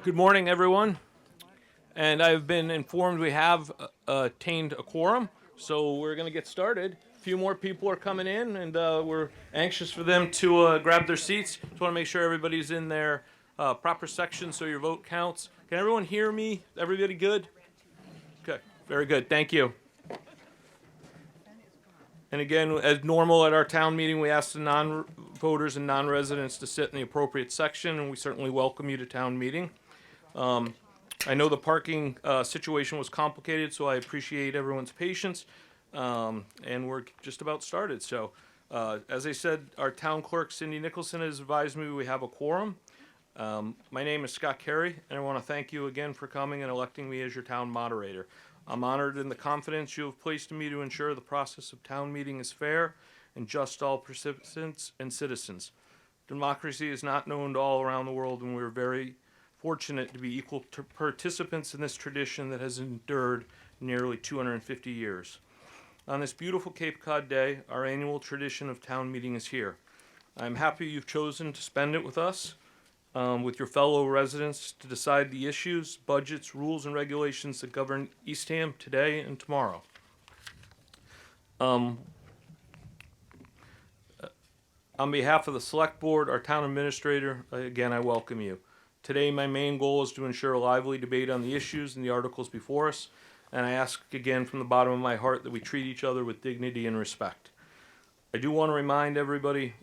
Good morning, everyone. And I've been informed we have attained a quorum, so we're going to get started. A few more people are coming in, and we're anxious for them to grab their seats. Just want to make sure everybody's in their proper section so your vote counts. Can everyone hear me? Everybody good? Okay, very good. Thank you. And again, as normal at our town meeting, we ask the non-voters and non-residents to sit in the appropriate section, and we certainly welcome you to town meeting. I know the parking situation was complicated, so I appreciate everyone's patience, and we're just about started. So, as I said, our town clerk, Cindy Nicholson, has advised me we have a quorum. My name is Scott Carey, and I want to thank you again for coming and electing me as your town moderator. I'm honored in the confidence you have placed in me to ensure the process of town meeting is fair and just to all participants and citizens. Democracy is not known to all around the world, and we're very fortunate to be equal participants in this tradition that has endured nearly 250 years. On this beautiful Cape Cod day, our annual tradition of town meeting is here. I'm happy you've chosen to spend it with us, with your fellow residents, to decide the issues, budgets, rules, and regulations that govern Eastham today and tomorrow. On behalf of the Select Board, our town administrator, again, I welcome you. Today, my main goal is to ensure a lively debate on the issues and the articles before us, and I ask again from the bottom of my heart that we treat each other with dignity and respect. I do want to remind everybody,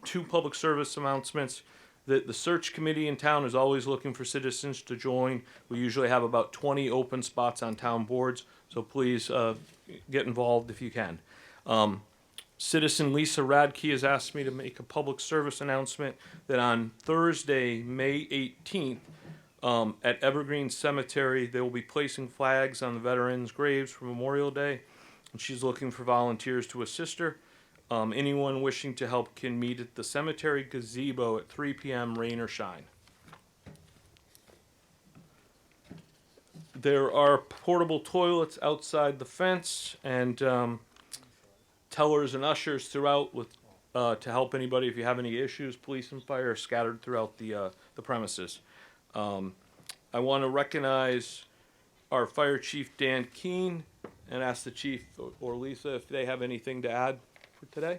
two public service announcements, that the search committee in town is always looking for citizens to join. We usually have about 20 open spots on town boards, so please get involved if you can. Citizen Lisa Radke has asked me to make a public service announcement that on Thursday, May 18th, at Evergreen Cemetery, they will be placing flags on the veterans' graves for Memorial Day, and she's looking for volunteers to assist her. Anyone wishing to help can meet at the cemetery gazebo at 3 p.m., rain or shine. There are portable toilets outside the fence, and tellers and ushers throughout with to help anybody if you have any issues. Police and fire are scattered throughout the premises. I want to recognize our fire chief, Dan Keene, and ask the chief or Lisa if they have anything to add for today.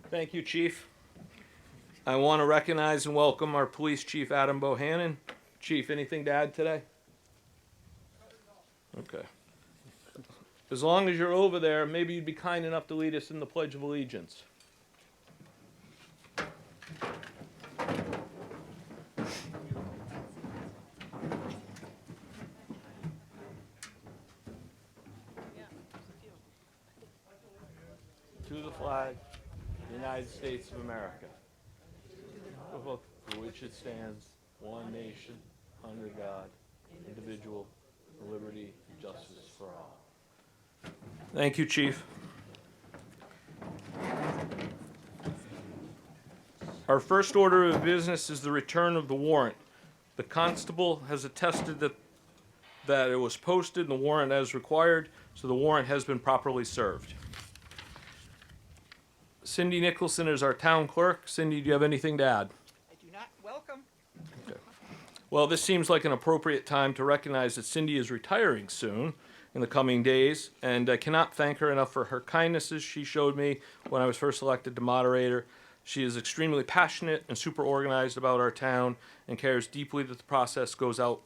Thank you, Chief. I want to recognize and welcome our police chief, Adam Bohannon. Chief, anything to add today? Okay. As long as you're over there, maybe you'd be kind enough to lead us in the Pledge of Allegiance. To the flag of the United States of America, for which it stands, one nation, under God, indivisible, with liberty and justice for all. Thank you, Chief. Our first order of business is the return of the warrant. The constable has attested that it was posted and the warrant as required, so the warrant has been properly served. Cindy Nicholson is our town clerk. Cindy, do you have anything to add? I do not. Welcome. Okay. Well, this seems like an appropriate time to recognize that Cindy is retiring soon in the coming days, and I cannot thank her enough for her kindnesses she showed me when I was first elected to moderator. She is extremely passionate and super organized about our town and cares deeply that the process goes off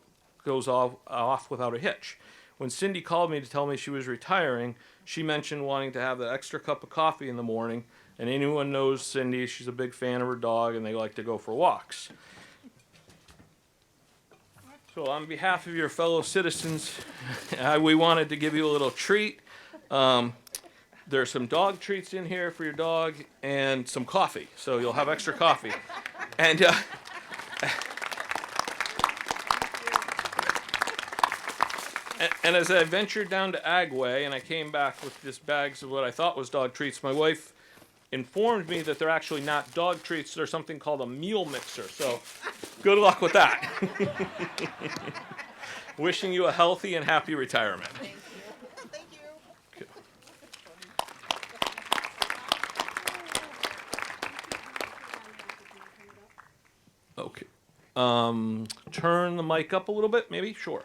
without a hitch. When Cindy called me to tell me she was retiring, she mentioned wanting to have the extra cup of coffee in the morning, and anyone knows Cindy, she's a big fan of her dog and they like to go for walks. So on behalf of your fellow citizens, we wanted to give you a little treat. There's some dog treats in here for your dog and some coffee, so you'll have extra coffee. And and as I ventured down to Agway and I came back with this bags of what I thought was dog treats, my wife informed me that they're actually not dog treats, they're something called a meal mixer. So good luck with that. Wishing you a healthy and happy retirement. Thank you. Thank you. Okay. Okay. Turn the mic up a little bit, maybe? Sure.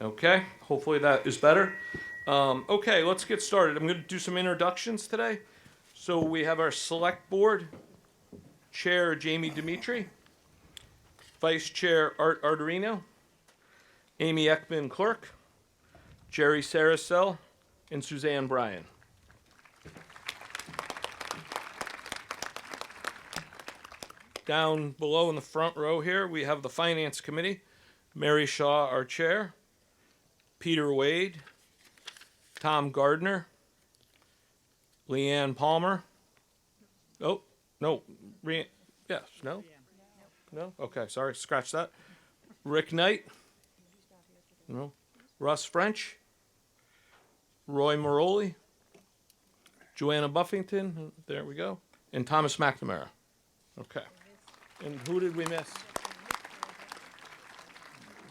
Okay, hopefully that is better. Okay, let's get started. I'm going to do some introductions today. So we have our select board, Chair Jamie Dimitri, Vice Chair Art Arterino, Amy Ekman Clerk, Jerry Saracel, and Suzanne Bryan. Down below in the front row here, we have the Finance Committee, Mary Shaw, our Chair, Peter Wade, Tom Gardner, Leanne Palmer. Oh, no. Yes, no? No? Okay, sorry, scratch that. Rick Knight. No. Russ French. Roy Moroli. Joanna Buffington. There we go. And Thomas McNamara. Okay. And who did we miss?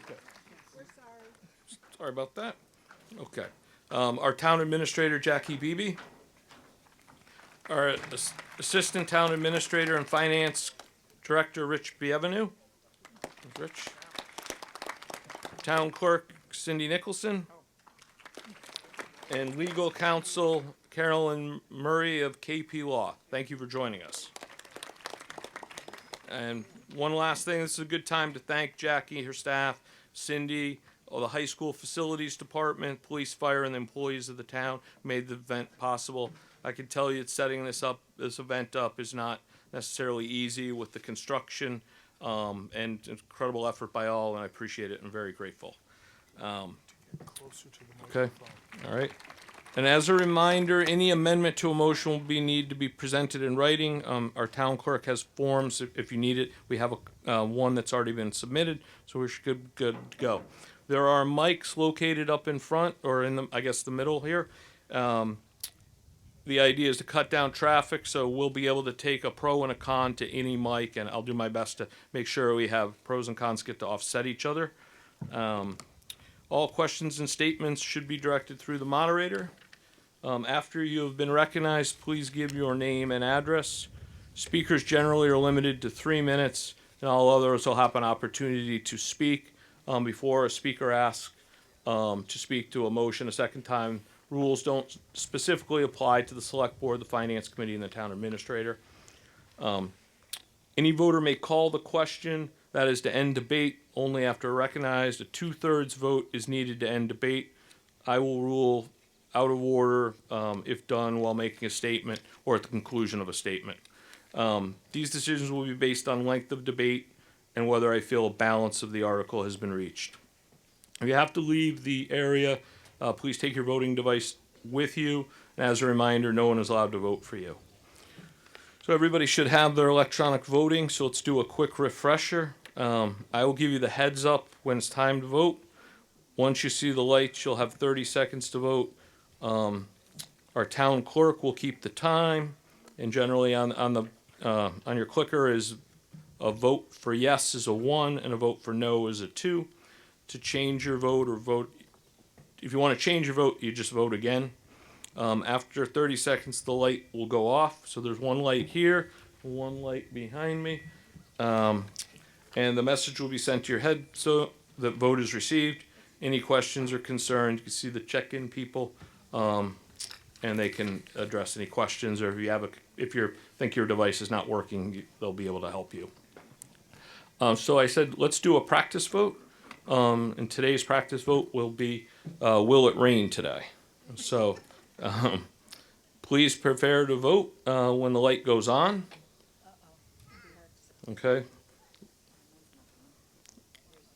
Okay. We're sorry. Sorry about that. Okay. Our town administrator, Jackie Beebe. Our assistant town administrator and finance director, Rich Bienvenu. Rich. Town clerk, Cindy Nicholson. And legal counsel, Carolyn Murray of KP Law. Thank you for joining us. And one last thing, this is a good time to thank Jackie, her staff, Cindy, all the high school facilities department, police, fire, and the employees of the town who made the event possible. I can tell you, setting this event up is not necessarily easy with the construction, and incredible effort by all, and I appreciate it and very grateful. Okay, all right. And as a reminder, any amendment to a motion will need to be presented in writing. Our town clerk has forms if you need it. We have one that's already been submitted, so we're good to go. There are mics located up in front, or in the middle here. The idea is to cut down traffic, so we'll be able to take a pro and a con to any mic, and I'll do my best to make sure we have pros and cons get to offset each other. All questions and statements should be directed through the moderator. After you have been recognized, please give your name and address. Speakers generally are limited to 3 minutes, and all others will have an opportunity to speak before a speaker asks to speak to a motion a second time. Rules don't specifically apply to the select board, the finance committee, and the town administrator. Any voter may call the question, that is to end debate, only after recognized. A 2/3 vote is needed to end debate. I will rule out of order if done while making a statement or at the conclusion of a statement. These decisions will be based on length of debate and whether I feel a balance of the article has been reached. If you have to leave the area, please take your voting device with you. And as a reminder, no one is allowed to vote for you. So everybody should have their electronic voting, so let's do a quick refresher. I will give you the heads up when it's time to vote. Once you see the lights, you'll have 30 seconds to vote. Our town clerk will keep the time, and generally on your clicker is a vote for yes is a 1 and a vote for no is a 2. To change your vote if you want to change your vote, you just vote again. After 30 seconds, the light will go off. So there's one light here, one light behind me. And the message will be sent to your head so the vote is received. Any questions or concerns, you can see the check-in people, and they can address any questions, or if you think your device is not working, they'll be able to help you. So I said, let's do a practice vote. And today's practice vote will be, will it rain today? So please prepare to vote when the light goes on. Okay.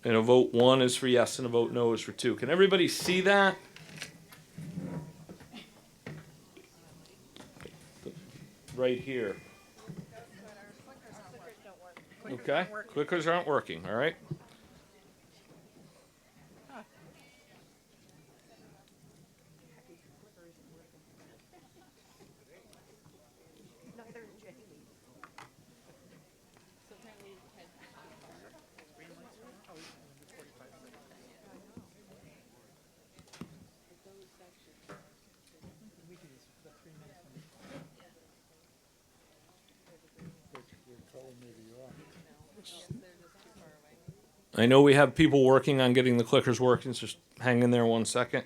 And a vote 1 is for yes and a vote no is for 2. Can everybody see that? Right here. Okay. Clickers aren't working, all right? I know we have people working on getting the clickers working, so just hang in there 1 second.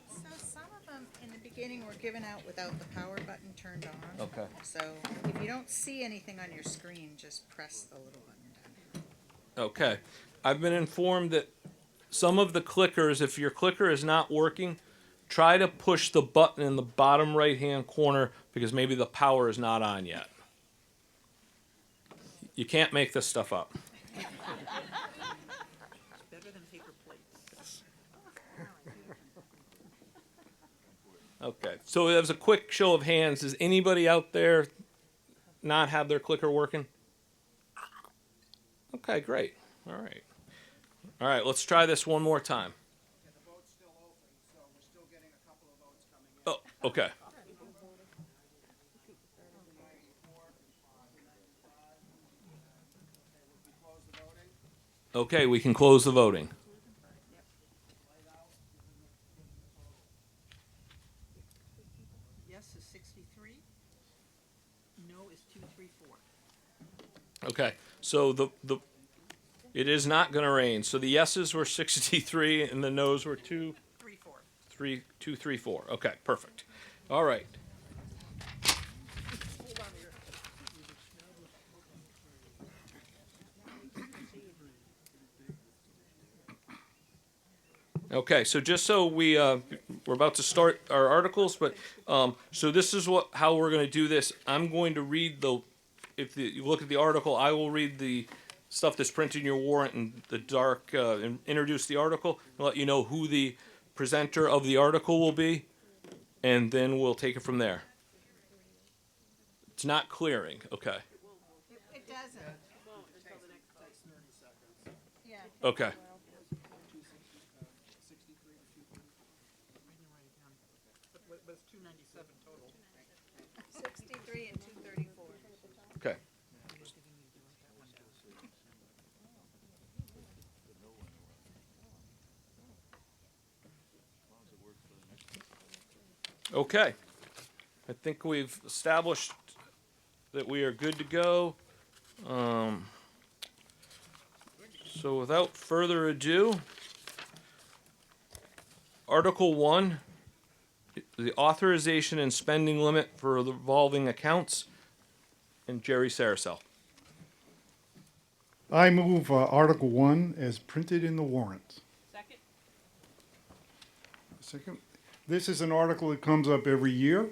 So some of them in the beginning were given out without the power button turned on. Okay. So if you don't see anything on your screen, just press the little button down. Okay. I've been informed that some of the clickers, if your clicker is not working, try to push the button in the bottom right-hand corner because maybe the power is not on yet. You can't make this stuff up. Better than paper plates. Okay. So as a quick show of hands, does anybody out there not have their clicker working? Okay, great. All right. All right, let's try this one more time. Yeah, the vote's still open, so we're still getting a couple of votes coming in. Oh, okay. Okay, we can close the voting. Yes is 63. No is 234. Okay, so it is not going to rain. So the yeses were 63 and the nos were 2, 3, 4. Okay, perfect. All right. Okay, so just so we're about to start our articles, but so this is how we're going to do this. I'm going to read you look at the article, I will read the stuff that's printed in your warrant in the dark and introduce the article and let you know who the presenter of the article will be, and then we'll take it from there. It's not clearing. Okay. It doesn't. Yeah. Okay. But it's 297 total. 63 and 234. Okay. Okay. I think we've established that we are good to go. So without further ado, Article 1, the authorization and spending limit for the revolving accounts, and Jerry Saracel. I move Article 1 as printed in the warrant. Second. This is an article that comes up every year.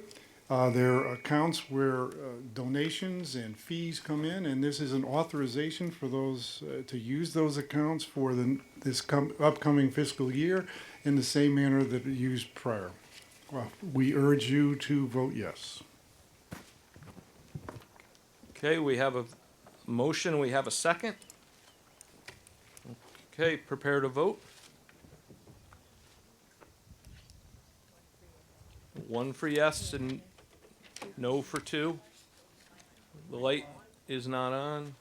There are accounts where donations and fees come in, and this is an authorization for those to use those accounts for this upcoming fiscal year in the same manner that it used prior. Well, we urge you to vote yes. Okay, we have a motion, we have a second. Okay, prepare to vote. 1 for yes and no for 2. The light is not on.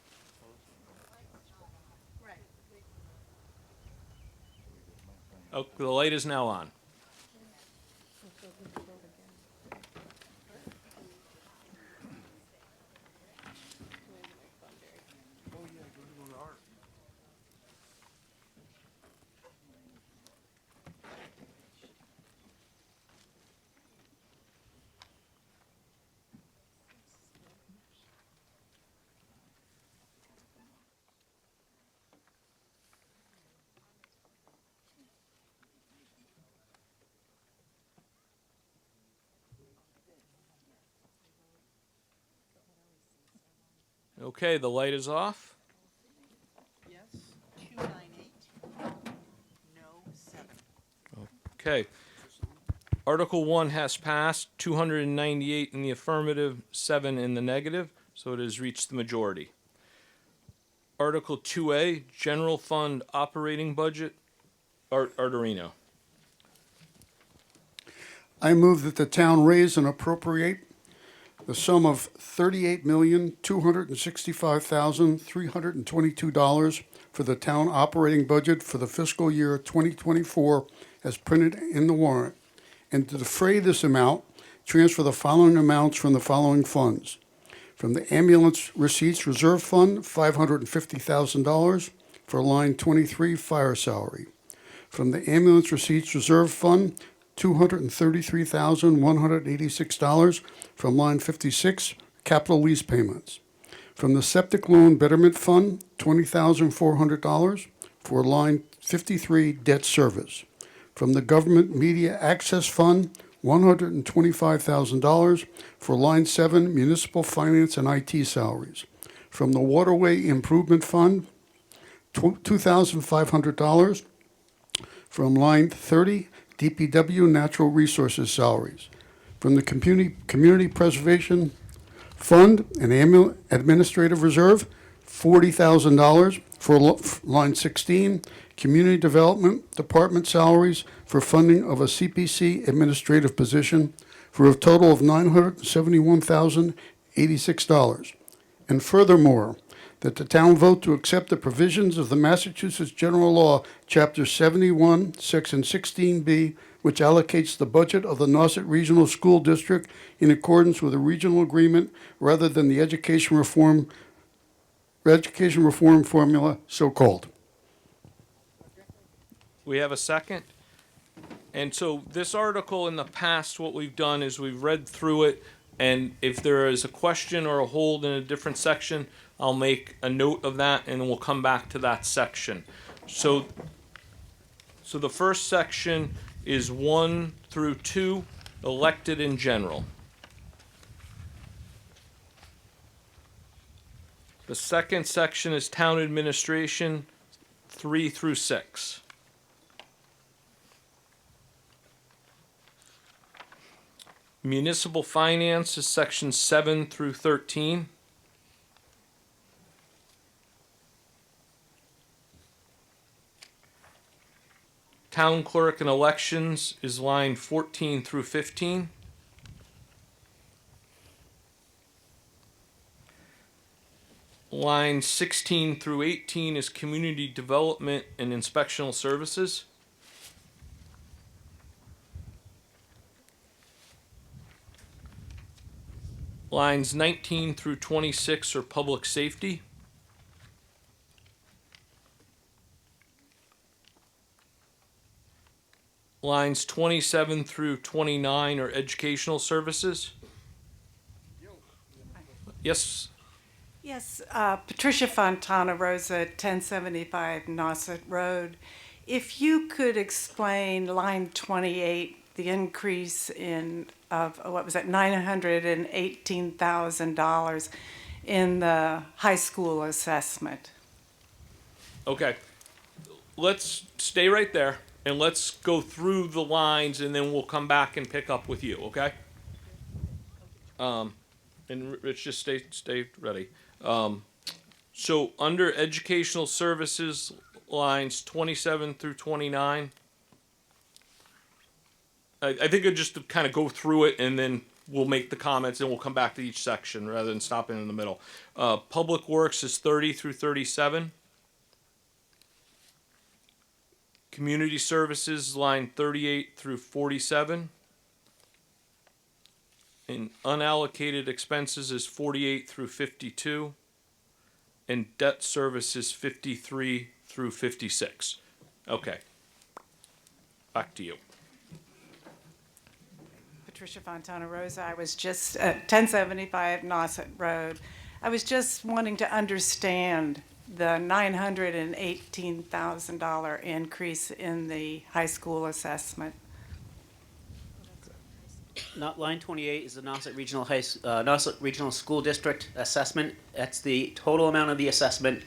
Right. Oh, the light is now on. Okay, the light is off. Yes, 298. No, 7. Okay. Article 1 has passed, 298 in the affirmative, 7 in the negative, so it has reached the majority. Article 2A, General Fund Operating Budget, Arterino. I move that the town raise and appropriate the sum of $38,265,322 for the town operating budget for the fiscal year 2024 as printed in the warrant, and to defray this amount, transfer the following amounts from the following funds. From the Ambulance Receipts Reserve Fund, $550,000 for line 23 fire salary. From the Ambulance Receipts Reserve Fund, $233,186 from line 56 capital lease payments. From the Septic Loan Betterment Fund, $20,400 for line 53 debt service. From the Government Media Access Fund, $125,000 for line 7 municipal finance and IT salaries. From the Waterway Improvement Fund, $2,500 from line 30 DPW Natural Resources salaries. From the Community Preservation Fund and Administrative Reserve, $40,000 for line 16 Community Development Department salaries for funding of a CPC administrative position for a total of $971,086. And furthermore, that the town vote to accept the provisions of the Massachusetts General Law, Chapter 71, Section 16B, which allocates the budget of the Nauset Regional School District in accordance with a regional agreement rather than the education reform formula so-called. We have a second? And so this article in the past, what we've done is we've read through it, and if there is a question or a hold in a different section, I'll make a note of that, and we'll come back to that section. So the first section is 1 through 2, elected in general. The second section is town administration, 3 through 6. Municipal finance is section 7 through 13. Town clerk and elections is line 14 through 15. Line 16 through 18 is community development and inspectional services. Lines 19 through 26 are public safety. Lines 27 through 29 are educational services. Yes, Yes, Patricia Fontana Rosa, 1075 Nauset Road. If you could explain line 28, the increase of what was it, $918,000 in the high school assessment. okay. Let's stay right there and let's go through the lines and then we'll come back and pick up with you, okay? And Rich, just stay ready. So under educational services, lines 27 through 29, I think I'd just kind of go through it and then we'll make the comments and we'll come back to each section rather than stopping in the middle. Public works is 30 through 37. Community services, line 38 through 47. And unallocated expenses is 48 through 52. And debt service is 53 through 56. Okay. Back to you. Patricia Fontana Rosa, I was just at 1075 Nauset Road. I was just wanting to understand the $918,000 increase in the high school assessment. Not line 28 is the Nauset Regional School District assessment. That's the total amount of the assessment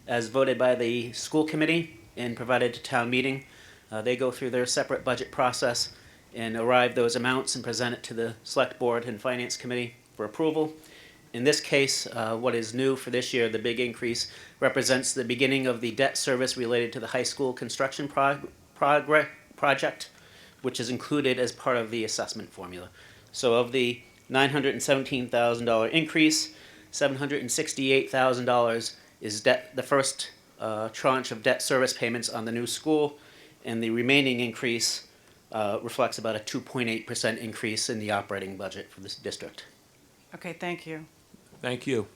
as voted by the school committee and provided to town meeting. They go through their separate budget process and arrive those amounts and present it to the Select Board and Finance Committee for approval. In this case, what is new for this year, the big increase, represents the beginning of the debt service related to the high school construction project, which is included as part of the assessment formula. So of the $917,000 increase, $768,000 is debt, the first tranche of debt service payments on the new school, and the remaining increase reflects about a 2.8% increase in the operating budget for this district. Okay, thank you. Thank you.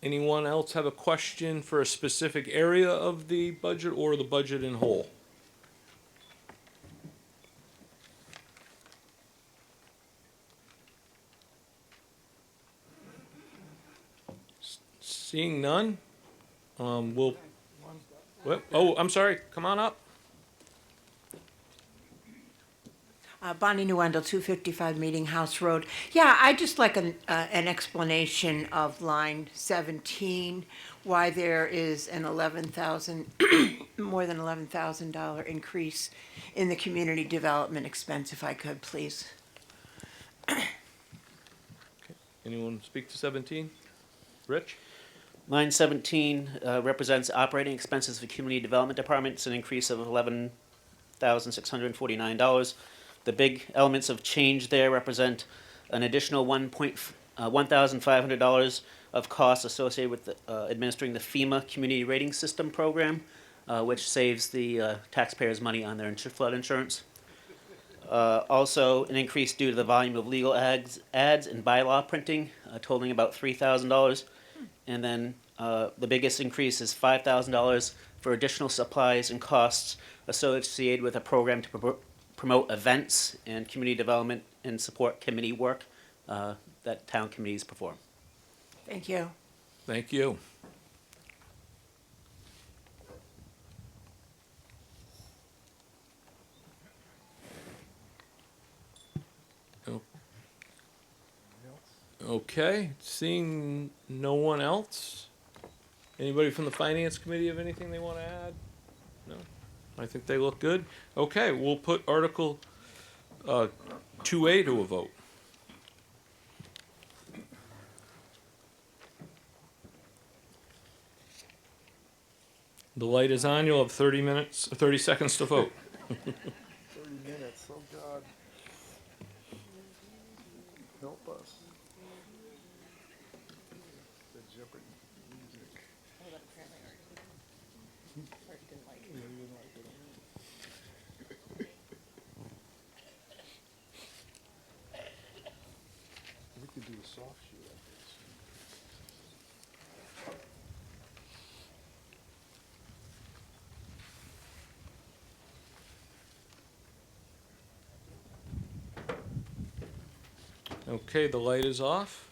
Anyone else have a question for a specific area of the budget or the budget in whole? Seeing none, we'll, oh, I'm sorry, come on up. Bonnie Newendel, 255 Meeting House Road. Yeah, I'd just like an explanation of line 17, why there is an 11,000, more than $11,000 increase in the community development expense, if I could, please. Anyone speak to 17? Rich? Line 17 represents operating expenses for community development departments, an increase of $11,649. The big elements of change there represent an additional $1,500 of costs associated with administering the FEMA Community Rating System program, which saves the taxpayers money on their flood insurance. Also, an increase due to the volume of legal ads and bylaw printing, totaling about $3,000. And then the biggest increase is $5,000 for additional supplies and costs associated with a program to promote events and community development and support committee work that town committees perform. Thank you. Thank you. Okay, seeing no one else. Anybody from the Finance Committee have anything they want to add? No? I think they look good. Okay, we'll put Article 2A to a vote. The light is on. You'll have 30 seconds to vote. 30 minutes, oh God. Help us. The Jeopardy music. We could do a soft shoe like this. Okay, the light is off.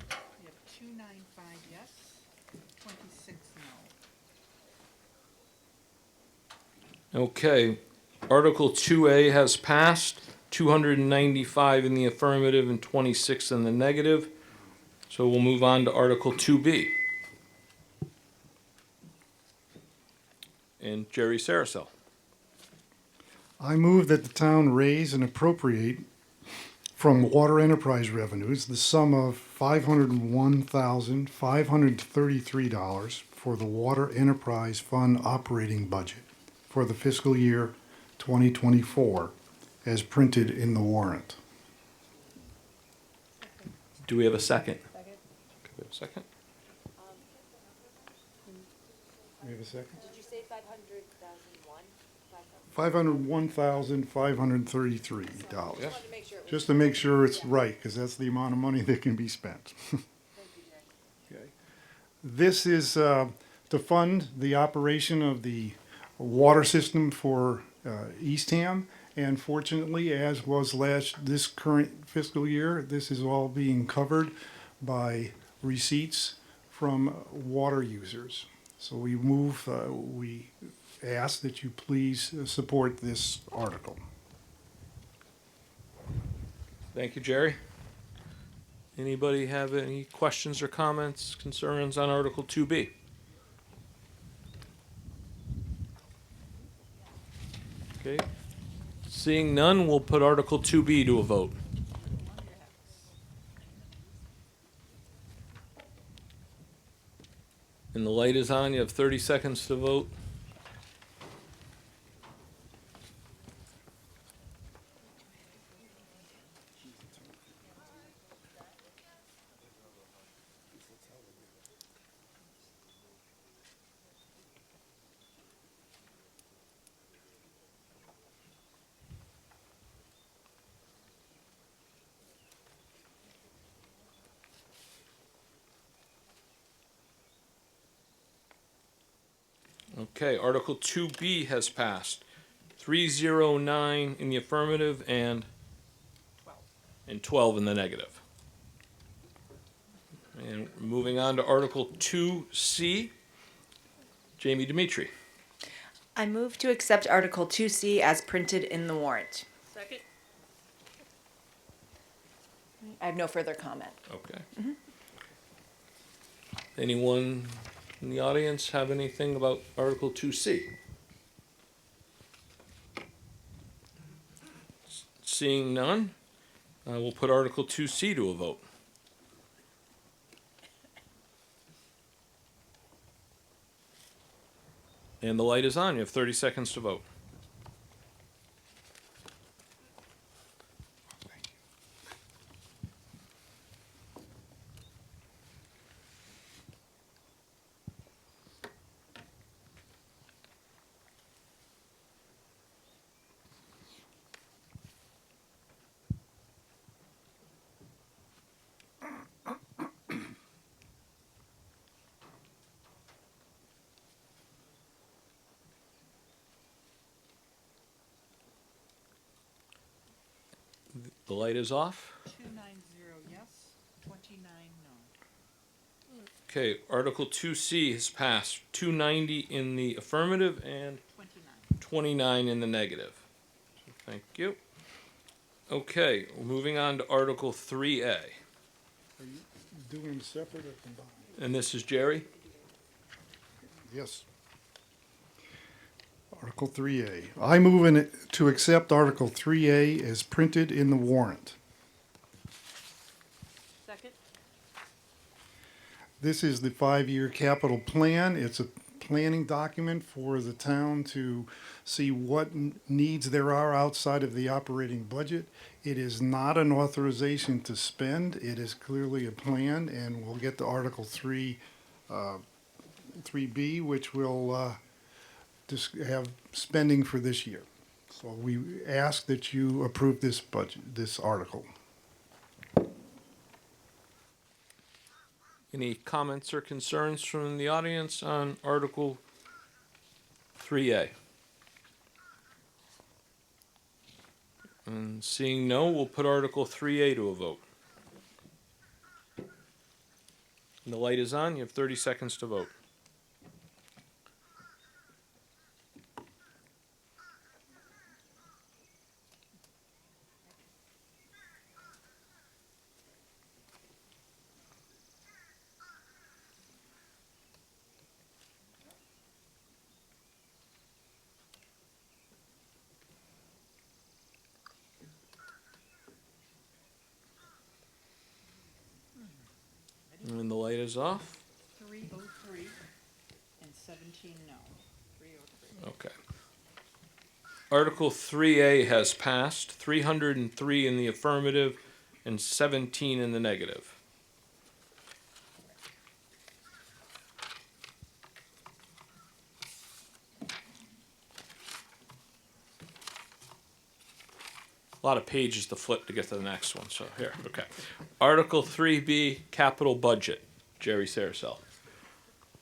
We have 295 yes, 26 no. Okay, Article 2A has passed, 295 in the affirmative and 26 in the negative. So we'll move on to Article 2B. And Jerry Saracel. I move that the town raise and appropriate from water enterprise revenues the sum of $501,533 for the Water Enterprise Fund operating budget for the fiscal year 2024 as printed in the warrant. Do we have a second? Second. Okay, we have a second? We have a second? Did you say 500,001? $501,533. Yes. Wanted to make sure it was. Just to make sure it's right, because that's the amount of money that can be spent. Thank you, Jerry. Okay. This is to fund the operation of the water system for Eastham. And fortunately, as was this current fiscal year, this is all being covered by receipts from water users. So we ask that you please support this article. Thank you, Jerry. Anybody have any questions or comments, concerns on Article 2B? Okay. Seeing none, we'll put Article 2B to a vote. And the light is on. You have 30 seconds to vote. Okay, Article 2B has passed. 309 in the affirmative and 12 in the negative. And moving on to Article 2C, Jamie Dimitri. I move to accept Article 2C as printed in the warrant. Second? I have no further comment. Okay. Anyone in the audience have anything about Article 2C? Seeing none, we'll put Article 2C to a vote. And the light is on. You have 30 seconds to vote. The light is off. 290 yes, 29 no. Okay, Article 2C has passed. 290 in the affirmative and 29 in the negative. So thank you. Okay, moving on to Article 3A. Are you doing them separate or combined? And this is Jerry. Yes. Article 3A. I move to accept Article 3A as printed in the warrant. Second? This is the 5-year capital plan. It's a planning document for the town to see what needs there are outside of the operating budget. It is not an authorization to spend. It is clearly a plan, and we'll get to Article 3B, which will just have spending for this year. So we ask that you approve this budget, this article. Any comments or concerns from the audience on Article 3A? And seeing no, we'll put Article 3A to a vote. And the light is on. You have 30 seconds to vote. And the light is off. 303 and 17 no. 303. Okay. Article 3A has passed. 303 in the affirmative and 17 in the negative. A lot of pages to flip to get to the next one, so here, okay. Article 3B, capital budget. Jerry Saracel.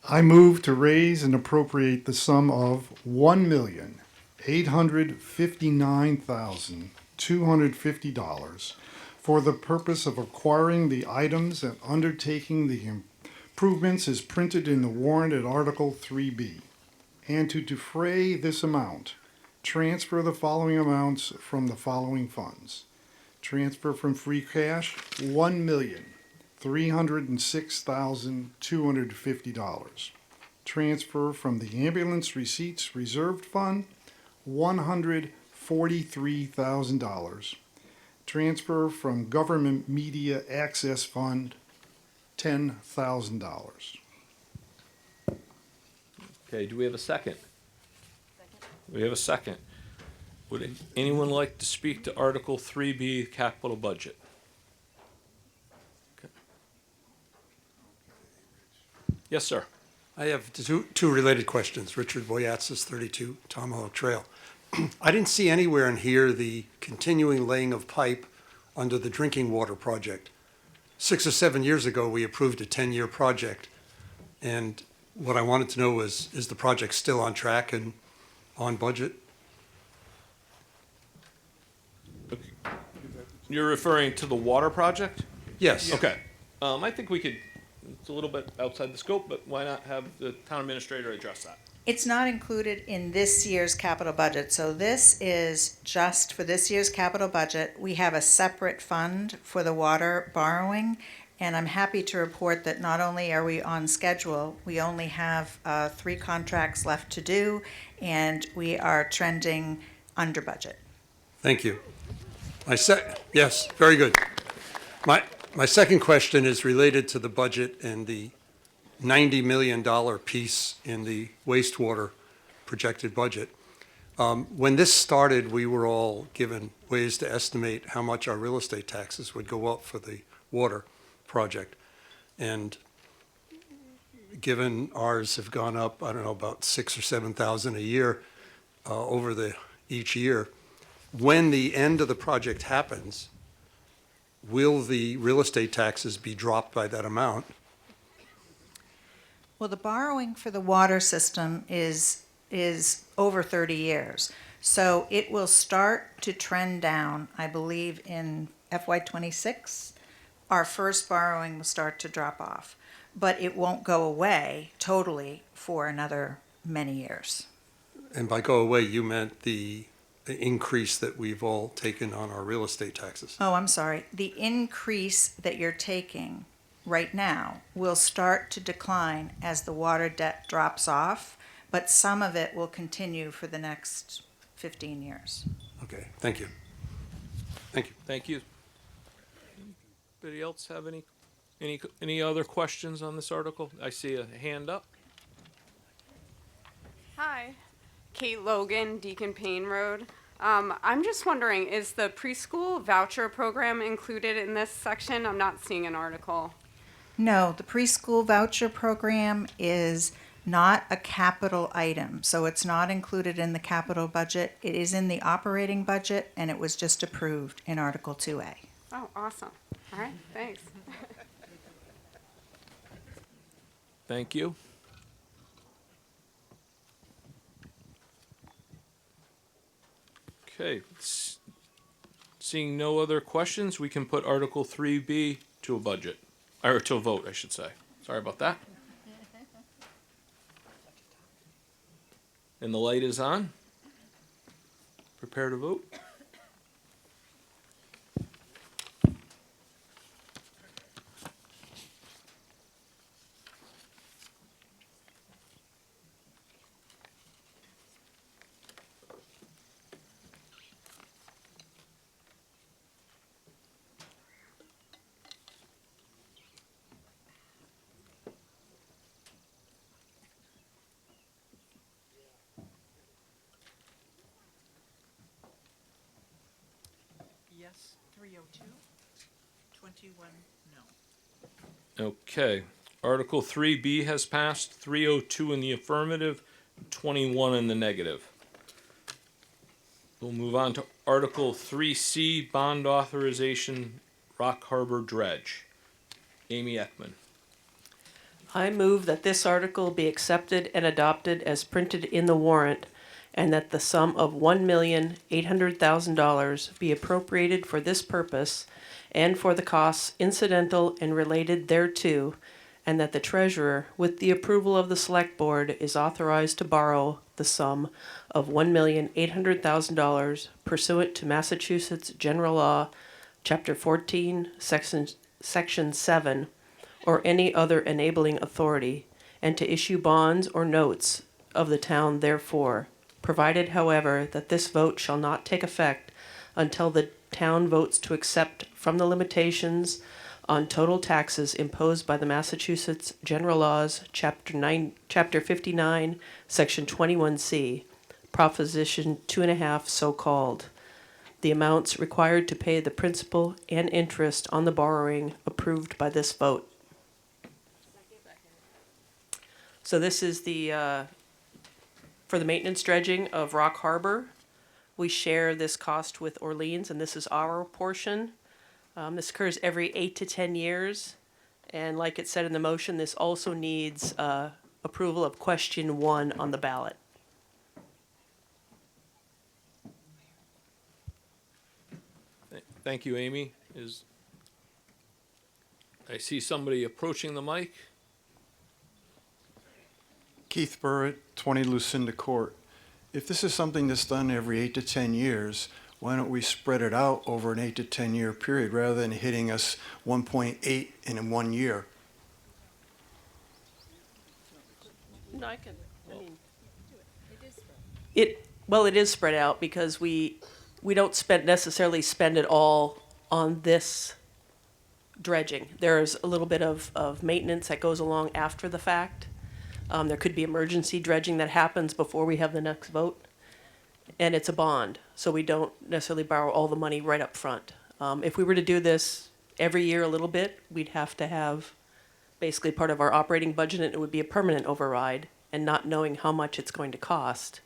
I move to raise and appropriate the sum of $1,859,250 for the purpose of acquiring the items and undertaking the improvements as printed in the warrant at Article 3B, and to defray this amount, transfer the following amounts from the following funds. Transfer from free cash, $1,306,250. Transfer from the ambulance receipts reserved fund, $143,000. Transfer from Government Media Access Fund, $10,000. Okay, do we have a second? We have a second. Would anyone like to speak to Article 3B, capital budget? Okay. Yes, sir. I have two related questions. Richard Boyatsis, 32 Tomahawk Trail. I didn't see anywhere in here the continuing laying of pipe under the drinking water project. 6 or 7 years ago, we approved a 10-year project. And what I wanted to know was, is the project still on track and on budget? You're referring to the water project? Yes. Okay. I think we could, it's a little bit outside the scope, but why not have the town administrator address that? It's not included in this year's capital budget, so this is just for this year's capital budget. We have a separate fund for the water borrowing, and I'm happy to report that not only are we on schedule, we only have 3 contracts left to do, and we are trending under budget. Thank you. Yes, very good. My second question is related to the budget and the $90 million piece in the wastewater projected budget. When this started, we were all given ways to estimate how much our real estate taxes would go up for the water project. And given ours have gone up, I don't know, about 6,000 or 7,000 a year over each year, when the end of the project happens, will the real estate taxes be dropped by that amount? Well, the borrowing for the water system is over 30 years. So it will start to trend down, I believe, in FY26. Our first borrowing will start to drop off, but it won't go away totally for another many years. And by go away, you meant the increase that we've all taken on our real estate taxes. Oh, I'm sorry. The increase that you're taking right now will start to decline as the water debt drops off, but some of it will continue for the next 15 years. Okay, thank you. Thank you. Thank you. Anybody else have any other questions on this article? I see a hand up. Hi, Kate Logan, Deacon Payne Road. I'm just wondering, is the preschool voucher program included in this section? I'm not seeing an article. No, the preschool voucher program is not a capital item, so it's not included in the capital budget. It is in the operating budget, and it was just approved in Article 2A. Oh, awesome. All right, thanks. Thank you. Okay, seeing no other questions, we can put Article 3B to a budget, or to a vote, I should say. Sorry about that. And the light is on. Prepare to vote. Yes, 302, 21 no. Okay, Article 3B has passed, 302 in the affirmative, 21 in the negative. We'll move on to Article 3C, bond authorization, Rock Harbor dredge. Amy Ekman. I move that this article be accepted and adopted as printed in the warrant, and that the sum of $1,800,000 be appropriated for this purpose and for the costs incidental and related thereto, and that the treasurer, with the approval of the select board, is authorized to borrow the sum of $1,800,000 pursuant to Massachusetts General Law, Chapter 14, Section 7, or any other enabling authority, and to issue bonds or notes of the town therefore. provided, however, that this vote shall not take effect until the town votes to accept from the limitations on total taxes imposed by the Massachusetts General Laws, Chapter 59, Section 21C, Proposition 2.5, so called. The amounts required to pay the principal and interest on the borrowing approved by this vote. So this is the, for the maintenance dredging of Rock Harbor. We share this cost with Orleans, and this is our portion. This occurs every 8 to 10 years. And like it said in the motion, this also needs approval of question 1 on the ballot. Thank you, Amy. I see somebody approaching the mic. Keith Burritt, 20 Lucinda Court. If this is something that's done every 8 to 10 years, why don't we spread it out over an 8 to 10 year period rather than hitting us 1.8 in 1 year? No, I can. I mean, it is spread out because we don't necessarily spend it all on this dredging. There's a little bit of maintenance that goes along after the fact. There could be emergency dredging that happens before we have the next vote. And it's a bond, so we don't necessarily borrow all the money right up front. If we were to do this every year a little bit, we'd have to have basically part of our operating budget, and it would be a permanent override. And not knowing how much it's going to cost,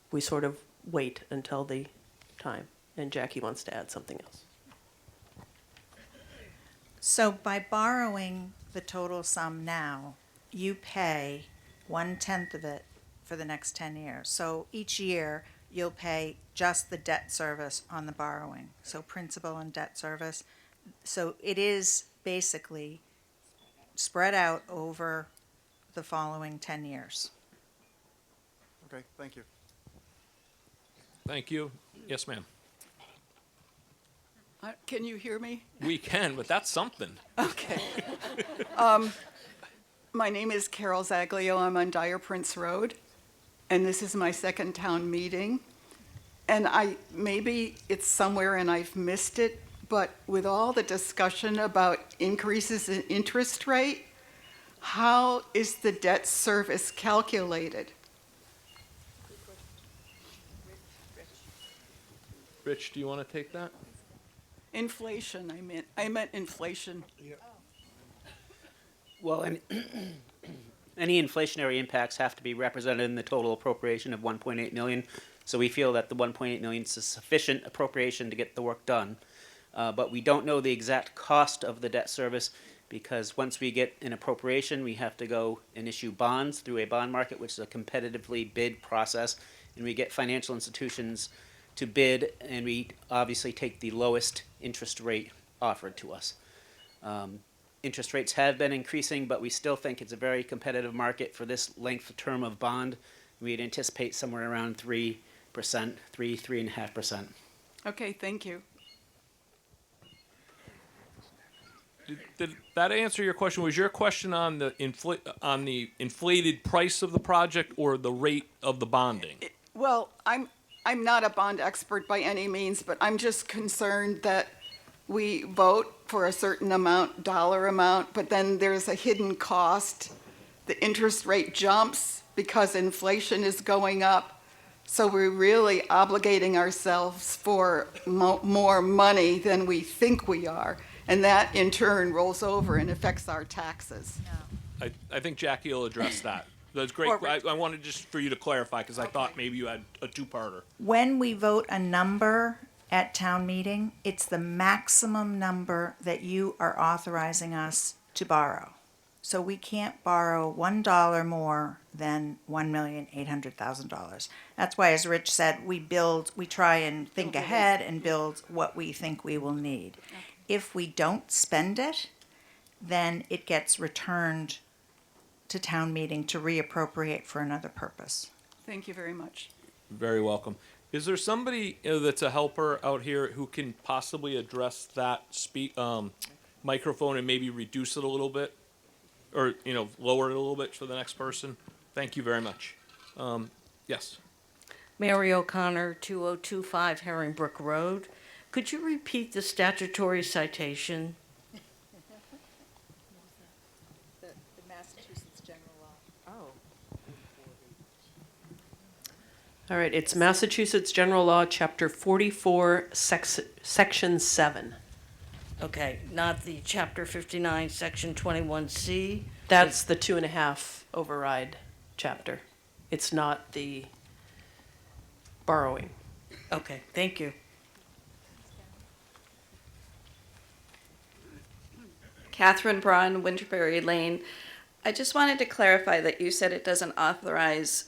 we sort of wait until the time. And Jackie wants to add something else. So by borrowing the total sum now, you pay 1/10 of it for the next 10 years. So each year, you'll pay just the debt service on the borrowing, so principal and debt service. So it is basically spread out over the following 10 years. Okay, thank you. Thank you. Yes, ma'am. Can you hear me? We can, but that's something. Okay. My name is Carol Zaglio. I'm on Dyer Prince Road, and this is my second town meeting. And maybe it's somewhere and I've missed it, but with all the discussion about increases in interest rate, how is the debt service calculated? Rich, do you want to take that? Inflation, I meant inflation. Well, any inflationary impacts have to be represented in the total appropriation of 1.8 million. So we feel that the 1.8 million is a sufficient appropriation to get the work done. But we don't know the exact cost of the debt service because once we get an appropriation, we have to go and issue bonds through a bond market, which is a competitively bid process. And we get financial institutions to bid, and we obviously take the lowest interest rate offered to us. Interest rates have been increasing, but we still think it's a very competitive market for this length of term of bond. We'd anticipate somewhere around 3%, 3.5%. Okay, thank you. Did that answer your question? Was your question on the inflated price of the project or the rate of the bonding? Well, I'm not a bond expert by any means, but I'm just concerned that we vote for a certain dollar amount, but then there's a hidden cost. The interest rate jumps because inflation is going up. So we're really obligating ourselves for more money than we think we are. And that in turn rolls over and affects our taxes. I think Jackie will address that. That's great. I wanted just for you to clarify because I thought maybe you had a two-parter. When we vote a number at town meeting, it's the maximum number that you are authorizing us to borrow. So we can't borrow $1 more than $1,800,000. That's why, as Rich said, we try and think ahead and build what we think we will need. If we don't spend it, then it gets returned to town meeting to reappropriate for another purpose. Thank you very much. Very welcome. Is there somebody that's a helper out here who can possibly address that microphone and maybe reduce it a little bit? Or, lower it a little bit for the next person? Thank you very much. Yes. Mary O'Connor, 2025 Herringbrook Road. Could you repeat the statutory citation? The Massachusetts general law. Oh. All right, it's Massachusetts General Law, Chapter 44, Section 7. Okay, not the Chapter 59, Section 21C? That's the 2.5 override chapter. It's not the borrowing. Okay, thank you. Catherine Braun, Winterberry Lane. I just wanted to clarify that you said it doesn't authorize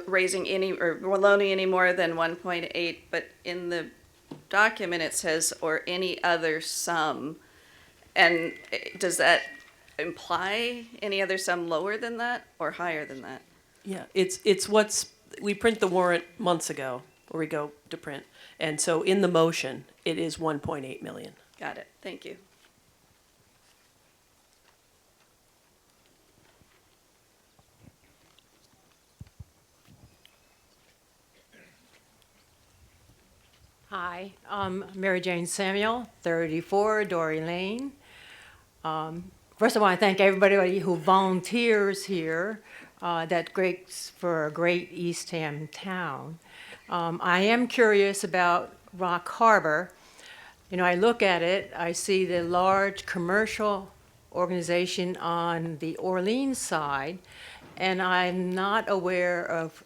raising any or loaning any more than 1.8, but in the document it says or any other sum. And does that imply any other sum lower than that or higher than that? Yeah, it's what's, we print the warrant months ago, or we go to print. And so in the motion, it is 1.8 million. Got it. Thank you. Hi, Mary Jane Samuel, 34 Dory Lane. First, I want to thank everybody who volunteers here. That great for a great Eastham town. I am curious about Rock Harbor. You know, I look at it, I see the large commercial organization on the Orleans side, and I'm not aware of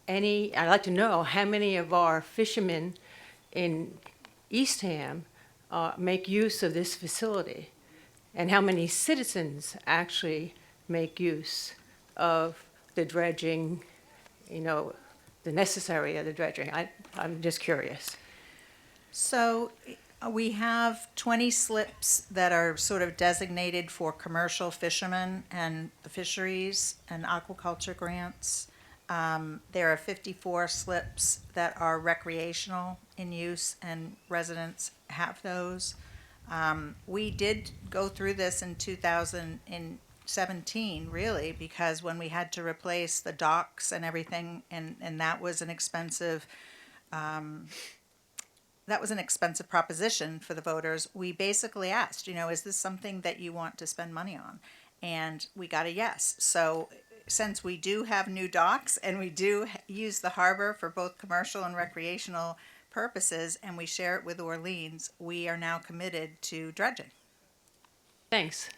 any. I'd like to know how many of our fishermen in Eastham make use of this facility, and how many citizens actually make use of the dredging, you know, the necessary of the dredging. I'm just curious. So we have 20 slips that are sort of designated for commercial fishermen and the fisheries and aquaculture grants. There are 54 slips that are recreational in use, and residents have those. We did go through this in 2017, really, because when we had to replace the docks and everything, and that was an expensive proposition for the voters. We basically asked, you know, is this something that you want to spend money on? And we got a yes. So since we do have new docks and we do use the harbor for both commercial and recreational purposes, and we share it with Orleans, we are now committed to dredging. Thanks.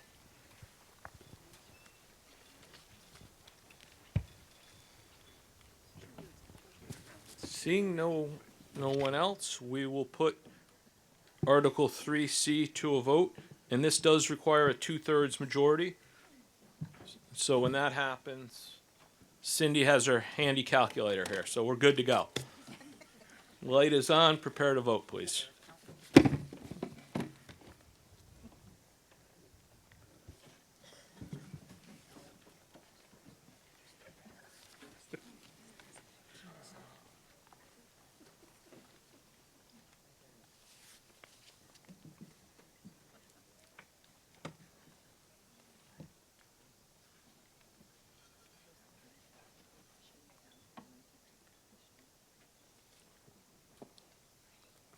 Seeing no one else, we will put Article 3C to a vote, and this does require a 2/3 majority. So when that happens, Cindy has her handy calculator here, so we're good to go. Light is on, prepare to vote, please.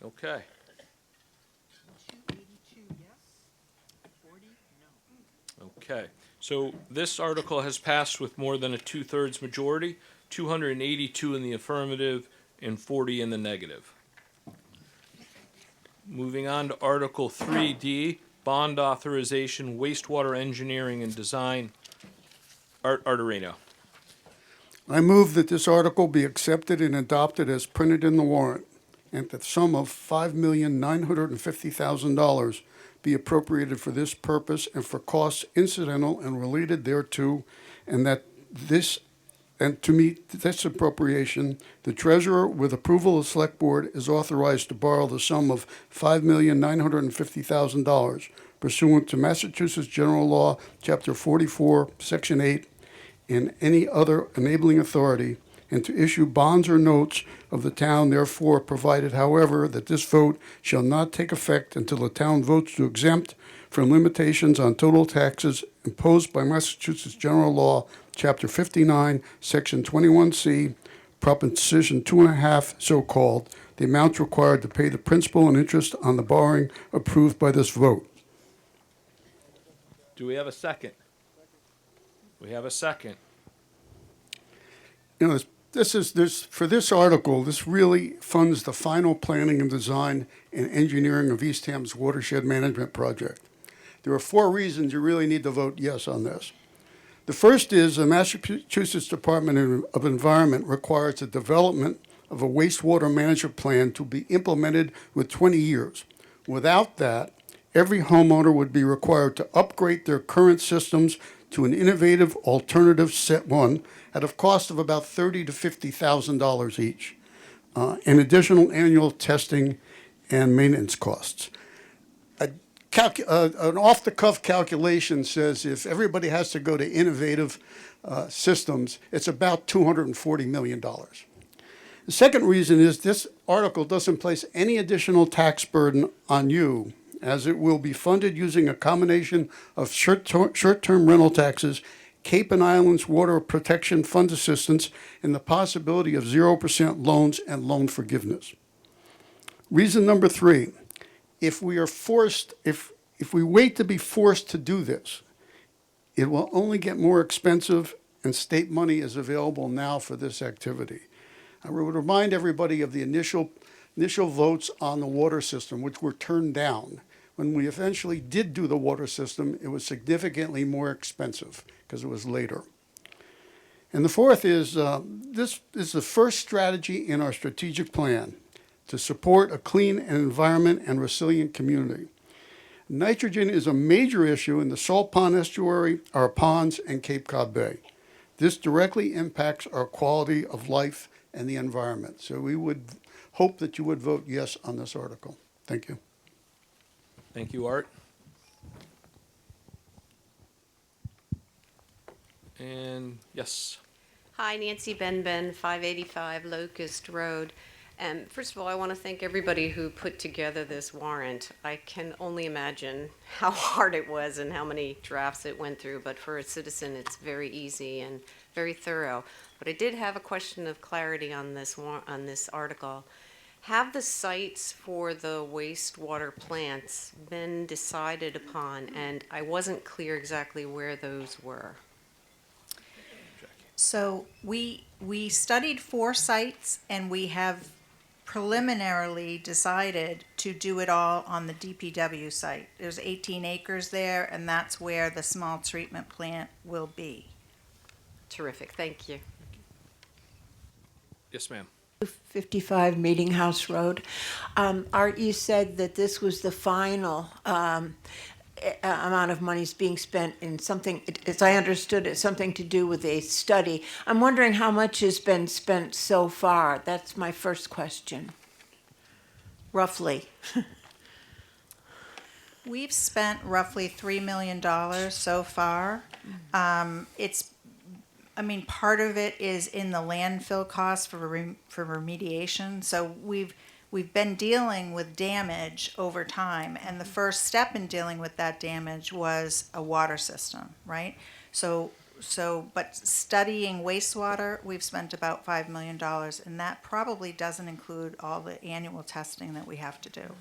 Okay. 282 yes, 40 no. Okay, so this article has passed with more than a 2/3 majority, 282 in the affirmative and 40 in the negative. Moving on to Article 3D, bond authorization, wastewater engineering and design. Arterino. I move that this article be accepted and adopted as printed in the warrant, and that the sum of $5,950,000 be appropriated for this purpose and for costs incidental and related thereto, and to meet this appropriation, the treasurer, with approval of the select board, is authorized to borrow the sum of $5,950,000 pursuant to Massachusetts General Law, Chapter 44, Section 8, and any other enabling authority, and to issue bonds or notes of the town, therefore, provided, however, that this vote shall not take effect until the town votes to exempt from limitations on total taxes imposed by Massachusetts General Law, Chapter 59, Section 21C, Proposition 2.5, so-called, the amounts required to pay the principal and interest on the borrowing approved by this vote. Do we have a second? We have a second. You know, for this article, this really funds the final planning and design and engineering of Eastham's watershed management project. There are 4 reasons you really need to vote yes on this. The first is the Massachusetts Department of Environment requires the development of a wastewater management plan to be implemented with 20 years. Without that, every homeowner would be required to upgrade their current systems to an innovative alternative set one at a cost of about $30,000 to $50,000 each, and additional annual testing and maintenance costs. An off-the-cuff calculation says if everybody has to go to innovative systems, it's about $240 million. The second reason is this article doesn't place any additional tax burden on you, as it will be funded using a combination of short-term rental taxes, Cape and Islands Water Protection Fund assistance, and the possibility of 0% loans and loan forgiveness. Reason number 3, if we wait to be forced to do this, it will only get more expensive, and state money is available now for this activity. I would remind everybody of the initial votes on the water system, which were turned down. When we eventually did do the water system, it was significantly more expensive because it was later. And the fourth is, this is the first strategy in our strategic plan to support a clean environment and resilient community. Nitrogen is a major issue in the Salt Pond Estuary, our ponds, and Cape Cod Bay. This directly impacts our quality of life and the environment. So we would hope that you would vote yes on this article. Thank you. Thank you, Art. And yes. Hi, Nancy Benben, 585 Locust Road. And first of all, I want to thank everybody who put together this warrant. I can only imagine how hard it was and how many drafts it went through, but for a citizen, it's very easy and very thorough. But I did have a question of clarity on this article. Have the sites for the wastewater plants been decided upon? And I wasn't clear exactly where those were. So we studied 4 sites, and we have preliminarily decided to do it all on the DPW site. There's 18 acres there, and that's where the small treatment plant will be. Terrific, thank you. Yes, ma'am. 55 Meeting House Road. Art, you said that this was the final amount of money being spent in something, as I understood it, something to do with a study. I'm wondering how much has been spent so far. That's my first question. Roughly. We've spent roughly $3 million so far. Part of it is in the landfill costs for remediation. So we've been dealing with damage over time, and the first step in dealing with that damage was a water system, right? But studying wastewater, we've spent about $5 million, and that probably doesn't include all the annual testing that we have to do.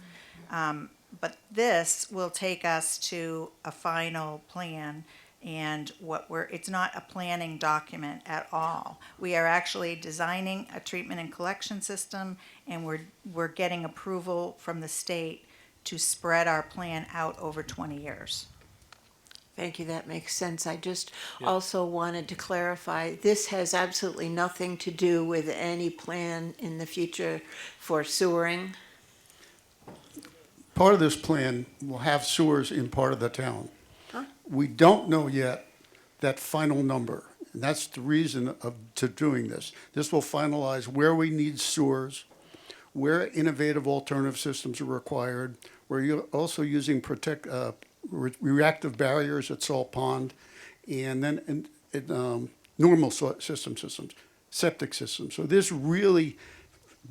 But this will take us to a final plan, and it's not a planning document at all. We are actually designing a treatment and collection system, and we're getting approval from the state to spread our plan out over 20 years. Thank you, that makes sense. I just also wanted to clarify, this has absolutely nothing to do with any plan in the future for sewering? Part of this plan will have sewers in part of the town. Huh? We don't know yet that final number, and that's the reason to doing this. This will finalize where we need sewers, where innovative alternative systems are required. We're also using reactive barriers at Salt Pond, and then normal systems, septic systems. So this really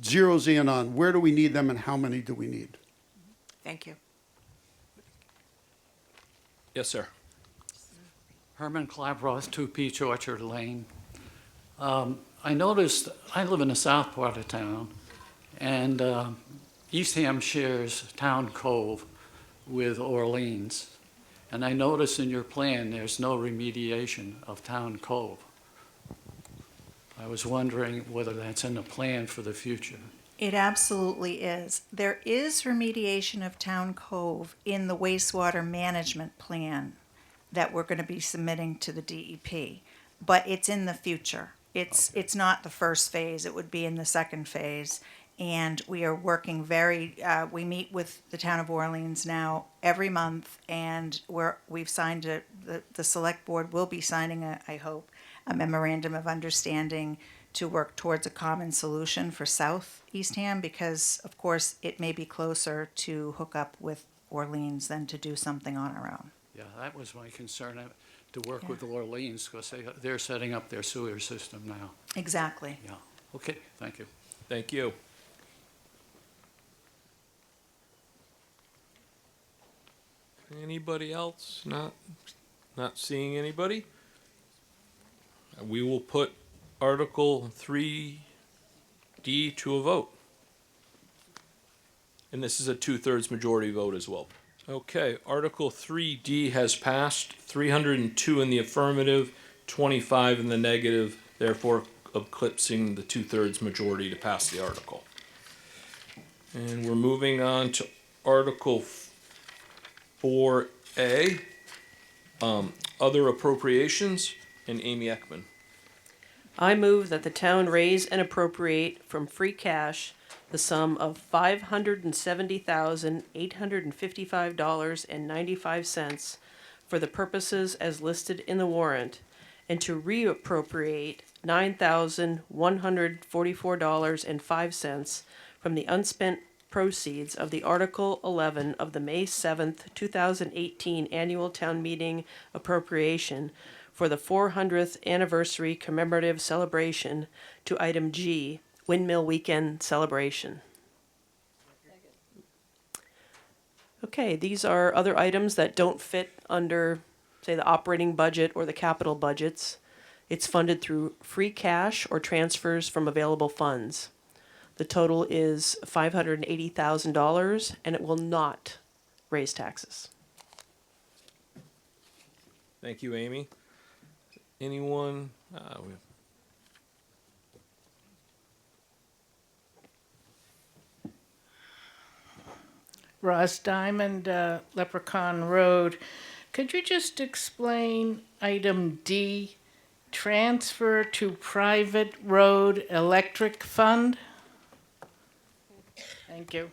zeroes in on where do we need them and how many do we need. Thank you. Yes, sir. Herman Clabroth, 2 Peach Orchard Lane. I noticed, I live in the south part of town, and Eastham shares Town Cove with Orleans. And I notice in your plan, there's no remediation of Town Cove. I was wondering whether that's in the plan for the future. It absolutely is. There is remediation of Town Cove in the wastewater management plan that we're going to be submitting to the DEP, but it's in the future. It's not the first phase, it would be in the second phase. And we are working we meet with the town of Orleans now every month, and we've signed the select board will be signing I hope, a memorandum of understanding to work towards a common solution for South Eastham, because of course it may be closer to hook up with Orleans than to do something on our own. Yeah, that was my concern, to work Yeah. with Orleans, because they're setting up their sewer system now. Exactly. Yeah, okay, thank you. Thank you. Anybody else? Not seeing anybody. We will put Article 3D to a vote. And this is a 2/3 majority vote as well. Okay, Article 3D has passed, 302 in the affirmative, 25 in the negative, therefore eclipsing the 2/3 majority to pass the article. And we're moving on to Article 4A, other appropriations, and Amy Ekman. I move that the town raise and appropriate from free cash the sum of $570,855.95 for the purposes as listed in the warrant, and to reappropriate $9,144.05 from the unspent proceeds of the Article 11 of the May 7th, 2018 annual town meeting appropriation for the 400th anniversary commemorative celebration to item G, Windmill Weekend Celebration. Okay, these are other items that don't fit under, say, the operating budget or the capital budgets. It's funded through free cash or transfers from available funds. The total is $580,000, and it will not raise taxes. Thank you, Amy. Anyone? Ross Diamond, Leprechaun Road. Could you just explain item D, transfer to private road electric fund? Thank you.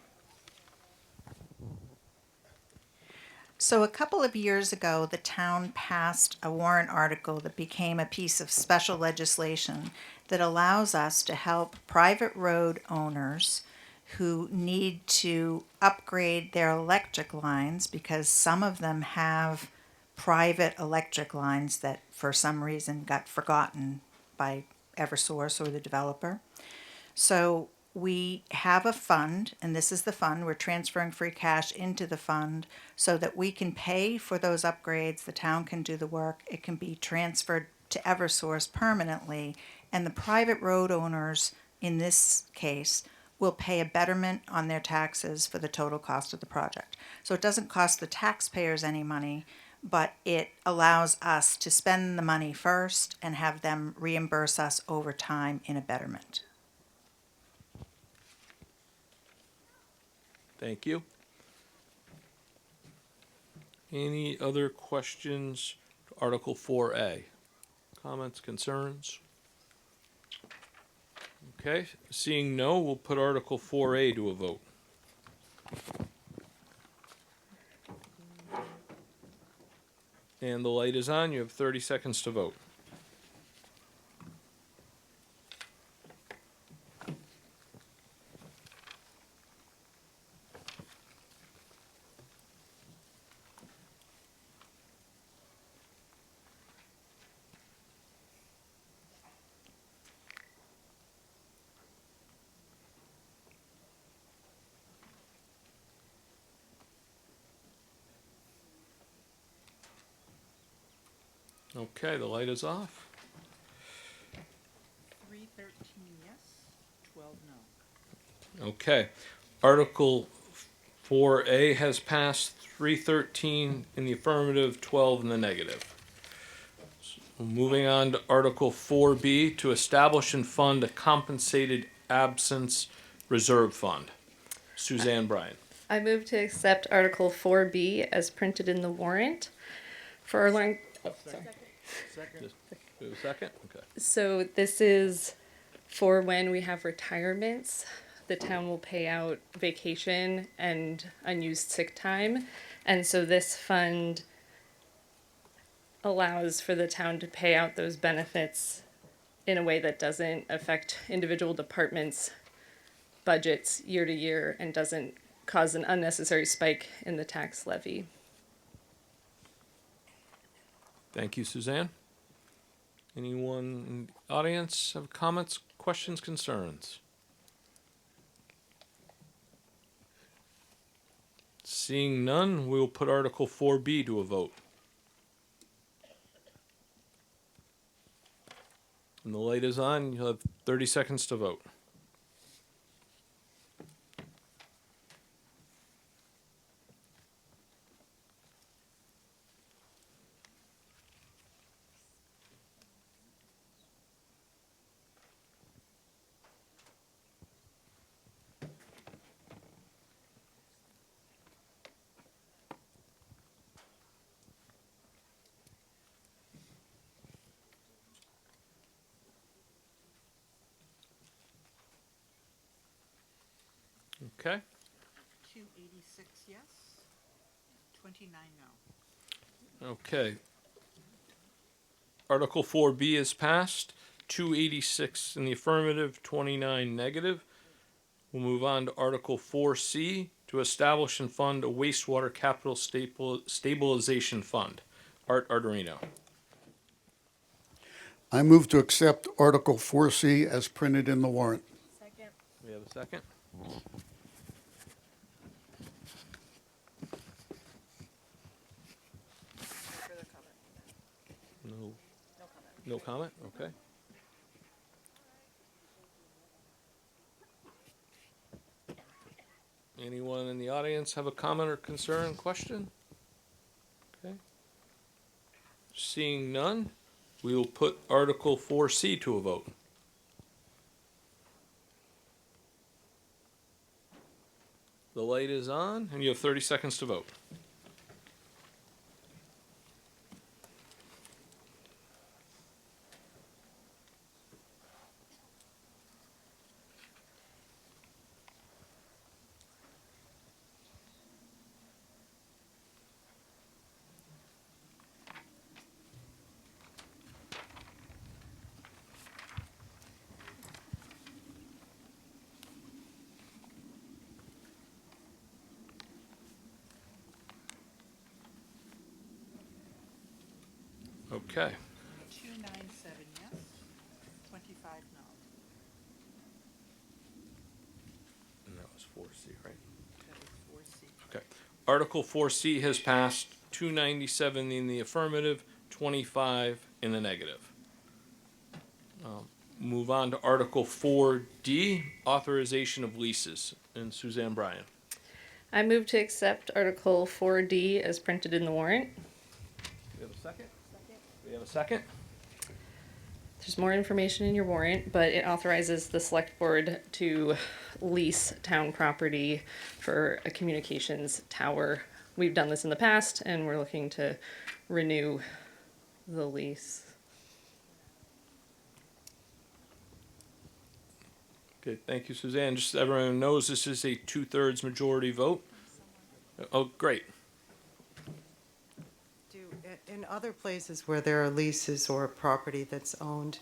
So a couple of years ago, the town passed a warrant article that became a piece of special legislation that allows us to help private road owners who need to upgrade their electric lines, because some of them have private electric lines that for some reason got forgotten by Eversource or the developer. So we have a fund, and this is the fund. We're transferring free cash into the fund so that we can pay for those upgrades. The town can do the work. It can be transferred to Eversource permanently, and the private road owners, in this case, will pay a betterment on their taxes for the total cost of the project. So it doesn't cost the taxpayers any money, but it allows us to spend the money first and have them reimburse us over time in a betterment. Thank you. Any other questions? Article 4A. Comments, concerns? Okay, seeing no, we'll put Article 4A to a vote. And the light is on. You have 30 seconds to vote. Okay, the light is off. 13 yes, 12 no. Okay. Article 4A has passed, 313 in the affirmative, 12 in the negative. Moving on to Article 4B, to establish and fund a compensated absence reserve fund. Suzanne Bryan. I move to accept Article 4B as printed in the warrant for our learning. Oh, sorry. Second. Do a second? Okay. So this is for when we have retirements. The town will pay out vacation and unused sick time. And so this fund allows for the town to pay out those benefits in a way that doesn't affect individual departments' budgets year to year and doesn't cause an unnecessary spike in the tax levy. Thank you, Suzanne. Anyone in the audience have comments, questions, concerns? Seeing none, we will put Article 4B to a vote. And the light is on. You'll have 30 seconds to vote. Okay. 286 yes, 29 no. Okay. Article 4B is passed. 286 in the affirmative, 29 negative. We'll move on to Article 4C, to establish and fund a wastewater capital stabilization fund. Art Arterino. I move to accept Article 4C as printed in the warrant. Second. We have a second? No. No comment? Okay. Anyone in the audience have a comment or concern, question? Okay. Seeing none, we will put Article 4C to a vote. The light is on, and you have 30 seconds to vote. Okay. 297 yes, 25 no. And that was 4C, right? That was 4C. Okay. Article 4C has passed, 297 in the affirmative, 25 in the negative. Move on to Article 4D, authorization of leases. And Suzanne Bryan. I move to accept Article 4D as printed in the warrant. We have a second? We have a second? There's more information in your warrant, but it authorizes the select board to lease town property for a communications tower. We've done this in the past, and we're looking to renew the lease. Okay, thank you, Suzanne. Just so everyone knows, this is a 2/3 majority vote. Oh, great. In other places where there are leases or property that's owned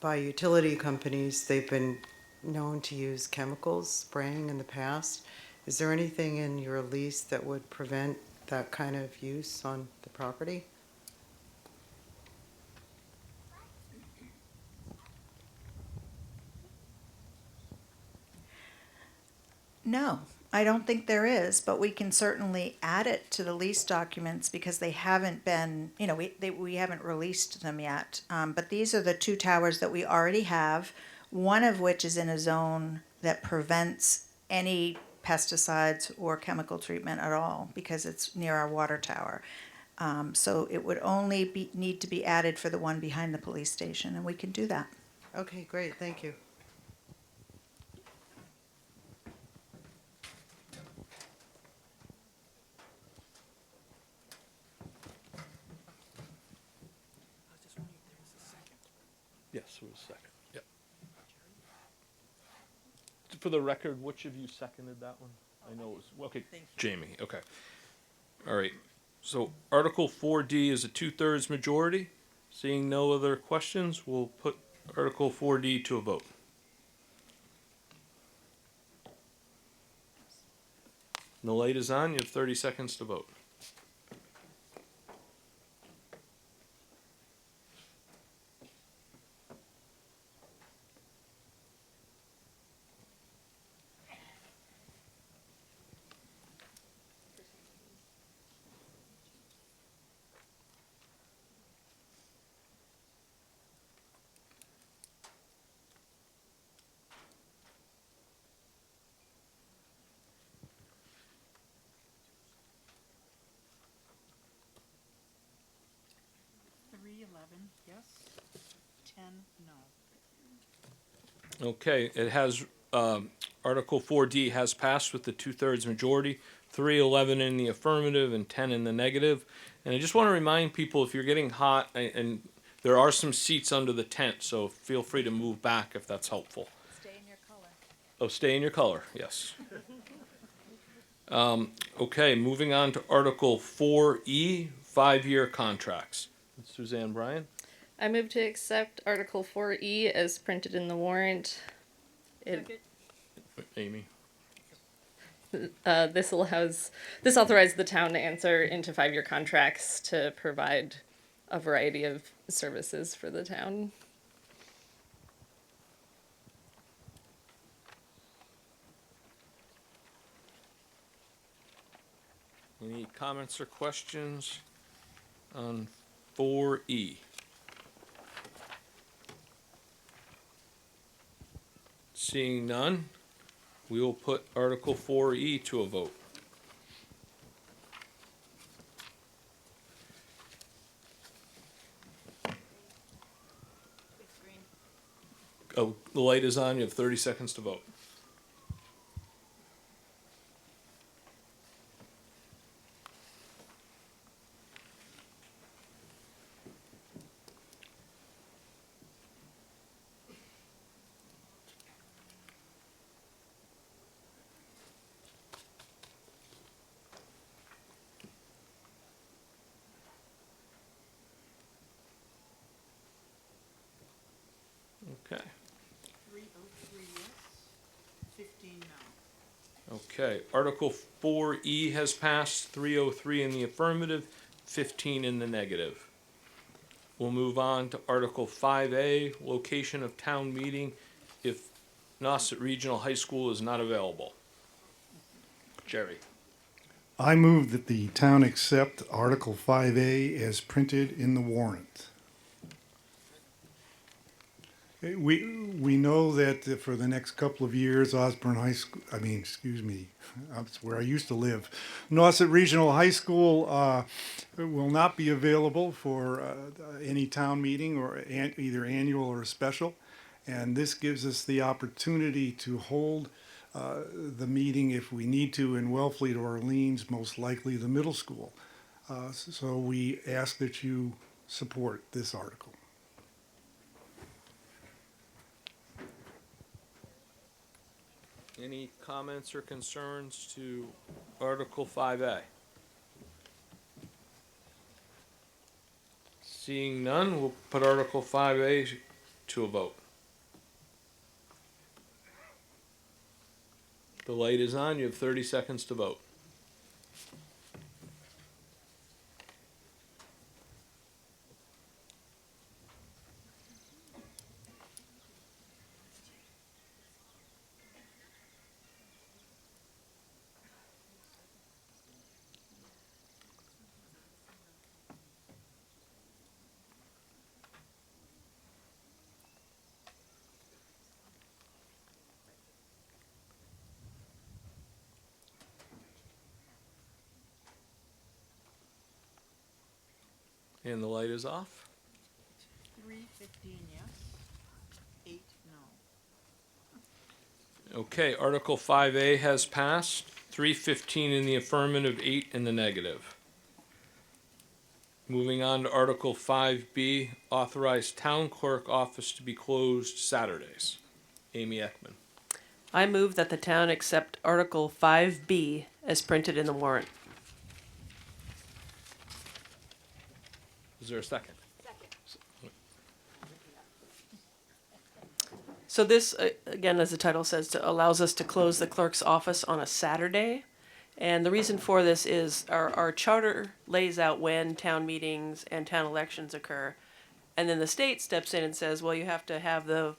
by utility companies, they've been known to use chemicals spraying in the past. Is there anything in your lease that would prevent that kind of use on the property? No, I don't think there is, but we can certainly add it to the lease documents because they haven't been, we haven't released them yet. But these are the two towers that we already have, one of which is in a zone that prevents any pesticides or chemical treatment at all because it's near our water tower. So it would only need to be added for the one behind the police station, and we can do that. Okay, great, thank you. Yes, it was second. Yep. For the record, which of you seconded that one? I know it was, okay, Jamie, okay. All right, so Article 4D is a 2/3 majority. Seeing no other questions, we'll put Article 4D to a vote. The light is on, you have 30 seconds to vote. Yes, 10, no. Okay, it has, Article 4D has passed with the 2/3 majority, 311 in the affirmative and 10 in the negative. And I just want to remind people, if you're getting hot, and there are some seats under the tent, so feel free to move back if that's helpful. Stay in your color. Oh, stay in your color, yes. Okay, moving on to Article 4E, 5-year contracts. Suzanne Bryan? I move to accept Article 4E as printed in the warrant. Amy? This authorizes the town to enter into 5-year contracts to provide a variety of services for the town. Any comments or questions on 4E? Seeing none, we will put Article 4E to a vote. Oh, the light is on, you have 30 seconds to vote. Okay. 303 yes, 15 no. Okay, Article 4E has passed, 303 in the affirmative, 15 in the negative. We'll move on to Article 5A, location of town meeting if Nauset Regional High School is not available. Jerry? I move that the town accept Article 5A as printed in the warrant. We know that for the next couple of years, Osborne High School, that's where I used to live. Nauset Regional High School will not be available for any town meeting or either annual or special. And this gives us the opportunity to hold the meeting if we need to in Wellfleet or Orleans, most likely the middle school. So we ask that you support this article. Any comments or concerns to Article 5A? Seeing none, we'll put Article 5A to a vote. The light is on, you have 30 seconds to vote. And the light is off. 315 yes, 8 no. Okay, Article 5A has passed. 315 in the affirmative, 8 in the negative. Moving on to Article 5B, authorize town clerk office to be closed Saturdays. Amy Ekman. I move that the town accept Article 5B as printed in the warrant. Is there a second? So this, again, as the title says, allows us to close the clerk's office on a Saturday. And the reason for this is our charter lays out when town meetings and town elections occur. And then the state steps in and says, well, you have to have the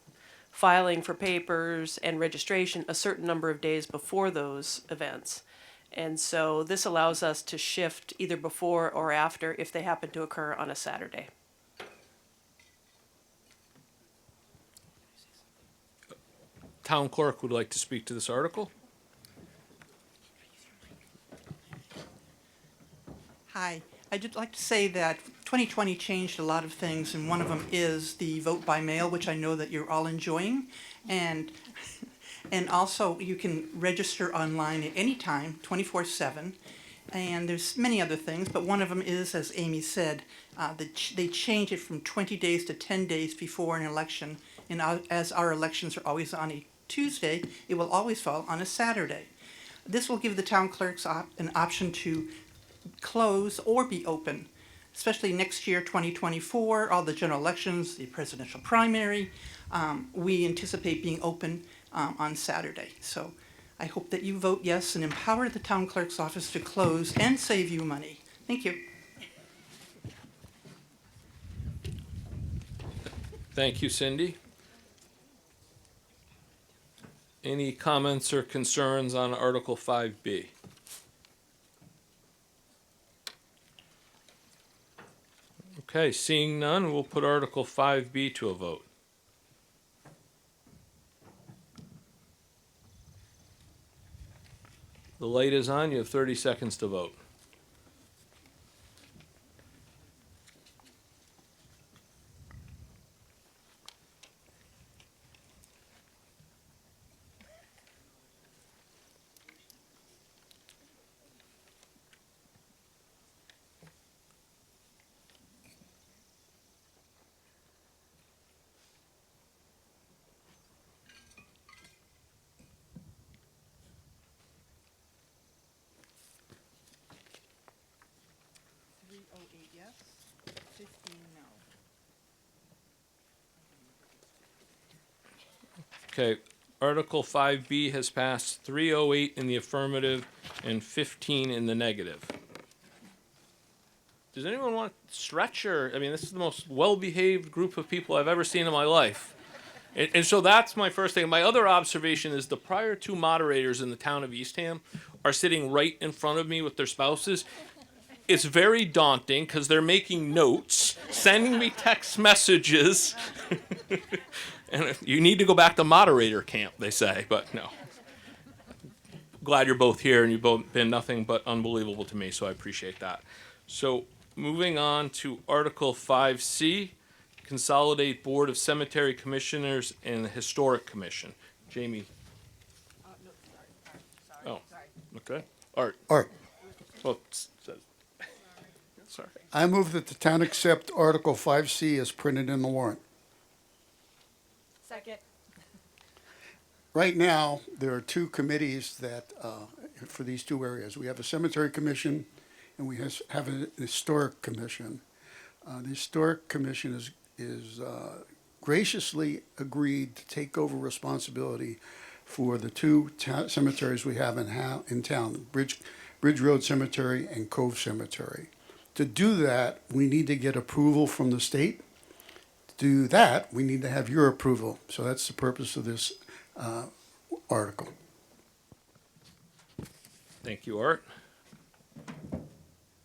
filing for papers and registration a certain number of days before those events. And so this allows us to shift either before or after if they happen to occur on a Saturday. Town clerk would like to speak to this article. Hi, I'd just like to say that 2020 changed a lot of things, and one of them is the vote by mail, which I know that you're all enjoying. And also you can register online at any time, 24/7. And there's many other things, but one of them is, as Amy said, they changed it from 20 days to 10 days before an election. And as our elections are always on a Tuesday, it will always fall on a Saturday. This will give the town clerks an option to close or be open, especially next year, 2024, all the general elections, the presidential primary. We anticipate being open on Saturday. So I hope that you vote yes and empower the town clerk's office to close and save you money. Thank you. Thank you, Cindy. Any comments or concerns on Article 5B? Okay, seeing none, we'll put Article 5B to a vote. The light is on. You have 30 seconds to vote. Yes, 15 no. Okay, Article 5B has passed 308 in the affirmative and 15 in the negative. Does anyone want to stretch or, I mean, this is the most well-behaved group of people I've ever seen in my life. And so that's my first thing. My other observation is the prior two moderators in the town of Eastham are sitting right in front of me with their spouses. It's very daunting because they're making notes, sending me text messages. And you need to go back to moderator camp, they say, but no. Glad you're both here, and you've both been nothing but unbelievable to me, so I appreciate that. So moving on to Article 5C, Consolidate Board of Cemetery Commissioners and the Historic Commission. Jamie. Oh, okay. Art. Art. Well, sorry. I move that the town accept Article 5C as printed in the warrant. Second. Right now, there are two committees that, for these two areas. We have a cemetery commission and we have a historic commission. The historic commission is graciously agreed to take over responsibility for the two cemeteries we have in town, Bridge Road Cemetery and Cove Cemetery. To do that, we need to get approval from the state. To do that, we need to have your approval. So that's the purpose of this article. Thank you, Art.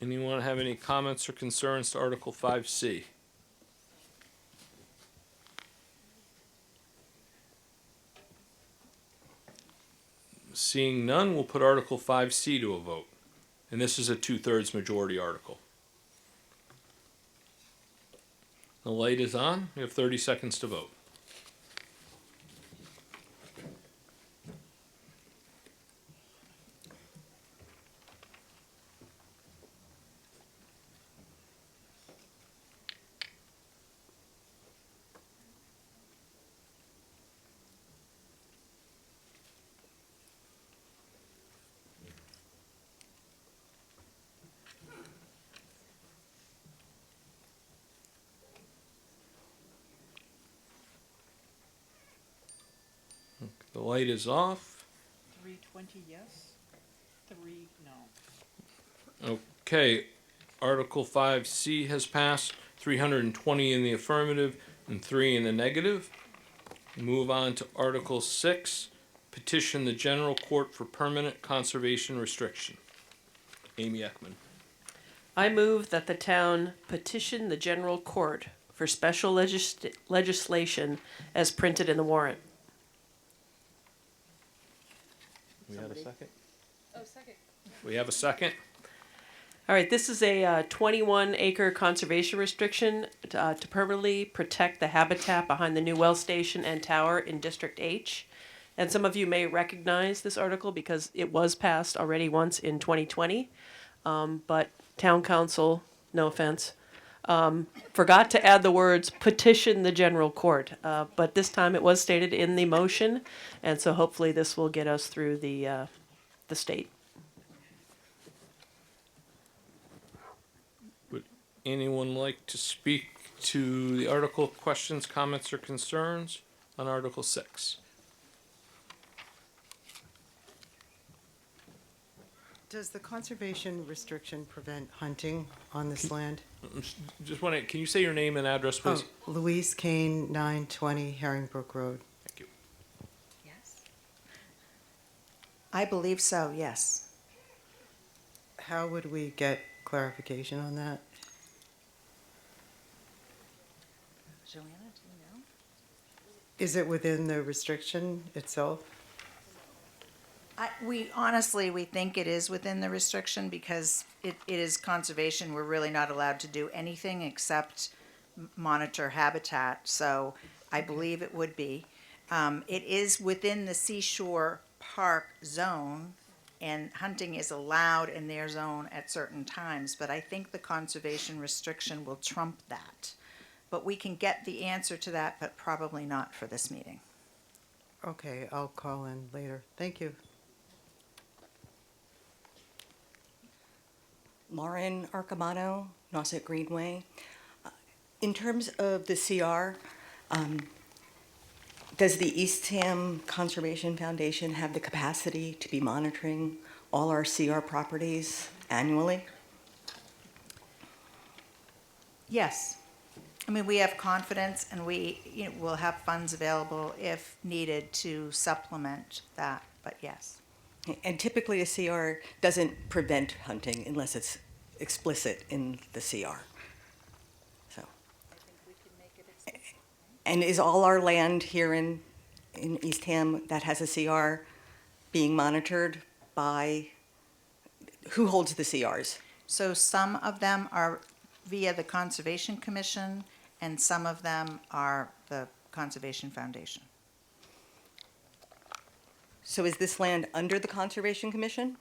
Anyone have any comments or concerns to Article 5C? Seeing none, we'll put Article 5C to a vote. And this is a 2/3 majority article. The light is on. You have 30 seconds to vote. The light is off. 320 yes, 3 no. Okay, Article 5C has passed, 320 in the affirmative and 3 in the negative. Move on to Article 6, petition the general court for permanent conservation restriction. Amy Ekman. I move that the town petition the general court for special legislation as printed in the warrant. We have a second? Oh, second. We have a second? All right, this is a 21-acre conservation restriction to permanently protect the habitat behind the new well station and tower in District H. And some of you may recognize this article because it was passed already once in 2020. But town council, no offense, forgot to add the words petition the general court. But this time it was stated in the motion, and so hopefully this will get us through the state. Would anyone like to speak to the article, questions, comments, or concerns on Article 6? Does the conservation restriction prevent hunting on this land? Just want to, can you say your name and address, please? Oh, Louise Kane, 920 Herringbrook Road. Thank you. Yes. I believe so, yes. How would we get clarification on that? Joanna, do you know? Is it within the restriction itself? We think it is within the restriction because it is conservation. We're really not allowed to do anything except monitor habitat, so I believe it would be. It is within the seashore park zone, and hunting is allowed in their zone at certain times, but I think the conservation restriction will trump that. But we can get the answer to that, but probably not for this meeting. Okay, I'll call in later. Thank you. Lauren Arcamano, Nauset Greenway. In terms of the CR, does the Eastham Conservation Foundation have the capacity to be monitoring all our CR properties annually? Yes. I mean, we have confidence and we will have funds available if needed to supplement that, but yes. And typically a CR doesn't prevent hunting unless it's explicit in the CR. So. And is all our land here in Eastham that has a CR being monitored by, who holds the CRs? So some of them are via the Conservation Commission and some of them are the Conservation Foundation. So is this land under the Conservation Commission?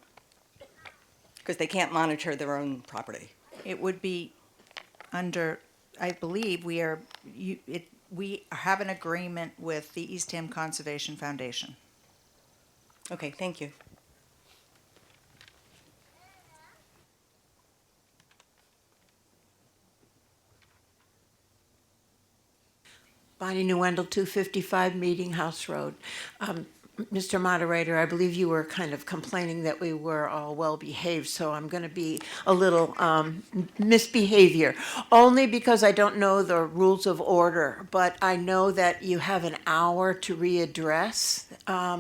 Because they can't monitor their own property. It would be under, I believe we have an agreement with the Eastham Conservation Foundation. Okay, thank you. Bonnie Newendel, 255 Meeting House Road. Mr. Moderator, I believe you were kind of complaining that we were all well-behaved, so I'm going to be a little misbehavior, only because I don't know the rules of order, but I know that you have an hour to readdress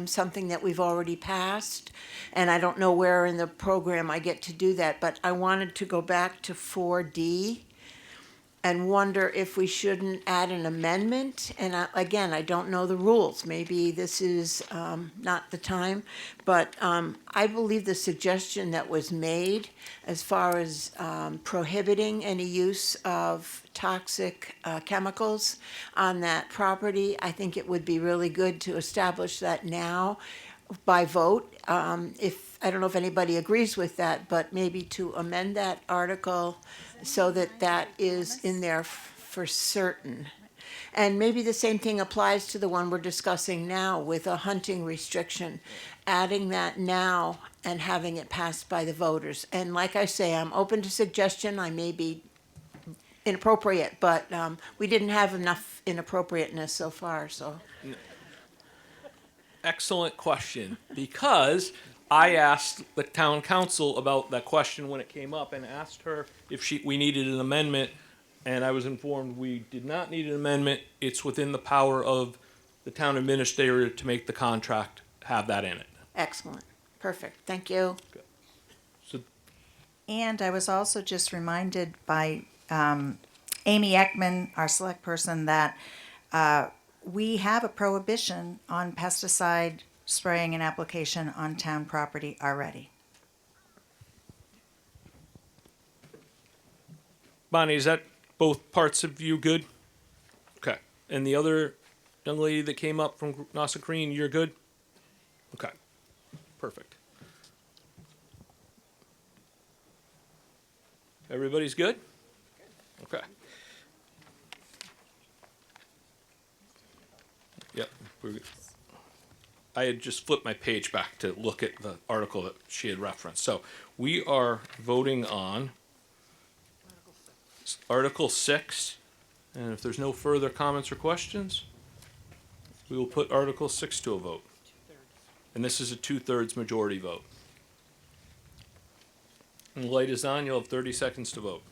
something that we've already passed, and I don't know where in the program I get to do that, but I wanted to go back to 4D. and wonder if we shouldn't add an amendment. And again, I don't know the rules. Maybe this is not the time. But I believe the suggestion that was made as far as prohibiting any use of toxic chemicals on that property, I think it would be really good to establish that now by vote. If, I don't know if anybody agrees with that, but maybe to amend that article so that that is in there for certain. And maybe the same thing applies to the one we're discussing now with a hunting restriction, adding that now and having it passed by the voters. And like I say, I'm open to suggestion. I may be inappropriate, but we didn't have enough inappropriateness so far, so. Excellent question, because I asked the town council about that question when it came up and asked her if we needed an amendment, and I was informed we did not need an amendment. It's within the power of the town administrator to make the contract have that in it. Excellent. Perfect. Thank you. So, And I was also just reminded by Amy Ekman, our select person, that we have a prohibition on pesticide spraying and application on town property already. Bonnie, is that both parts of you good? Okay. And the other young lady that came up from Nauset Green, you're good? Okay. Perfect. Everybody's good? Okay. Yep, we're good. I had just flipped my page back to look at the article that she had referenced. So we are voting on Article 6, and if there's no further comments or questions, we will put Article 6 to a vote. And this is a 2/3 majority vote. And the light is on, you'll have 30 seconds to vote.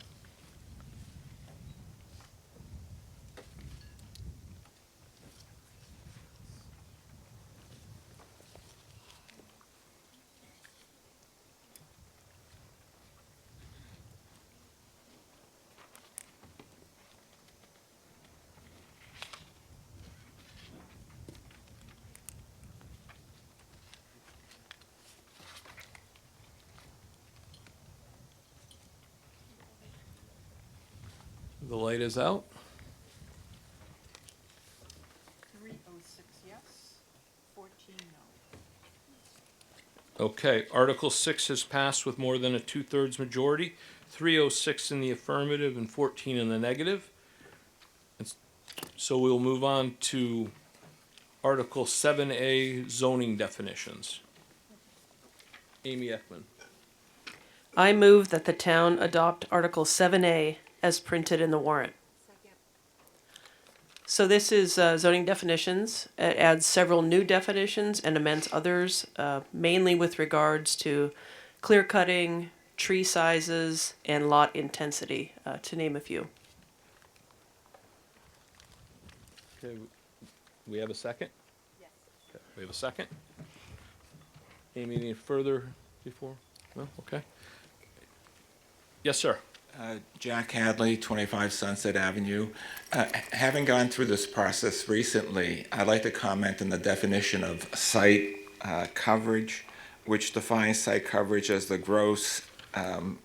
The light is out. 306 yes, 14 no. Okay, Article 6 has passed with more than a 2/3 majority, 306 in the affirmative and 14 in the negative. So we'll move on to Article 7A, zoning definitions. Amy Ekman. I move that the town adopt Article 7A as printed in the warrant. So this is zoning definitions. It adds several new definitions and amends others, mainly with regards to clear cutting, tree sizes, and lot intensity, to name a few. Okay, we have a second? Yes. Okay, we have a second? Amy, any further before? No? Okay. Yes, sir. Jack Hadley, 25 Sunset Avenue. Having gone through this process recently, I'd like to comment on the definition of site coverage, which defines site coverage as the gross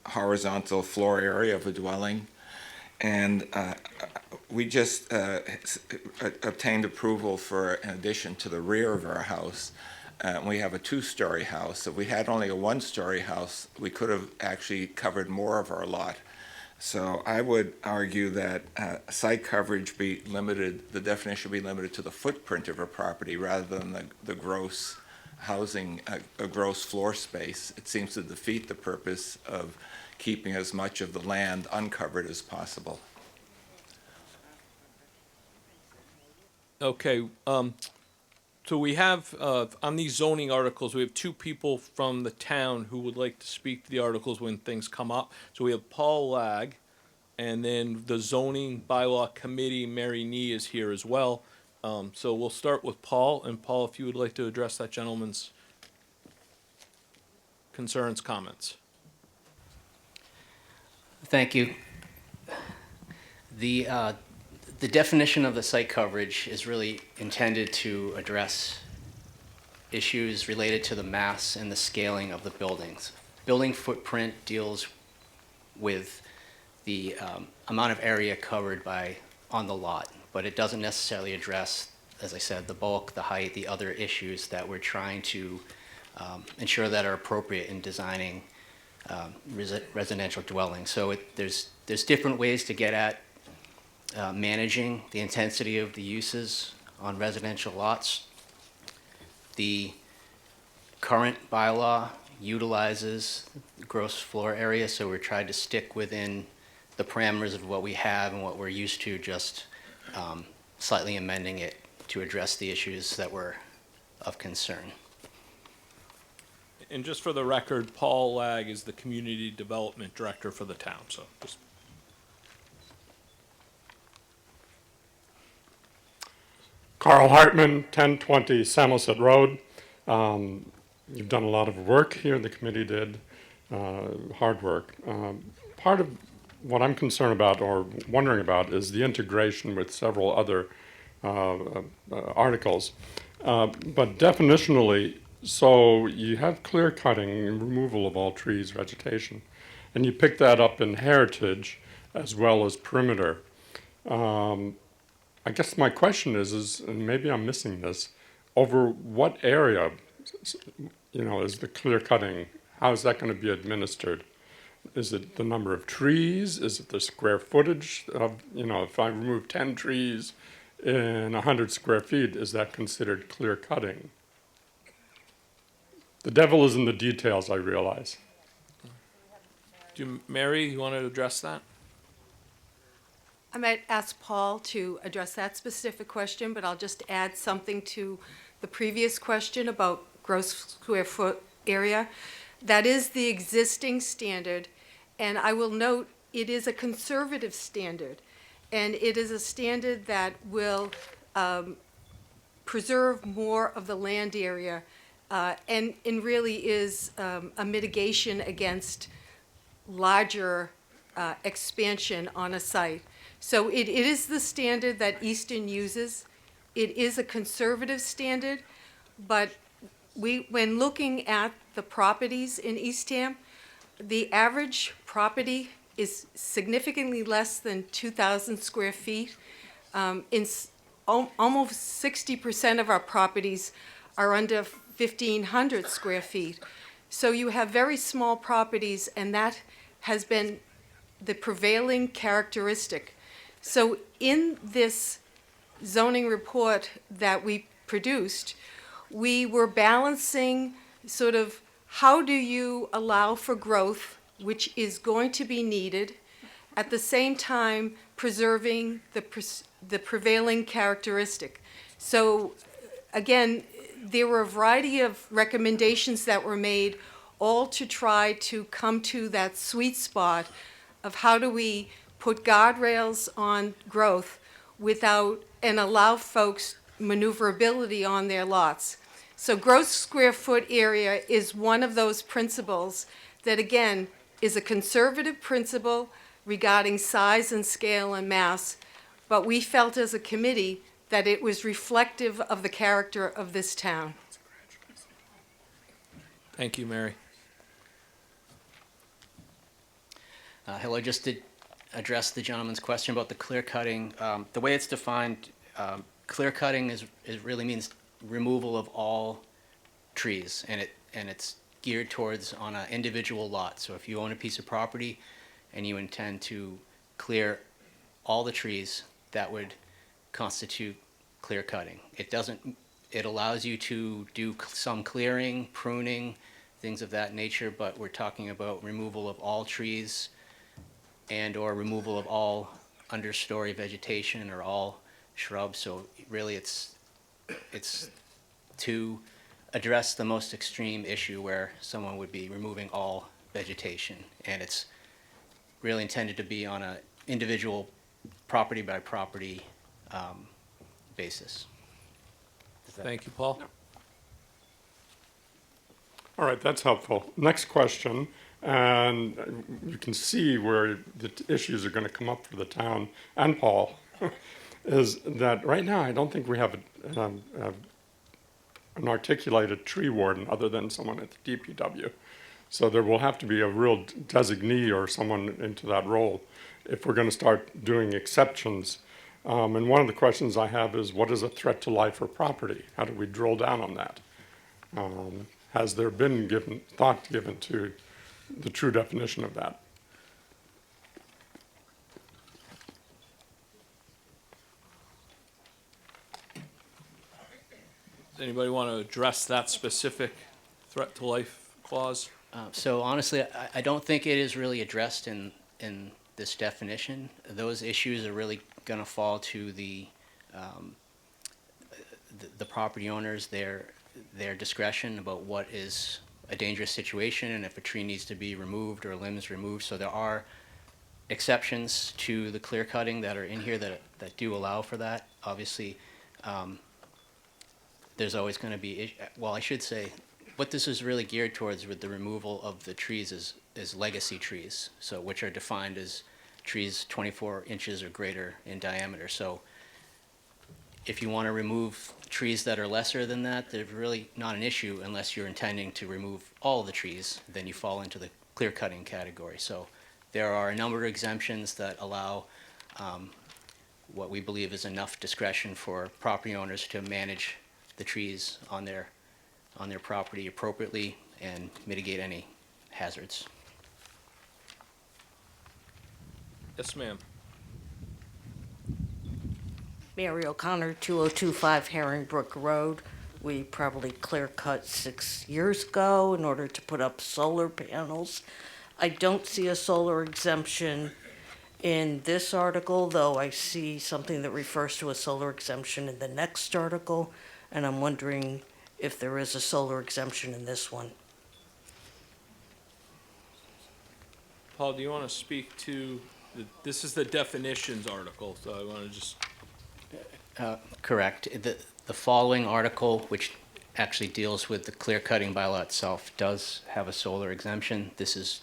horizontal floor area of a dwelling. And we just obtained approval for an addition to the rear of our house. We have a 2-story house. If we had only a 1-story house, we could have actually covered more of our lot. So I would argue that site coverage be limited, the definition be limited to the footprint of a property rather than the gross housing, a gross floor space. It seems to defeat the purpose of keeping as much of the land uncovered as possible. Okay, so we have, on these zoning articles, we have 2 people from the town who would like to speak to the articles when things come up. So we have Paul Lag, and then the zoning bylaw committee, Mary Nee, is here as well. So we'll start with Paul, and Paul, if you would like to address that gentleman's concerns, comments. Thank you. The definition of the site coverage is really intended to address issues related to the mass and the scaling of the buildings. Building footprint deals with the amount of area covered on the lot, but it doesn't necessarily address, as I said, the bulk, the height, the other issues that we're trying to ensure that are appropriate in designing residential dwellings. So there's different ways to get at managing the intensity of the uses on residential lots. The current bylaw utilizes gross floor area, so we're trying to stick within the parameters of what we have and what we're used to, just slightly amending it to address the issues that were of concern. And just for the record, Paul Lag is the Community Development Director for the town, so just. Carl Hartman, 1020 Samoset Road. You've done a lot of work here, the committee did, hard work. Part of what I'm concerned about or wondering about is the integration with several other articles. But definitionally, so you have clear cutting and removal of all trees, vegetation, and you pick that up in heritage as well as perimeter. I guess my question is, and maybe I'm missing this, over what area, is the clear cutting? How is that going to be administered? Is it the number of trees? Is it the square footage of, if I remove 10 trees in 100 square feet, is that considered clear cutting? The devil is in the details, I realize. Mary, you want to address that? I might ask Paul to address that specific question, but I'll just add something to the previous question about gross square foot area. That is the existing standard, and I will note it is a conservative standard, and it is a standard that will preserve more of the land area and really is a mitigation against larger expansion on a site. So it is the standard that Easton uses. It is a conservative standard, but when looking at the properties in Eastham, the average property is significantly less than 2,000 square feet. Almost 60% of our properties are under 1,500 square feet. So you have very small properties, and that has been the prevailing characteristic. So in this zoning report that we produced, we were balancing sort of how do you allow for growth, which is going to be needed, at the same time preserving the prevailing characteristic. So again, there were a variety of recommendations that were made, all to try to come to that sweet spot of how do we put guardrails on growth without and allow folks maneuverability on their lots. So gross square foot area is one of those principles that, again, is a conservative principle regarding size and scale and mass, but we felt as a committee that it was reflective of the character of this town. Thank you, Mary. Hello, just to address the gentleman's question about the clear cutting. The way it's defined, clear cutting really means removal of all trees, and it's geared towards on an individual lot. So if you own a piece of property and you intend to clear all the trees, that would constitute clear cutting. It allows you to do some clearing, pruning, things of that nature, but we're talking about removal of all trees and or removal of all understory vegetation or all shrubs. So really it's to address the most extreme issue where someone would be removing all vegetation, and it's really intended to be on an individual property by property basis. Thank you, Paul. All right, that's helpful. Next question. And you can see where the issues are going to come up for the town and Paul, is that right now I don't think we have an articulated tree warden other than someone at the DPW. So there will have to be a real designee or someone into that role if we're going to start doing exceptions. And one of the questions I have is, what is a threat to life or property? How do we drill down on that? Has there been thought given to the true definition of that? Does anybody want to address that specific threat to life clause? So honestly, I don't think it is really addressed in this definition. Those issues are really going to fall to the property owners, their discretion about what is a dangerous situation and if a tree needs to be removed or limbs removed. So there are exceptions to the clear cutting that are in here that do allow for that. Obviously, there's always going to be, well, I should say, what this is really geared towards with the removal of the trees is legacy trees, so which are defined as trees 24 inches or greater in diameter. So if you want to remove trees that are lesser than that, they're really not an issue unless you're intending to remove all the trees, then you fall into the clear cutting category. So there are a number of exemptions that allow what we believe is enough discretion for property owners to manage the trees on their property appropriately and mitigate any hazards. Yes, ma'am. Mary O'Connor, 2025 Herringbrook Road. We probably clear cut 6 years ago in order to put up solar panels. I don't see a solar exemption in this article, though I see something that refers to a solar exemption in the next article, and I'm wondering if there is a solar exemption in this one. Paul, do you want to speak to, this is the definitions article, so I want to just... Correct. The following article, which actually deals with the clear cutting bylaw itself, does have a solar exemption. This is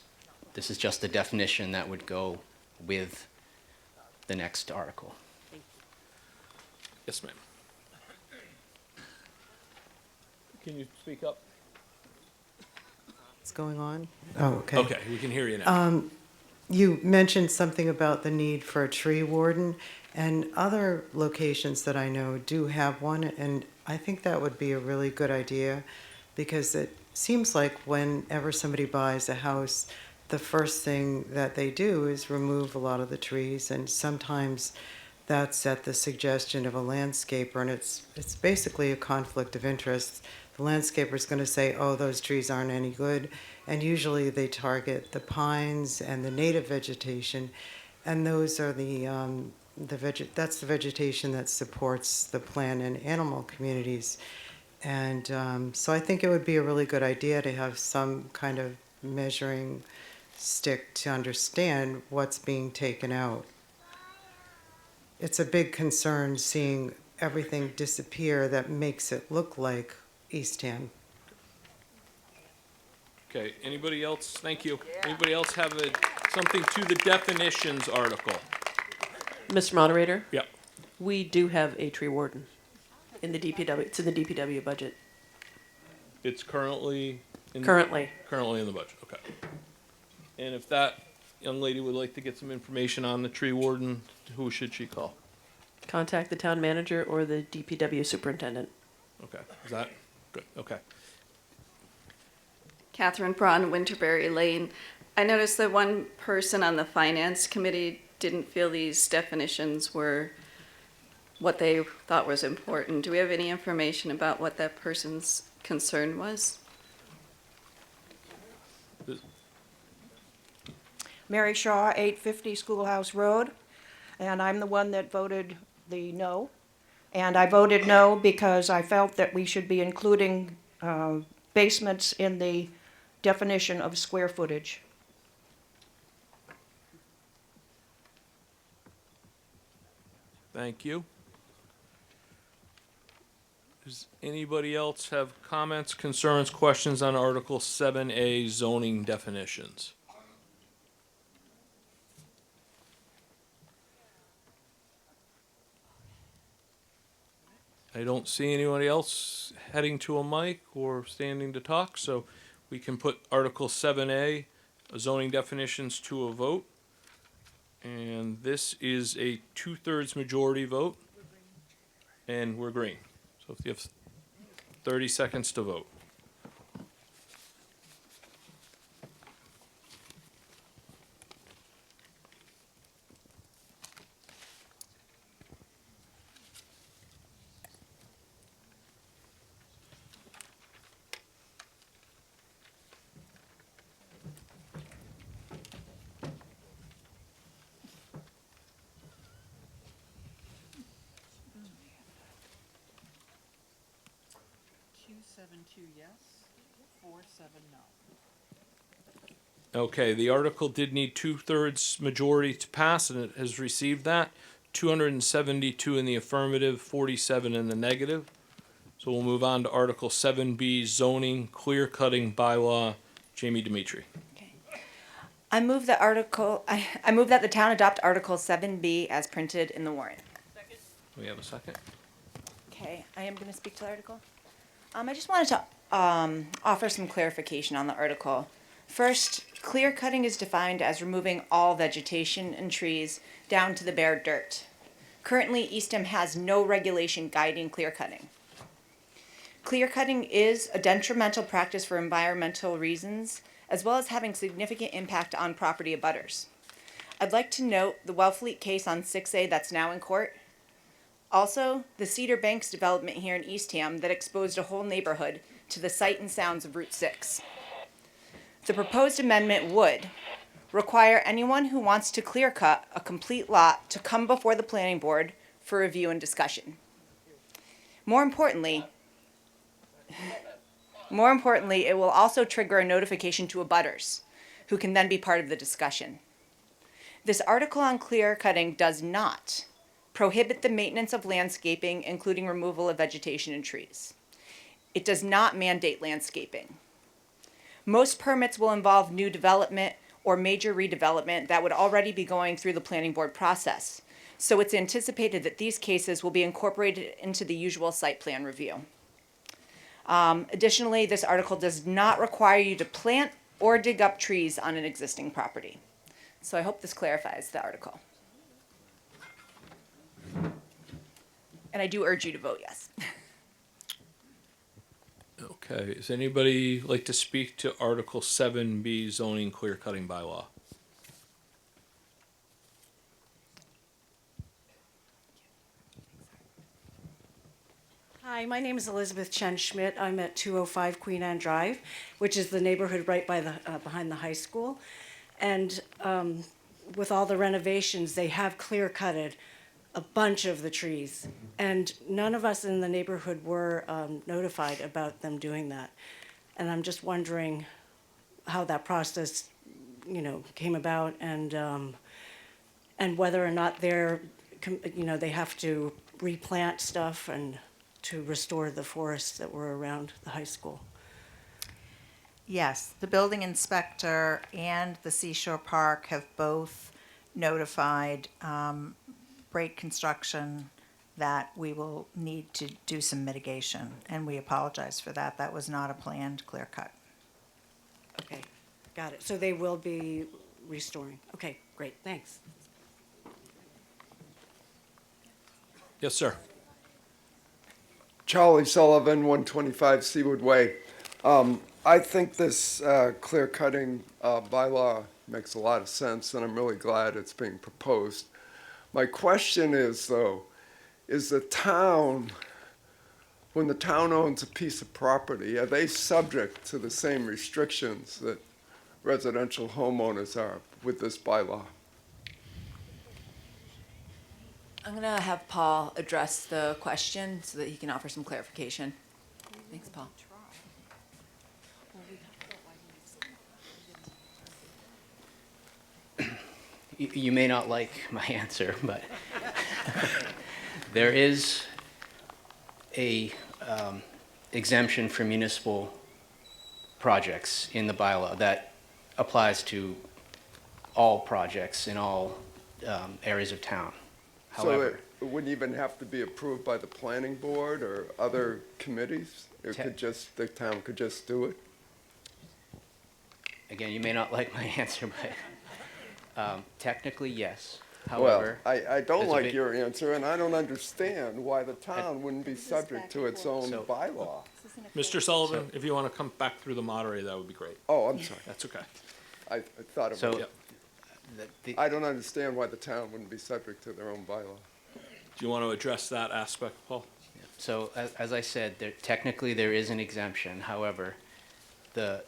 just the definition that would go with the next article. Yes, ma'am. Can you speak up? What's going on? Oh, okay. Okay, we can hear you now. You mentioned something about the need for a tree warden, and other locations that I know do have one, and I think that would be a really good idea, because it seems like whenever somebody buys a house, the first thing that they do is remove a lot of the trees, and sometimes that's at the suggestion of a landscaper, and it's basically a conflict of interest. The landscaper's going to say, oh, those trees aren't any good, and usually they target the pines and the native vegetation, and those are that's the vegetation that supports the plant and animal communities. And so I think it would be a really good idea to have some kind of measuring stick to understand what's being taken out. It's a big concern seeing everything disappear that makes it look like Eastham. Okay, anybody else? Thank you. Anybody else have something to the definitions article? Mr. Moderator? Yeah. We do have a tree warden in the DPW. It's in the DPW budget. It's currently in Currently. Currently in the budget, okay. And if that young lady would like to get some information on the tree warden, who should she call? Contact the town manager or the DPW superintendent. Okay, is that good? Okay. Catherine Braun, Winterberry Lane. I noticed that one person on the finance committee didn't feel these definitions were what they thought was important. Do we have any information about what that person's concern was? Mary Shaw, 850 Schoolhouse Road, and I'm the one that voted the no. And I voted no because I felt that we should be including basements in the definition of square footage. Thank you. Does anybody else have comments, concerns, questions on Article 7A zoning definitions? I don't see anybody else heading to a mic or standing to talk, so we can put Article 7A, zoning definitions, to a vote. And this is a 2/3 majority vote, and we're green. So if you have 30 seconds to vote. Q72 yes, 47 no. Okay, the article did need 2/3 majority to pass, and it has received that. 272 in the affirmative, 47 in the negative. So we'll move on to Article 7B, zoning, clear-cutting bylaw. Jamie Dimitri. I move that I move that the town adopt Article 7B as printed in the warrant. Do we have a second? Okay, I am going to speak to the article. I just wanted to offer some clarification on the article. First, clear cutting is defined as removing all vegetation and trees down to the bare dirt. Currently, Eastham has no regulation guiding clear cutting. Clear cutting is a detrimental practice for environmental reasons, as well as having significant impact on property abutters. I'd like to note the Wellfleet case on 6A that's now in court. Also, the Cedar Banks development here in Eastham that exposed a whole neighborhood to the sight and sounds of Route 6. The proposed amendment would require anyone who wants to clear cut a complete lot to come before the planning board for review and discussion. More importantly, it will also trigger a notification to abutters, who can then be part of the discussion. This article on clear cutting does not prohibit the maintenance of landscaping, including removal of vegetation and trees. It does not mandate landscaping. Most permits will involve new development or major redevelopment that would already be going through the planning board process. So it's anticipated that these cases will be incorporated into the usual site plan review. Additionally, this article does not require you to plant or dig up trees on an existing property. So I hope this clarifies the article. And I do urge you to vote yes. Okay, does anybody like to speak to Article 7B, zoning, clear-cutting bylaw? Hi, my name is Elizabeth Chen Schmidt. I'm at 205 Queen Anne Drive, which is the neighborhood right by the behind the high school. And with all the renovations, they have clear-cutted a bunch of the trees. And none of us in the neighborhood were notified about them doing that. And I'm just wondering how that process, came about, and whether or not they have to replant stuff and to restore the forests that were around the high school. Yes, the building inspector and the Seashore Park have both notified Break Construction that we will need to do some mitigation, and we apologize for that. That was not a planned clear cut. Okay, got it. So they will be restoring. Okay, great, thanks. Yes, sir. Charlie Sullivan, 125 Seawood Way. I think this clear-cutting bylaw makes a lot of sense, and I'm really glad it's being proposed. My question is, though, is the town, when the town owns a piece of property, are they subject to the same restrictions that residential homeowners are with this bylaw? I'm going to have Paul address the question so that he can offer some clarification. Thanks, Paul. You may not like my answer, but there is a exemption for municipal projects in the bylaw that applies to all projects in all areas of town. So However, it wouldn't even have to be approved by the planning board or other committees? It could just, the town could just do it? again, you may not like my answer, but technically, yes. Well, However, I don't there's a like bit- your answer, and I don't understand why the town wouldn't be subject to its own So- bylaw. Mr. Sullivan, if you want to come back through the moderator, that would be great. Oh, I'm sorry. That's okay. I thought it So, was. Yep. I don't understand why the town wouldn't be subject to their own bylaw. Do you want to address that aspect, Paul? So as I said, technically there is an exemption. However, the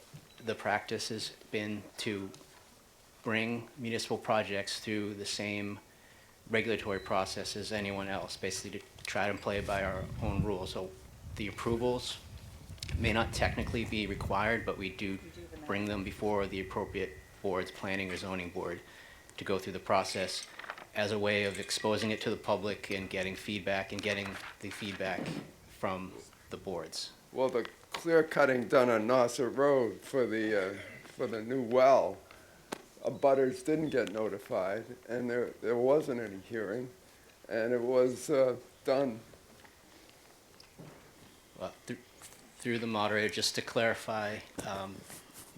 practice has been to bring municipal projects through the same regulatory process as anyone else, basically to try to play by our own rules. So the approvals may not technically be required, but we do bring them before the appropriate boards, planning or zoning board, to go through the process as a way of exposing it to the public and getting feedback from the boards. Well, the clear cutting done on Nauset Road for the new well, abutters didn't get notified, and there wasn't any hearing, and it was done. Well, through the moderator, just to clarify,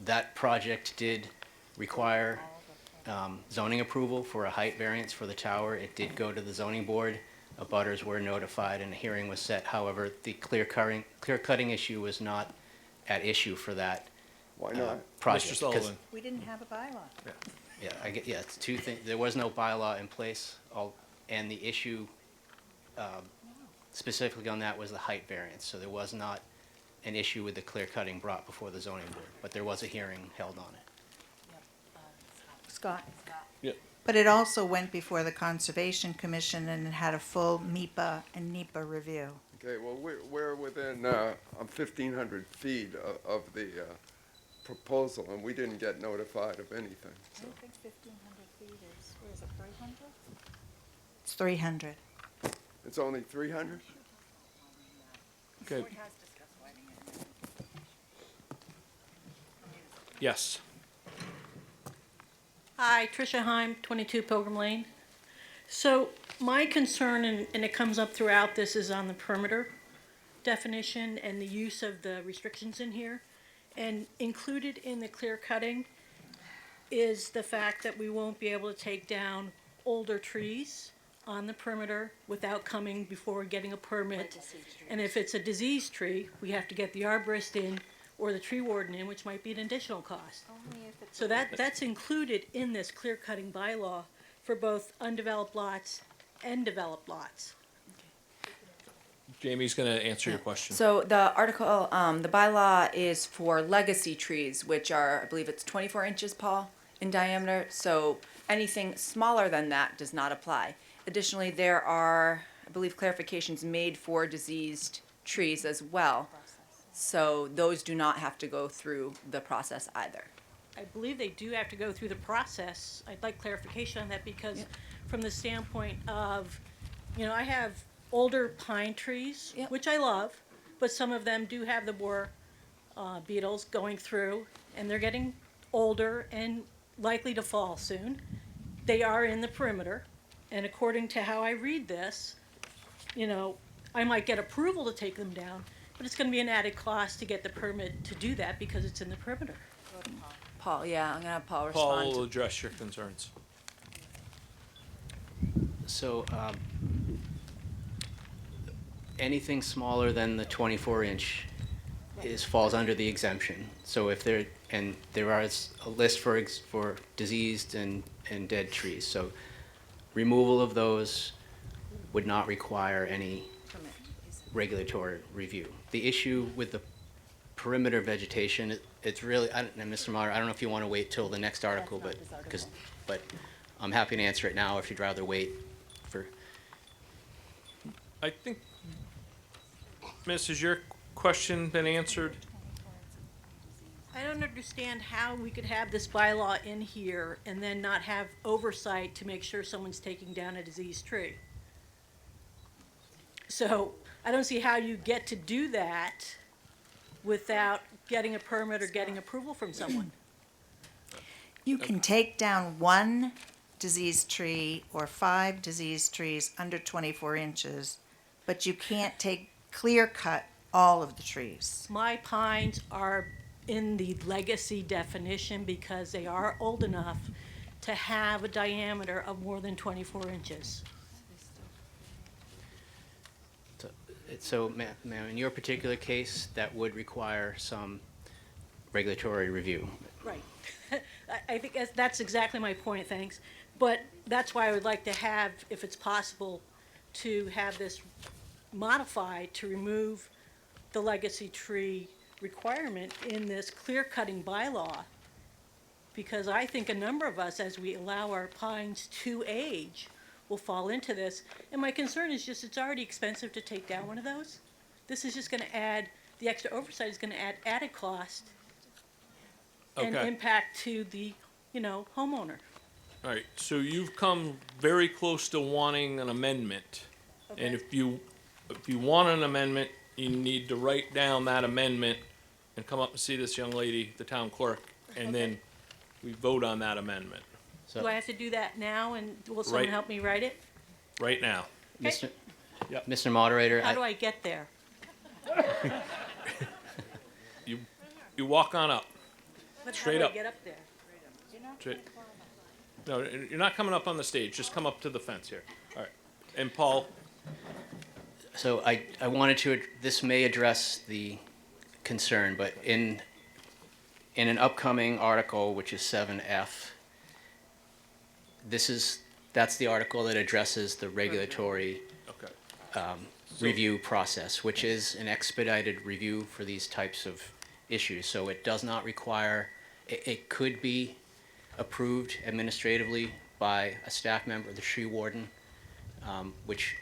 that project did require zoning approval for a height variance for the tower. It did go to the zoning board. Abutters were notified and a hearing was set. However, the clear cutting issue was not at issue for that Why not? project. Mr. Sullivan. We didn't have a bylaw. Yeah, it's two things. There was no bylaw in place, and the issue specifically on that was the height variance. So there was not an issue with the clear cutting brought before the zoning board, but there was a hearing held on it. Scott? Yep. But it also went before the Conservation Commission and it had a full MIPA and NEPA review. Okay, well, we're within 1,500 feet of the proposal, and we didn't get notified of anything. So. I think 1,500 feet is, where is it, 300? It's 300. It's only 300? Okay. Yes. Hi, Tricia Heim, 22 Pilgrim Lane. So my concern, and it comes up throughout this, is on the perimeter definition and the use of the restrictions in here. And included in the clear cutting is the fact that we won't be able to take down older trees on the perimeter without coming before getting a permit. And if it's a diseased tree, we have to get the arborist in or the tree warden in, which might be an additional cost. So that's included in this clear cutting bylaw for both undeveloped lots and developed lots. Jamie's going to answer your question. So the article, the bylaw is for legacy trees, which are, I believe it's 24 inches, Paul, in diameter. So anything smaller than that does not apply. Additionally, there are, I believe, clarifications made for diseased trees as well. So those do not have to go through the process either. I believe they do have to go through the process. I'd like clarification on that because from the standpoint of, I have older pine trees, which I love, but some of them do have the borer beetles going through, and they're getting older and likely to fall soon. They are in the perimeter, and according to how I read this, I might get approval to take them down, but it's going to be an added cost to get the permit to do that because it's in the perimeter. Paul, yeah, I'm gonna have Paul Paul respond. will address your concerns. So anything smaller than the 24-inch falls under the exemption. So if there is a list for diseased and dead trees. So removal of those would not require any regulatory review. The issue with the perimeter vegetation, it's really, Mr. Moderator, I don't know if you want to wait till the next article, but I'm happy to answer it now if you'd rather wait for. I think, Miss, has your question been answered? I don't understand how we could have this bylaw in here and then not have oversight to make sure someone's taking down a diseased tree. So I don't see how you get to do that without getting a permit or getting approval from someone. You can take down one diseased tree or 5 diseased trees under 24 inches, but you can't clear cut all of the trees. My pines are in the legacy definition because they are old enough to have a diameter of more than 24 inches. So, ma'am, in your particular case, that would require some regulatory review. Right. I think that's exactly my point, thanks. But that's why I would like to have, if it's possible, to have this modified to remove the legacy tree requirement in this clear-cutting bylaw. Because I think a number of us, as we allow our pines to age, will fall into this. And my concern is just it's already expensive to take down one of those. This is just going to add, the extra oversight is going to add added cost and Okay. impact to the, homeowner. All right, so you've come very close to wanting an amendment. And if you want an amendment, you need to write down that amendment and come up and see this young lady, the town clerk, and then we vote on that amendment Do I have to do that now, and will someone Right. help me write it? right now. Mr. Moderator, How do I get there? You walk on up. But how Straight do up. I get up there? Straight. No, you're not coming up on the stage, just come up to the fence here. All right. And Paul, So I wanted to, this may address the concern, but in an upcoming article, which is 7F, that's the article that addresses the regulatory okay. review process, which is an expedited review for these types of issues. So it does not require, it could be approved administratively by a staff member, the tree warden, which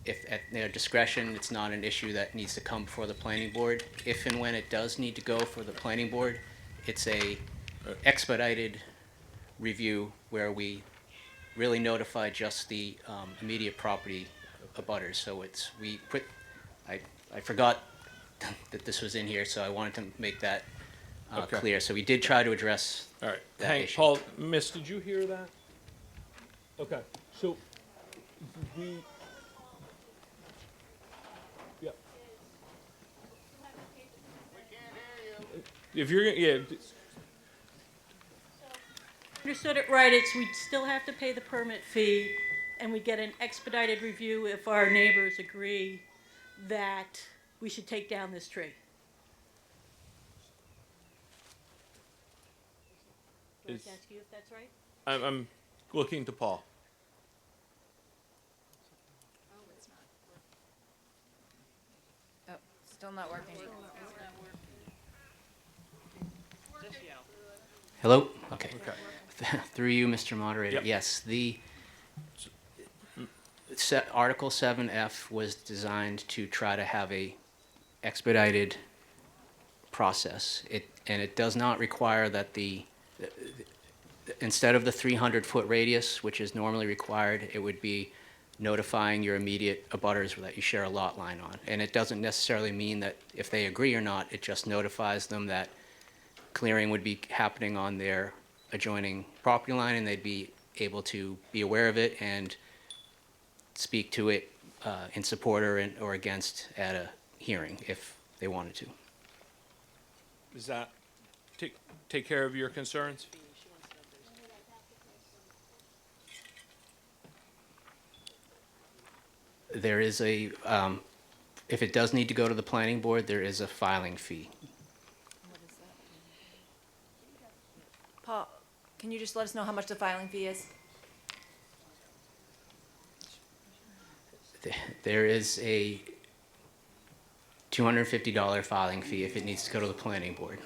if at their discretion, it's not an issue that needs to come before the planning board. If and when it does need to go for the planning board, it's a expedited review where we really notify just the immediate property abutters. So I forgot that this was in here, so I wanted to make that Okay. clear. So we did try to address All right. that Hank, issue. Paul, Miss, did you hear that? Okay. So the yeah. If you're Understood it right, it's we'd still have to pay the permit fee, and we get an expedited review if our neighbors agree that we should take down this tree. Do I have to ask you if that's right? I'm looking to Paul. Oh, still not working. Hello? Okay. Okay. Through you, Mr. Moderator. Yep. Yes, the Article 7F was designed to try to have a expedited process. And it does not require that instead of the 300-foot radius, which is normally required, it would be notifying your immediate abutters that you share a lot line on. And it doesn't necessarily mean that if they agree or not, it just notifies them that clearing would be happening on their adjoining property line, and they'd be able to be aware of it and speak to it in support or against at a hearing if they wanted to. Does that take care of your concerns? There is if it does need to go to the planning board, there is a filing fee. Paul, can you just let us know how much the filing fee is? There is a $250 filing fee if it needs to go to the planning board.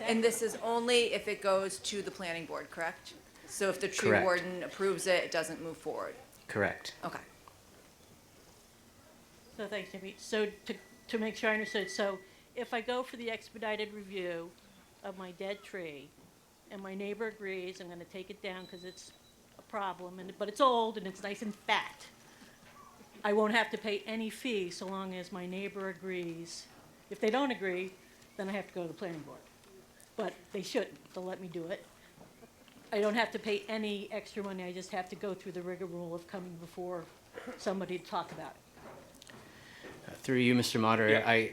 And this is only if it goes to the planning board, correct? So if the tree Correct. warden approves it, it doesn't move forward? Correct. Okay. So thanks, Jimmy. So to make sure I understood, so if I go for the expedited review of my dead tree, and my neighbor agrees, I'm gonna take it down because it's a problem, but it's old and it's nice and fat. I won't have to pay any fee so long as my neighbor agrees. If they don't agree, then I have to go to the planning board. But they shouldn't, they'll let me do it. I don't have to pay any extra money, I just have to go through the rigmarole of coming before somebody to talk about it. Through you, Mr. Moderator,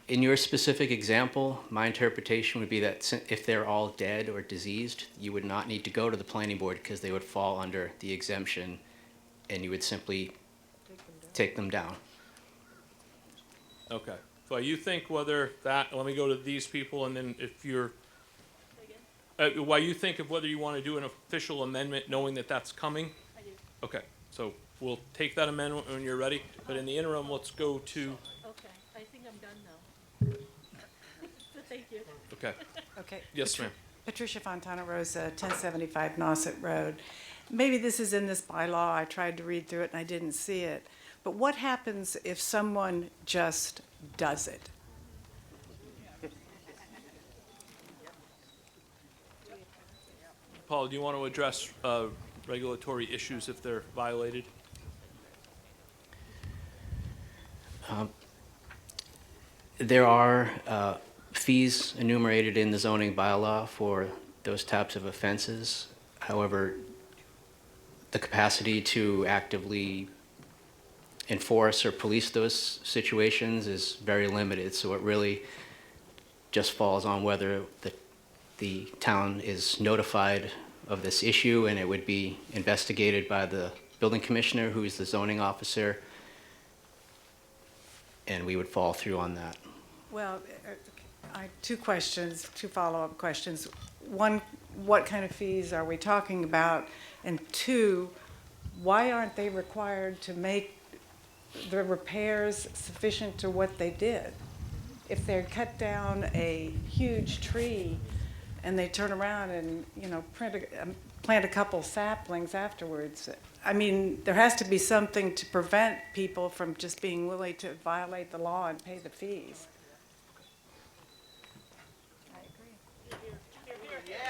in your specific example, my interpretation would be that if they're all dead or diseased, you would not need to go to the planning board because they would fall under the exemption, and you would simply take them down. Okay. So you think whether that, let me go to these people, and then if you're, while you think of whether you want to do an official amendment knowing that that's coming? I do. Okay, so we'll take that amendment when you're ready, but in the interim, let's go to, Okay, I think I'm done now. Thank you. okay. Okay. Yes, ma'am. Patricia Fontana Rosa, 1075 Nauset Road. Maybe this is in this bylaw, I tried to read through it and I didn't see it. But what happens if someone just does it? Paul, do you want to address regulatory issues if they're violated? There are fees enumerated in the zoning bylaw for those types of offenses. However, the capacity to actively enforce or police those situations is very limited, so it really just falls on whether the town is notified of this issue, and it would be investigated by the building commissioner, who is the zoning officer, and we would fall through on that. Well, I have two questions, two follow-up questions. One, what kind of fees are we talking about? And two, why aren't they required to make the repairs sufficient to what they did? If they cut down a huge tree and they turn around and, you know, plant a couple saplings afterwards, I mean, there has to be something to prevent people from just being willing to violate the law and pay the fees.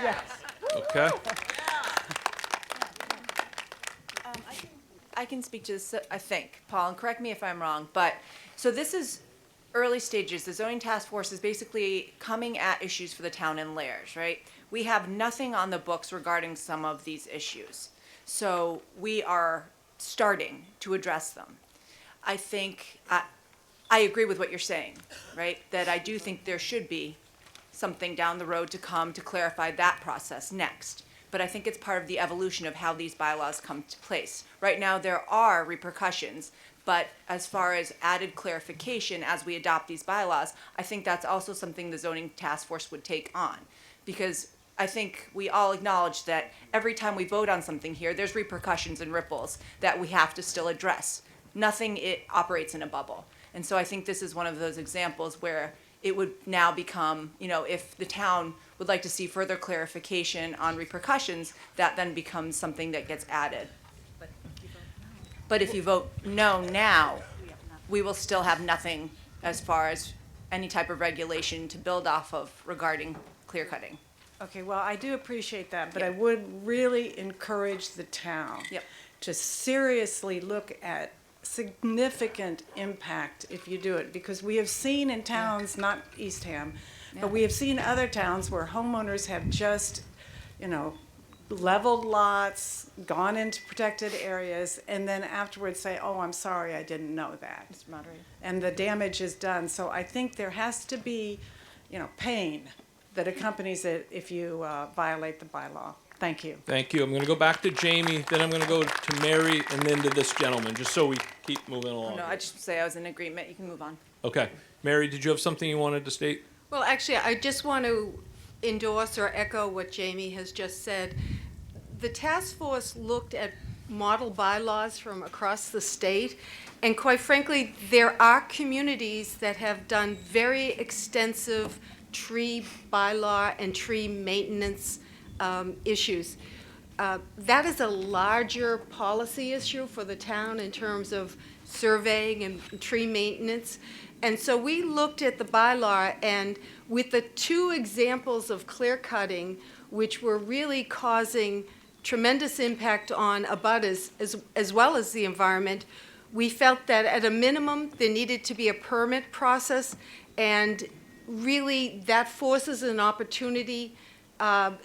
Yes. Okay. I can speak to this, I think, Paul, and correct me if I'm wrong, but, so this is early stages. The zoning task force is basically coming at issues for the town in layers, right? We have nothing on the books regarding some of these issues. So we are starting to address them. I think, I agree with what you're saying, right? That I do think there should be something down the road to come to clarify that process next. But I think it's part of the evolution of how these bylaws come to place. Right now, there are repercussions, but as far as added clarification as we adopt these bylaws, I think that's also something the zoning task force would take on. Because I think we all acknowledge that every time we vote on something here, there's repercussions and ripples that we have to still address. Nothing operates in a bubble. And so I think this is one of those examples where it would now become, you know, if the town would like to see further clarification on repercussions, that then becomes something that gets added. But if you vote no now, we will still have nothing as far as any type of regulation to build off of regarding clear cutting. Okay, well, I do appreciate that, but I would really encourage the town to seriously look at significant impact if you do it, because we have seen in towns, not Eastham, but we have seen other towns where homeowners have just, you know, leveled lots, gone into protected areas, and then afterwards say, oh, I'm sorry, I didn't know that. Mr. Moderator. And the damage is done. So I think there has to be, you know, pain that accompanies it if you violate the bylaw. Thank you. Thank you. I'm going to go back to Jamie, then I'm going to go to Mary, and then to this gentleman, just so we keep moving along. No, I just say I was in agreement. You can move on. Okay. Mary, did you have something you wanted to state? Well, actually, I just want to endorse or echo what Jamie has just said. The task force looked at model bylaws from across the state, and quite frankly, there are communities that have done very extensive tree bylaw and tree maintenance issues. That is a larger policy issue for the town in terms of surveying and tree maintenance. And so we looked at the bylaw, and with the two examples of clear cutting, which were really causing tremendous impact on abutters as well as the environment, we felt that at a minimum, there needed to be a permit process, and really that forces an opportunity.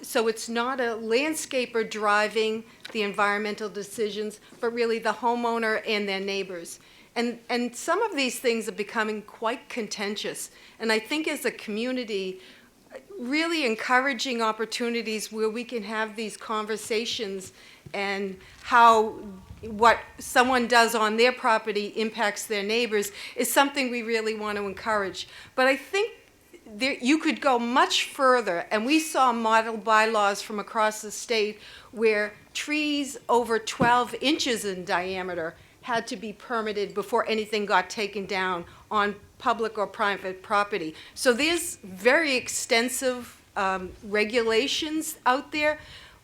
So it's not a landscaper driving the environmental decisions, but really the homeowner and their neighbors. And some of these things are becoming quite contentious. And I think as a community, really encouraging opportunities where we can have these conversations and how what someone does on their property impacts their neighbors is something we really want to encourage. But I think you could go much further, and we saw model bylaws from across the state where trees over 12 inches in diameter had to be permitted before anything got taken down on public or private property. So there's very extensive regulations out there.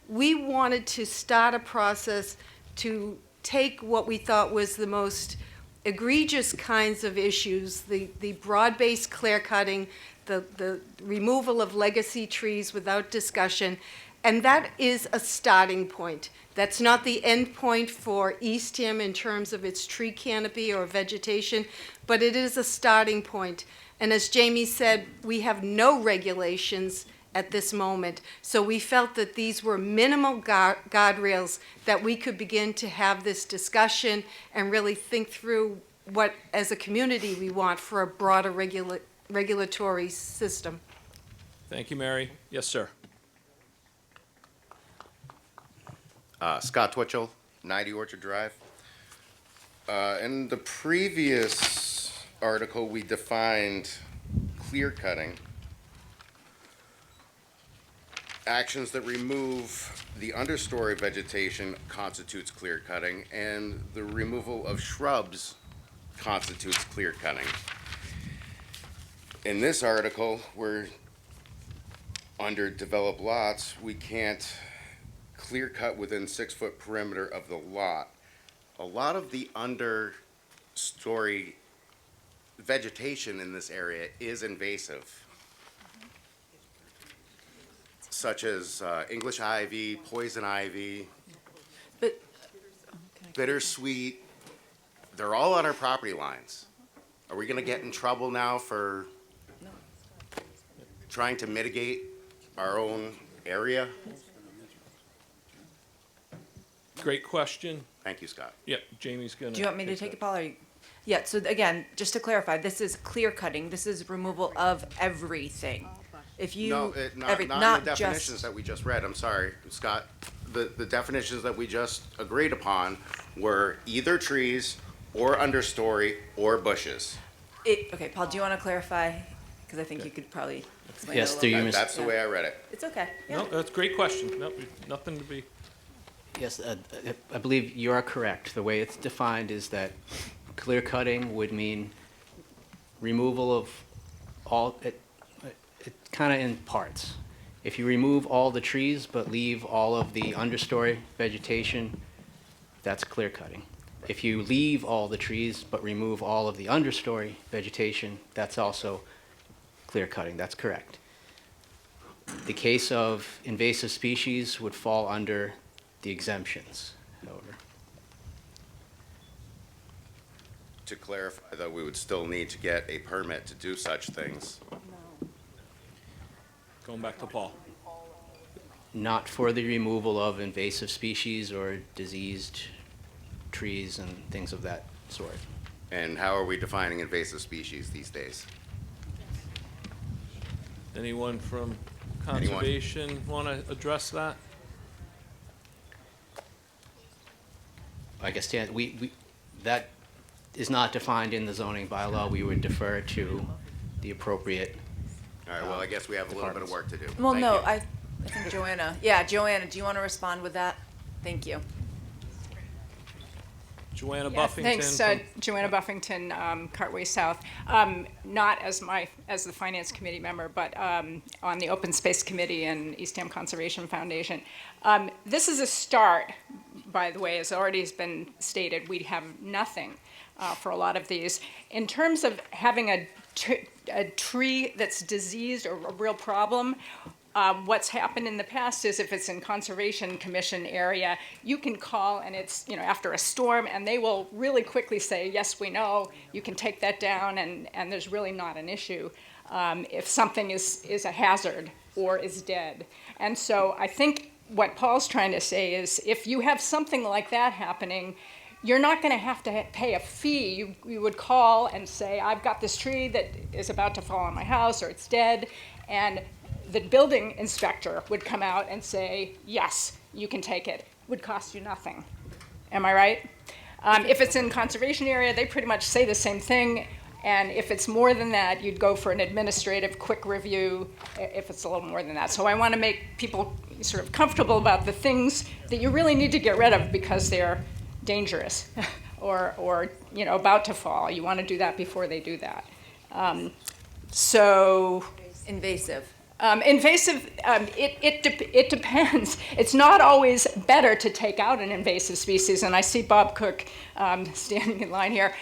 We wanted to start a process to take what we thought was the most egregious kinds of issues, the broad-based clear cutting, the removal of legacy trees without discussion, and that is a starting point. That's not the end point for Eastham in terms of its tree canopy or vegetation, but it is a starting point. And as Jamie said, we have no regulations at this moment, so we felt that these were minimal guardrails that we could begin to have this discussion and really think through what, as a community, we want for a broader regulatory system. Thank you, Mary. Yes, sir. Scott Twitchell, 90 Orchard Drive. In the previous article, we defined clear cutting. Actions that remove the understory vegetation constitutes clear cutting, and the removal of shrubs constitutes clear cutting. In this article, we're under developed lots, we can't clear cut within 6-foot perimeter of the lot. A lot of the understory vegetation in this area is invasive, such as English ivy, poison ivy, bittersweet. They're all on our property lines. Are we gonna get in trouble now for trying to mitigate our own area? Great question. Thank you, Scott. Yep, Jamie's gonna. Do you want me to take it, Paul? Or yeah, so again, just to clarify, this is clear cutting. This is removal of everything. If you, No, not in the definitions that we just read. I'm sorry, Scott. The definitions that we just agreed upon were either trees or understory or bushes. Okay, Paul, do you want to clarify? Because I think you could probably explain Yes, it a through little you, better. That's the way I read it. It's okay. Yeah. No, that's a great question. No, nothing to be. Yes, I believe you are correct. The way it's defined is that clear cutting would mean removal of all, it kind of in parts. If you remove all the trees but leave all of the understory vegetation, that's clear cutting. If you leave all the trees but remove all of the understory vegetation, that's also clear cutting. That's correct. The case of invasive species would fall under the exemptions, however. To clarify, though, we would still need to get a permit to do such things. Going back to Paul. Not for the removal of invasive species or diseased trees and things of that sort. And how are we defining invasive species these days? Anyone from conservation want to address that? I guess that is not defined in the zoning bylaw. We would defer to the appropriate. All right, well, I guess we have a little bit of work to do. Well, Thank no, you. I think Joanna. Yeah, Joanna, do you want to respond with that? Thank you. Joanna Yeah, Buffington. thanks, Joanna Buffington, Cartway South. Not as the Finance Committee member, but on the Open Space Committee and Eastham Conservation Foundation. This is a start, by the way, as already has been stated. We have nothing for a lot of these. In terms of having a tree that's diseased or a real problem, What's happened in the past is if it's in Conservation Commission area, you can call and it's, after a storm, and they will really quickly say, yes, we know, you can take that down, and there's really not an issue if something is a hazard or is dead. And so I think what Paul's trying to say is if you have something like that happening, you're not going to have to pay a fee. You would call and say, I've got this tree that is about to fall on my house or it's dead, and the building inspector would come out and say, yes, you can take it. It would cost you nothing. Am I right? If it's in conservation area, they pretty much say the same thing. And if it's more than that, you'd go for an administrative quick review if it's a little more than that. So I want to make people sort of comfortable about the things that you really need to get rid of because they're dangerous or about to fall. You want to do that before they do that. Invasive. Invasive, it depends. It's not always better to take out an invasive species, and I see Bob Cook standing in line here.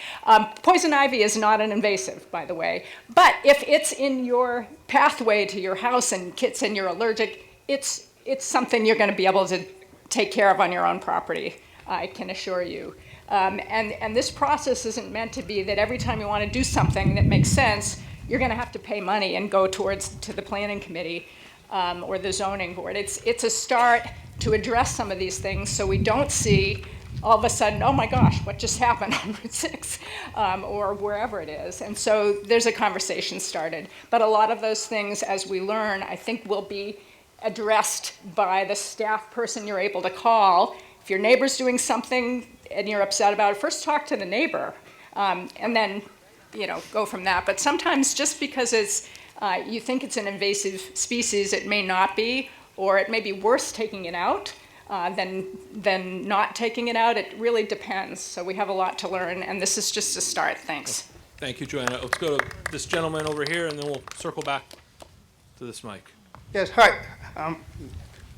Poison ivy is not an invasive, by the way, but if it's in your pathway to your house and you're allergic, it's something you're going to be able to take care of on your own property, I can assure you. And this process isn't meant to be that every time you want to do something that makes sense, you're going to have to pay money and go to the planning committee or the zoning board. It's a start to address some of these things so we don't see all of a sudden, oh my gosh, what just happened on Route 6 or wherever it is. And so there's a conversation started. But a lot of those things, as we learn, I think will be addressed by the staff person you're able to call. If your neighbor's doing something and you're upset about it, first talk to the neighbor and then go from that. But sometimes just because you think it's an invasive species, it may not be, or it may be worse taking it out than not taking it out. It really depends. So we have a lot to learn, and this is just a start. Thanks. Thank you, Joanna. Let's go to this gentleman over here, and then we'll circle back to this mic. Yes, hi.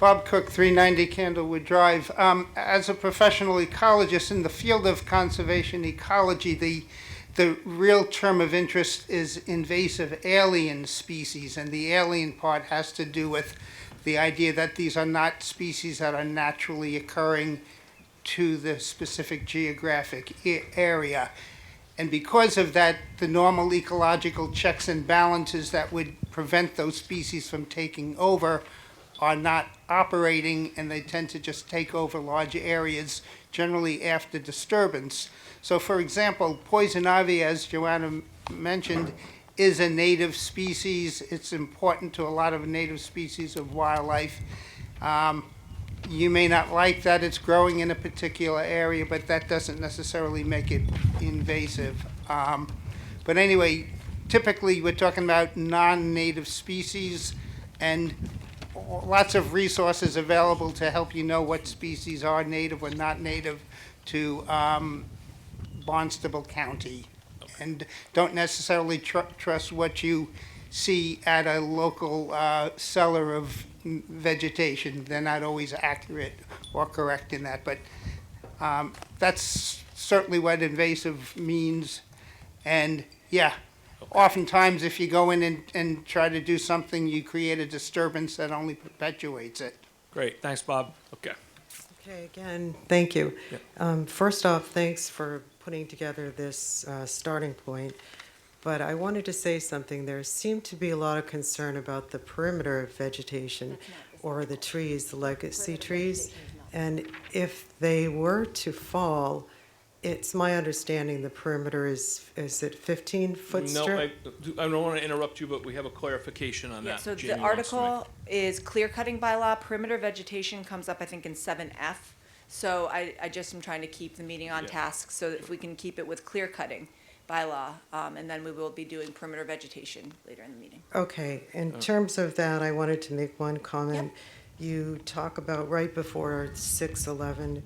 Bob Cook, 390 Candlewood Drive. As a professional ecologist in the field of conservation ecology, the real term of interest is invasive alien species, and the alien part has to do with the idea that these are not species that are naturally occurring to the specific geographic area. And because of that, the normal ecological checks and balances that would prevent those species from taking over are not operating, and they tend to just take over large areas, generally after disturbance. So for example, poison ivy, as Joanna mentioned, is a native species. It's important to a lot of native species of wildlife. You may not like that it's growing in a particular area, but that doesn't necessarily make it invasive. But anyway, typically we're talking about non-native species, and lots of resources available to help you know what species are native or not native to Barnstable County, and don't necessarily trust what you see at a local seller of vegetation. They're not always accurate or correct in that, but that's certainly what invasive means. And yeah, oftentimes if you go in and try to do something, you create a disturbance that only perpetuates it. Great, thanks, Bob. Okay. Okay, again, thank you. First off, thanks for putting together this starting point. But I wanted to say something. There seemed to be a lot of concern about the perimeter of vegetation or the trees, the legacy trees. And if they were to fall, it's my understanding the perimeter is it 15-foot strip? No, I don't want to interrupt you, but we have a clarification on that. So Jamie the wants to make. article is clear cutting bylaw. Perimeter vegetation comes up, I think, in 7F. So I just am trying to keep the meeting on task so that if we can keep it with clear cutting bylaw, and then we will be doing perimeter vegetation later in the meeting. Okay, in terms of that, I wanted to make one comment. You talk about right before 6/11,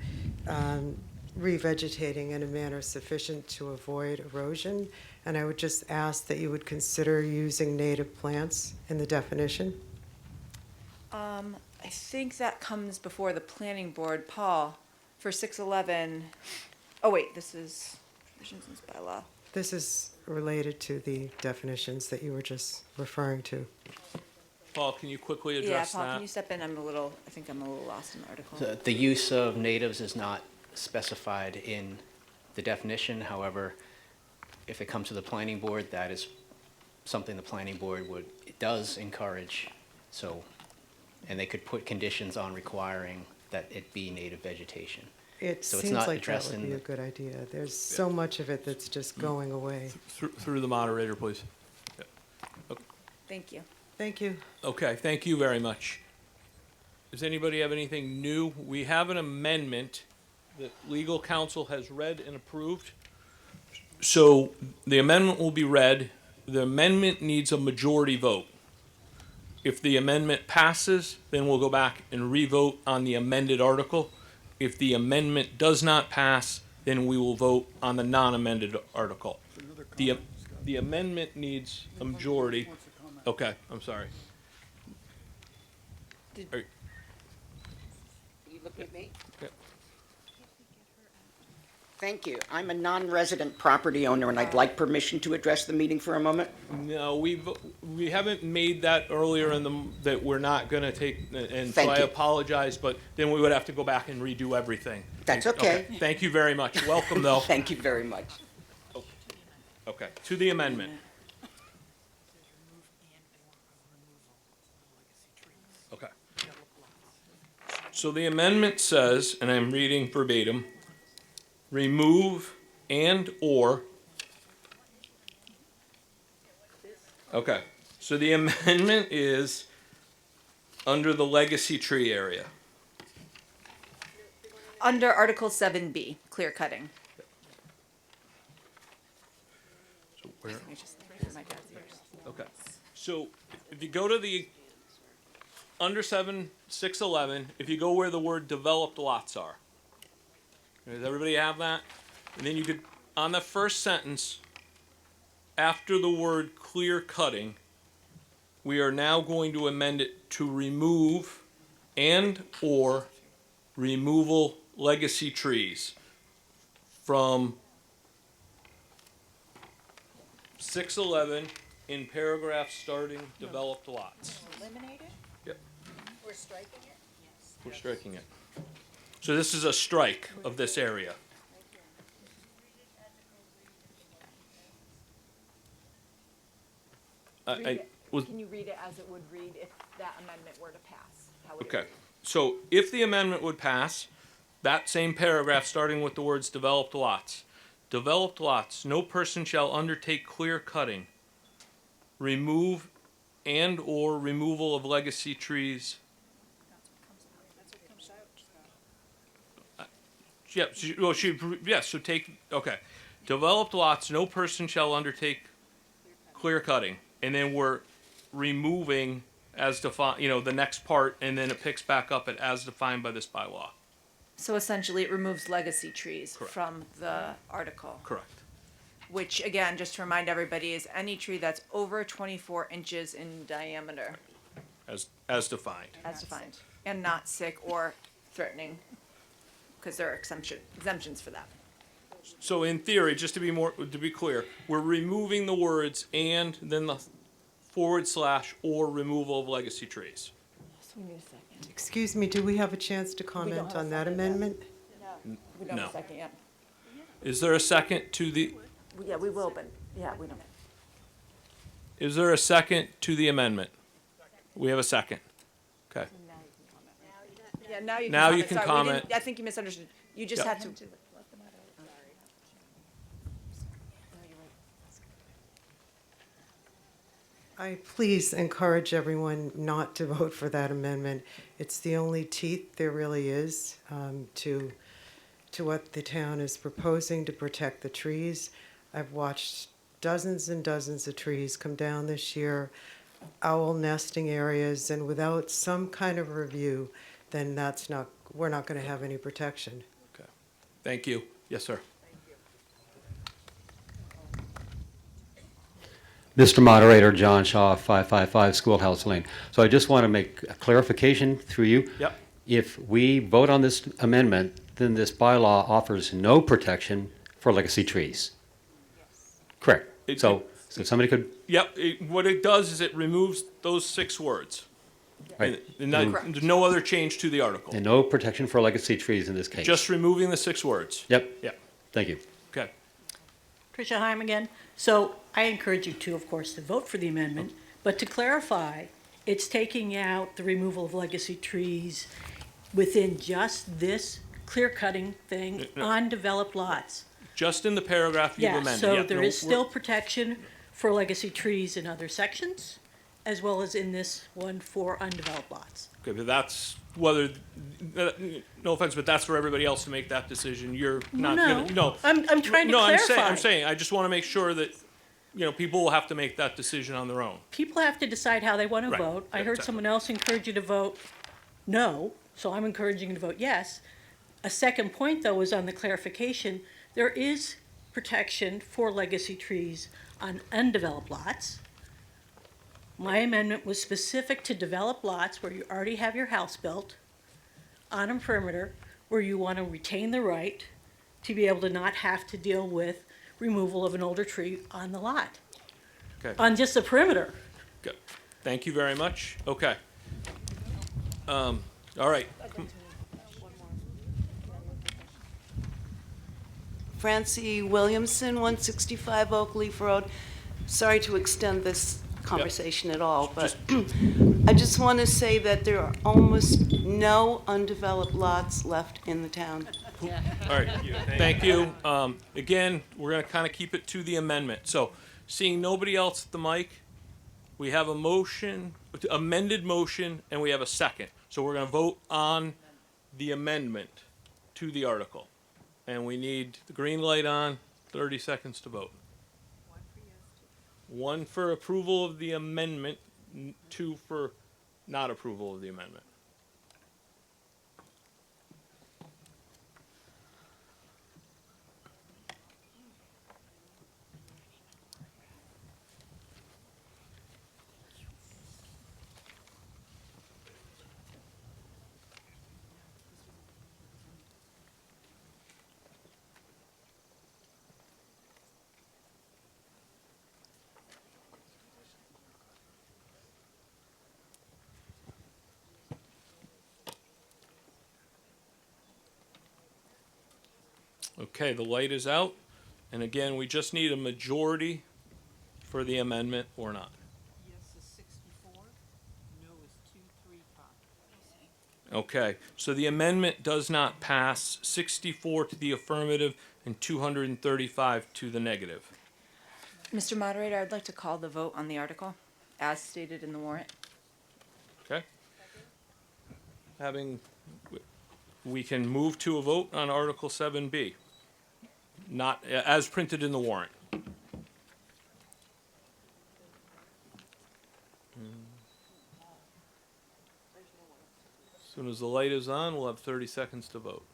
revegetating in a manner sufficient to avoid erosion, and I would just ask that you would consider using native plants in the definition. I think that comes before the planning board. Paul, for 6/11, oh wait, this is provisions in bylaw. This is related to the definitions that you were just referring to. Paul, can you quickly Yeah, address Paul, that? can you step in? I think I'm a little lost in the article. The use of natives is not specified in the definition. However, if it comes to the planning board, that is something the planning board it does encourage. So, and they could put conditions on requiring that it be native vegetation. It So it's seems not like that addressed would in be a the- good idea. There's so much of it that's just going away. Through the moderator, please. Thank you. Thank you. Okay, thank you very much. Does anybody have anything new? We have an amendment that legal counsel has read and approved. So the amendment will be read. The amendment needs a majority vote. If the amendment passes, then we'll go back and re-vote on the amended article. If the amendment does not pass, then we will vote on the non-amended article. The amendment needs a majority. Okay, I'm sorry. Are you- You look at me? Yeah. Thank you. I'm a non-resident property owner, and I'd like permission to address the meeting for a moment. No, we haven't made that earlier that we're not gonna take, and so Thank I you. apologize, but then we would have to go back and redo everything. That's okay. Thank you very much. Welcome, though. Thank you very much. Okay, to the amendment. Okay. So the amendment says, and I'm reading verbatim, remove and/or. Okay, so the amendment is under the legacy tree area. Under Article 7B, clear cutting. So where? Let me just put my dad's ears. Okay, so if you go to the, under 611, if you go where the word developed lots are. Does everybody have that? And then you could, on the first sentence, after the word clear cutting, we are now going to amend it to remove and/or removal legacy trees from 611 in paragraph starting developed lots. Eliminated? Yep, We're striking it? Yes. we're striking it. So this is a strike of this area. Can you read it as it would read if that amendment were to pass? How would it Okay, read? so if the amendment would pass, that same paragraph starting with the words developed lots. Developed lots, no person shall undertake clear cutting, remove and/or removal of legacy trees. Yes, so take, okay. Developed lots, no person shall undertake clear cutting. And then we're removing as defined, the next part, and then it picks back up at as defined by this bylaw. So essentially, it removes legacy trees Correct. from the article. Correct. Which, again, just to remind everybody, is any tree that's over 24 inches in diameter, As defined. as defined, and not sick or threatening, because there are exemptions for that. So in theory, just to be clear, we're removing the words and then the / or removal of legacy trees. So we need a second. Excuse me, do we have a chance to comment on that amendment? We don't have No. a second yet. Is there a second to the, Yeah, we will, but, yeah, we don't. is there a second to the amendment? We have a second. Okay. Yeah, now you can Now comment. you can Sorry, we comment. didn't- I think you misunderstood. You just Yeah. had to. I please encourage everyone not to vote for that amendment. It's the only teeth there really is to what the town is proposing to protect the trees. I've watched dozens and dozens of trees come down this year, owl nesting areas, and without some kind of review, then we're not going to have any protection. Okay. Thank you. Yes, sir. Mr. Moderator, John Shaw, 555 Schoolhouse Lane. So I just want to make a clarification through you. Yep. If we vote on this amendment, then this bylaw offers no protection for legacy trees. Correct. So somebody could Yep, what it does is it removes those 6 words. Right. And there's no other change to the article. And no protection for legacy trees in this case. Just removing the 6 words. Yep. Yeah. Thank you. Okay. Tricia Heim again. So I encourage you to, of course, to vote for the amendment, but to clarify, it's taking out the removal of legacy trees within just this clear-cutting thing on developed lots. Just in the paragraph you've Yeah, amended. so Yeah, there no, is we're- still protection for legacy trees in other sections, as well as in this one for undeveloped lots. Okay, but that's whether, no offense, but that's for everybody else to make that decision. You're not gonna, no. I'm trying to No, clarify. I'm saying, I just want to make sure that, people will have to make that decision on their own. People have to decide how they want to Right. vote. I Yeah, heard exactly. someone else encourage you to vote no, so I'm encouraging you to vote yes. A second point, though, is on the clarification. There is protection for legacy trees on undeveloped lots. My amendment was specific to developed lots where you already have your house built on a perimeter, where you want to retain the right to be able to not have to deal with removal of an older tree on the lot, Okay. on just the perimeter. Good. Thank you very much. Okay. All right. Francie Williamson, 165 Oak Leaf Road. Sorry to extend this conversation at all, but I just want to say that there are almost no undeveloped lots left in the town. All right, thank you. Again, we're gonna kind of keep it to the amendment. So, seeing nobody else at the mic, we have a motion, amended motion, and we have a second. So we're gonna vote on the amendment to the article. And we need the green light on, 30 seconds to vote. 1 for approval of the amendment, 2 for not approval of the amendment. Okay, the light is out, and again, we just need a majority for the amendment or not. Yes is 64, no is 235. Okay, so the amendment does not pass, 64 to the affirmative and 235 to the negative. Mr. Moderator, I'd like to call the vote on the article, as stated in the warrant. Okay? We can move to a vote on Article 7B, not, as printed in the warrant. As soon as the light is on, we'll have 30 seconds to vote.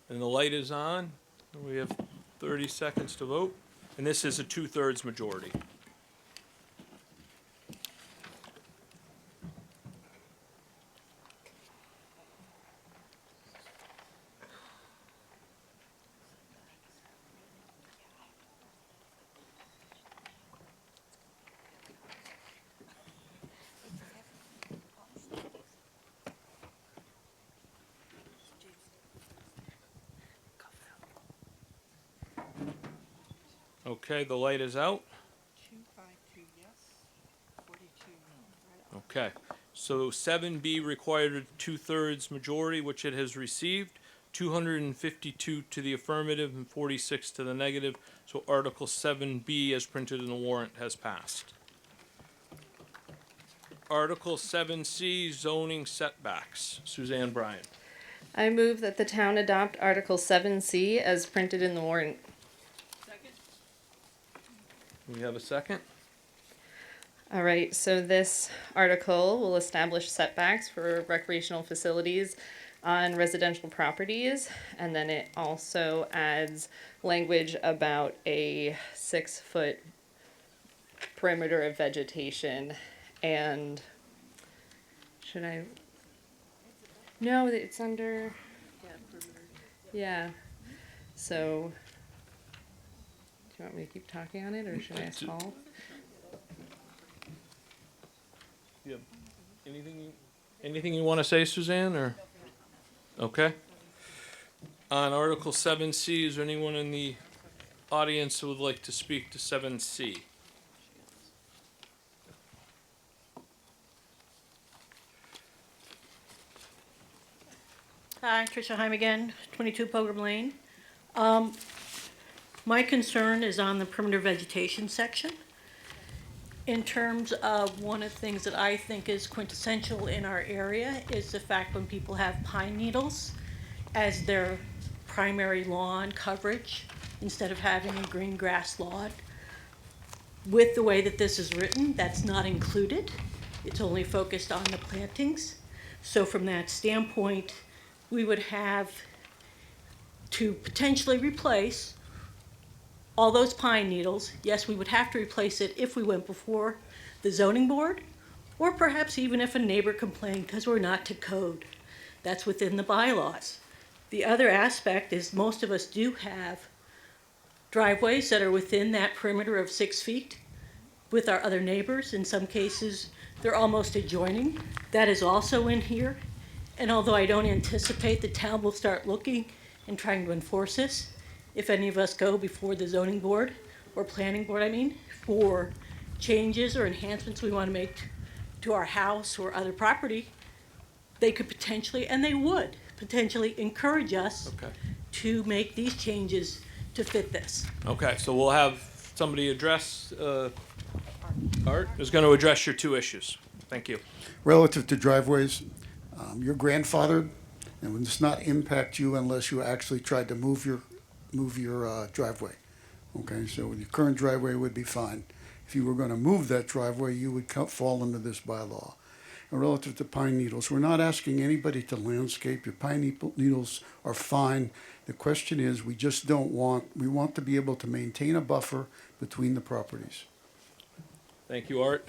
And the light is on, and we have 30 seconds to vote, and this is a 2/3 majority. Okay, the light is out. 252 yes, 42 no. Okay, so 7B required a 2/3 majority, which it has received, 252 to the affirmative and 46 to the negative, so Article 7B as printed in the warrant has passed. Article 7C, zoning setbacks. Suzanne Bryant. I move that the town adopt Article 7C as printed in the warrant. We have a second? All right, so this article will establish setbacks for recreational facilities on residential properties, and then it also adds language about a 6-foot perimeter of vegetation. And should I? No, it's under. Yeah. So, do you want me to keep talking on it, or should I ask Paul? you have anything you want to say, Suzanne, or? Okay. On Article 7C, is there anyone in the audience who would like to speak to 7C? Hi, Tricia Heim again, 22 Pilgrim Lane. My concern is on the perimeter vegetation section. In terms of one of the things that I think is quintessential in our area is the fact when people have pine needles as their primary lawn coverage instead of having a green grass lawn. With the way that this is written, that's not included. It's only focused on the plantings. So from that standpoint, we would have to potentially replace all those pine needles. Yes, we would have to replace it if we went before the zoning board, or perhaps even if a neighbor complained because we're not to code. That's within the bylaws. The other aspect is most of us do have driveways that are within that perimeter of 6 feet with our other neighbors. In some cases, they're almost adjoining. That is also in here. And although I don't anticipate the town will start looking and trying to enforce this, if any of us go before the zoning board, or planning board, for changes or enhancements we want to make to our house or other property, they could potentially, and they would, potentially encourage us to make these changes to fit this. Okay, so we'll have somebody address, Art is going to address your two issues. Thank you. Relative to driveways, your grandfathered, and would this not impact you unless you actually tried to move your driveway? Okay, so your current driveway would be fine. If you were going to move that driveway, you would fall under this bylaw. And relative to pine needles, we're not asking anybody to landscape. Your pine needles are fine. The question is, we want to be able to maintain a buffer between the properties. Thank you, Art.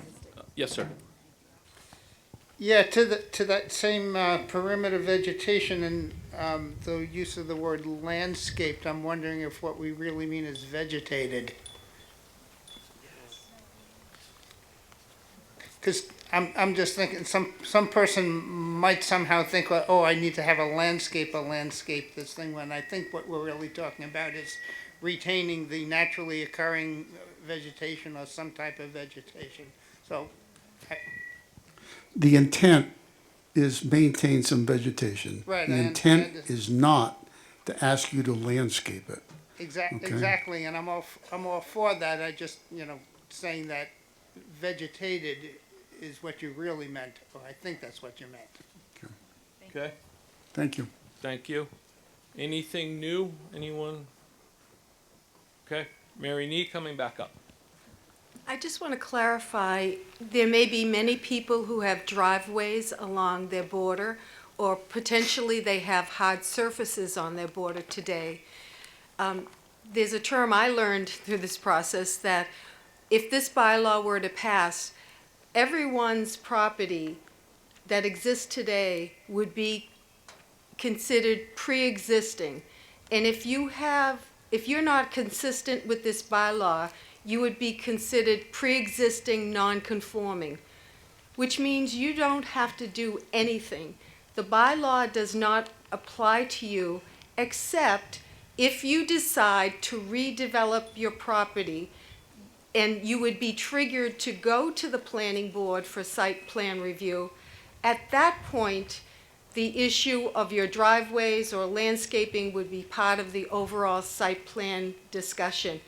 Yes, sir. Yeah, to that same perimeter vegetation and the use of the word landscaped, I'm wondering if what we really mean is vegetated. Because I'm just thinking some person might somehow think, oh, I need to have a landscape this thing, when I think what we're really talking about is retaining the naturally occurring vegetation or some type of vegetation. So. The intent is maintain some vegetation. Right, The I intent understand. is not to ask you to landscape it. Exactly, and I'm all for that. I just, saying that vegetated is what you really meant, or I think that's what you meant. Okay. Thank you. Thank you. Anything new? Anyone? Okay. Mary Nee coming back up. I just want to clarify, there may be many people who have driveways along their border, or potentially they have hard surfaces on their border today. There's a term I learned through this process that if this bylaw were to pass, everyone's property that exists today would be considered pre-existing. And if you're not consistent with this bylaw, you would be considered pre-existing non-conforming, which means you don't have to do anything. The bylaw does not apply to you except if you decide to redevelop your property, and you would be triggered to go to the planning board for site plan review. At that point, the issue of your driveways or landscaping would be part of the overall site plan discussion.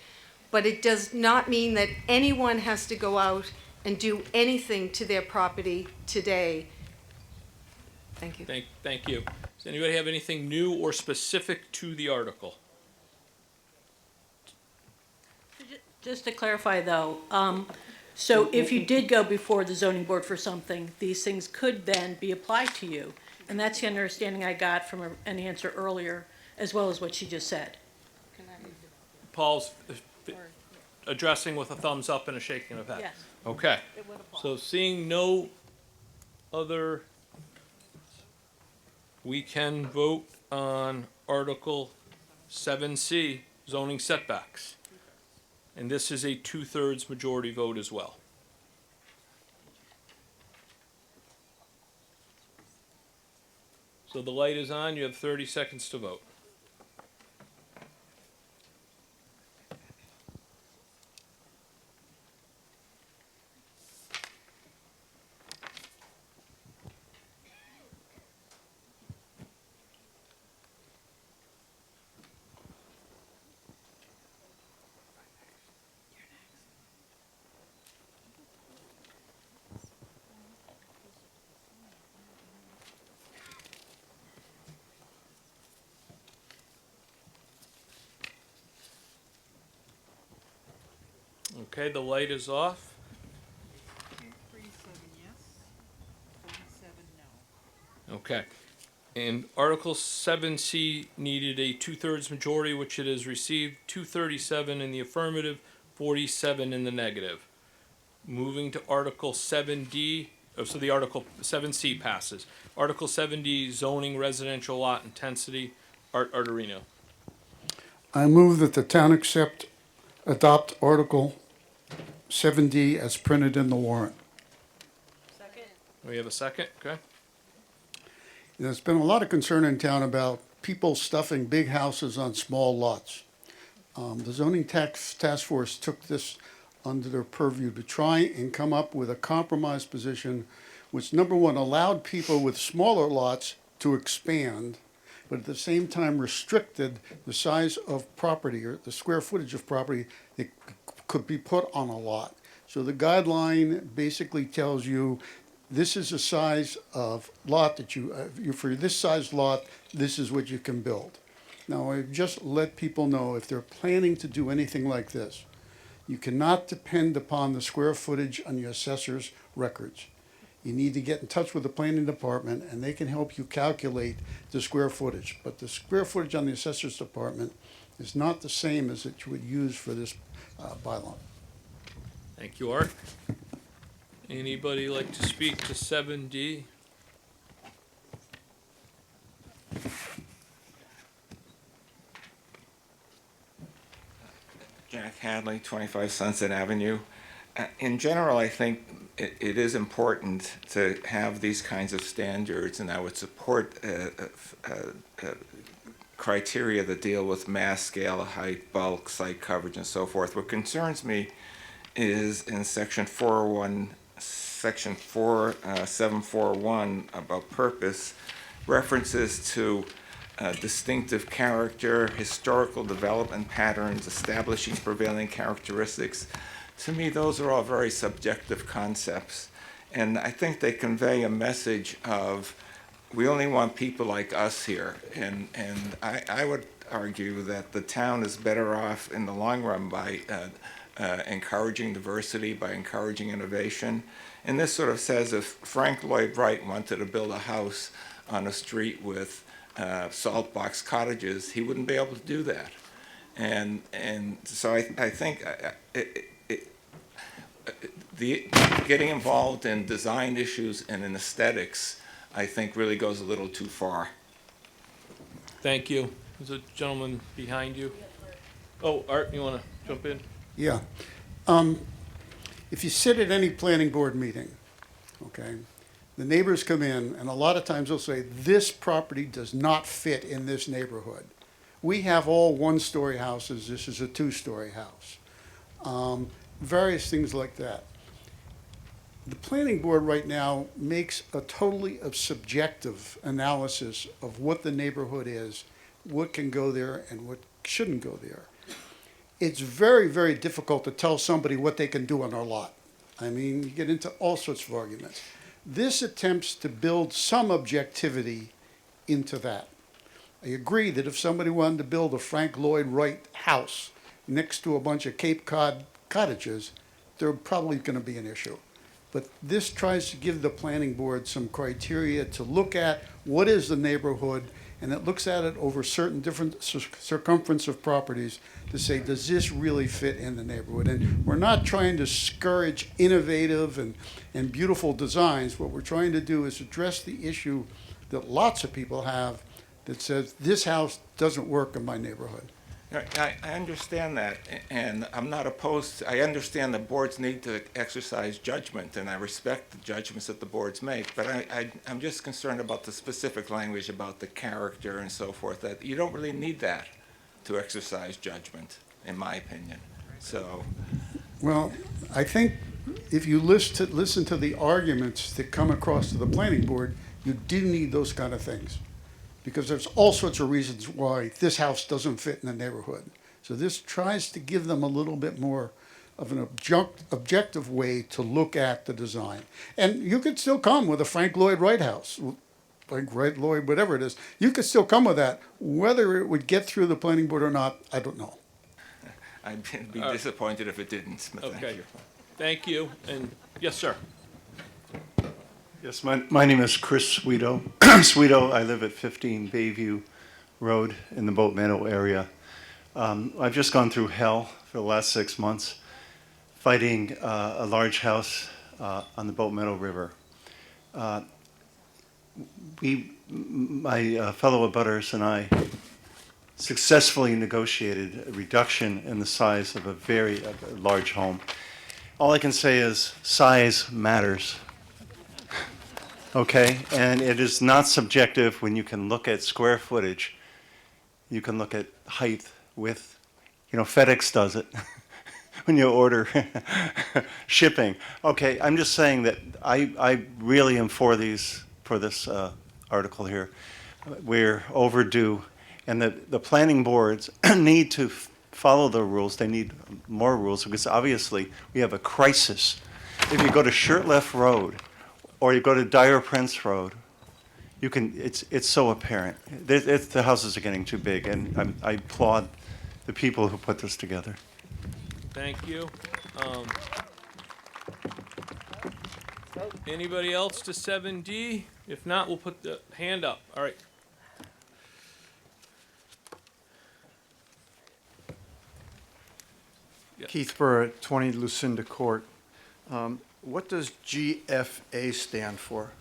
But it does not mean that anyone has to go out and do anything to their property today. Thank you. Thank you. Does anybody have anything new or specific to the article? Just to clarify though, so if you did go before the zoning board for something, these things could then be applied to you. And that's the understanding I got from an answer earlier, as well as what she just said. Paul's addressing with a thumbs up and a shaking of head. Yes. Okay. So seeing no other, we can vote on Article 7C, zoning setbacks. And this is a 2/3 majority vote as well. So the light is on. You have 30 seconds to vote. Okay, the light is off. 47 yes, 47 no. Okay. And Article 7C needed a 2/3 majority, which it has received, 237 in the affirmative, 47 in the negative. Moving to Article 7D, so the Article 7C passes. Article 7D, zoning residential lot intensity. Art Arterino. I move that the town adopt Article 7D as printed in the warrant. We have a second, okay? There's been a lot of concern in town about people stuffing big houses on small lots. The zoning task force took this under their purview to try and come up with a compromise position which, number one, allowed people with smaller lots to expand, but at the same time restricted the size of property or the square footage of property that could be put on a lot. So the guideline basically tells you this is a size of lot that for this size lot, this is what you can build. Now, I just let people know if they're planning to do anything like this, you cannot depend upon the square footage on your assessor's records. You need to get in touch with the planning department and they can help you calculate the square footage. But the square footage on the assessor's department is not the same as that you would use for this bylaw. Thank you, Art. Anybody like to speak to 7D? Jack Hadley, 25 Sunset Avenue. In general, I think it is important to have these kinds of standards, and I would support criteria that deal with mass, scale, height, bulk, site coverage, and so forth. What concerns me is in Section 4741 about purpose, references to distinctive character, historical development patterns, establishing prevailing characteristics. To me, those are all very subjective concepts. And I think they convey a message of, we only want people like us here. And I would argue that the town is better off in the long run by encouraging diversity, by encouraging innovation. And this sort of says if Frank Lloyd Wright wanted to build a house on a street with salt box cottages, he wouldn't be able to do that. And so I think getting involved in design issues and in aesthetics, I think really goes a little too far. Thank you. There's a gentleman behind you. Oh, Art, you want to jump in? Yeah. If you sit at any planning board meeting, okay, the neighbors come in, and a lot of times they'll say, this property does not fit in this neighborhood. We have all one-story houses. This is a two-story house. Various things like that. The planning board right now makes a totally subjective analysis of what the neighborhood is, what can go there and what shouldn't go there. It's very, very difficult to tell somebody what they can do on their lot. I mean, you get into all sorts of arguments. This attempts to build some objectivity into that. I agree that if somebody wanted to build a Frank Lloyd Wright house next to a bunch of Cape Cod cottages, there's probably going to be an issue. But this tries to give the planning board some criteria to look at what is the neighborhood, and it looks at it over certain different circumference of properties to say, does this really fit in the neighborhood? And we're not trying to discourage innovative and beautiful designs. What we're trying to do is address the issue that lots of people have that says, this house doesn't work in my neighborhood. I understand that, and I'm not opposed, I understand the boards need to exercise judgment, and I respect the judgments that the boards make, but I'm just concerned about the specific language about the character and so forth, that you don't really need that to exercise judgment, in my opinion. So, Well, I think if you listen to the arguments that come across to the planning board, you do need those kind of things. Because there's all sorts of reasons why this house doesn't fit in the neighborhood. So this tries to give them a little bit more of an objective way to look at the design. And you could still come with a Frank Lloyd Wright house, Frank Wright Lloyd, whatever it is. You could still come with that. Whether it would get through the planning board or not, I don't know. I'd be disappointed if it didn't, but thank Okay. you. Thank you, and, yes, sir. Yes, my name is Chris Sweeto. Sweeto, I live at 15 Bayview Road in the Boat Meadow area. I've just gone through hell for the last 6 months fighting a large house on the Boat Meadow River. My fellow abutters and I successfully negotiated a reduction in the size of a very large home. All I can say is size matters. Okay, and it is not subjective when you can look at square footage. You can look at height, width. You know, FedEx does it when you order shipping. Okay, I'm just saying that I really am for this article here. We're overdue, and the planning boards need to follow the rules. They need more rules because obviously we have a crisis. If you go to Shirtlift Road, or you go to Dyer Prince Road, you can. It's so apparent. The houses are getting too big, and I applaud the people who put this together. Thank you. Anybody else to 7D? If not, we'll put the hand up. All right. Yeah. Keith Burr, 20 Lucinda Court. What does GFA stand for?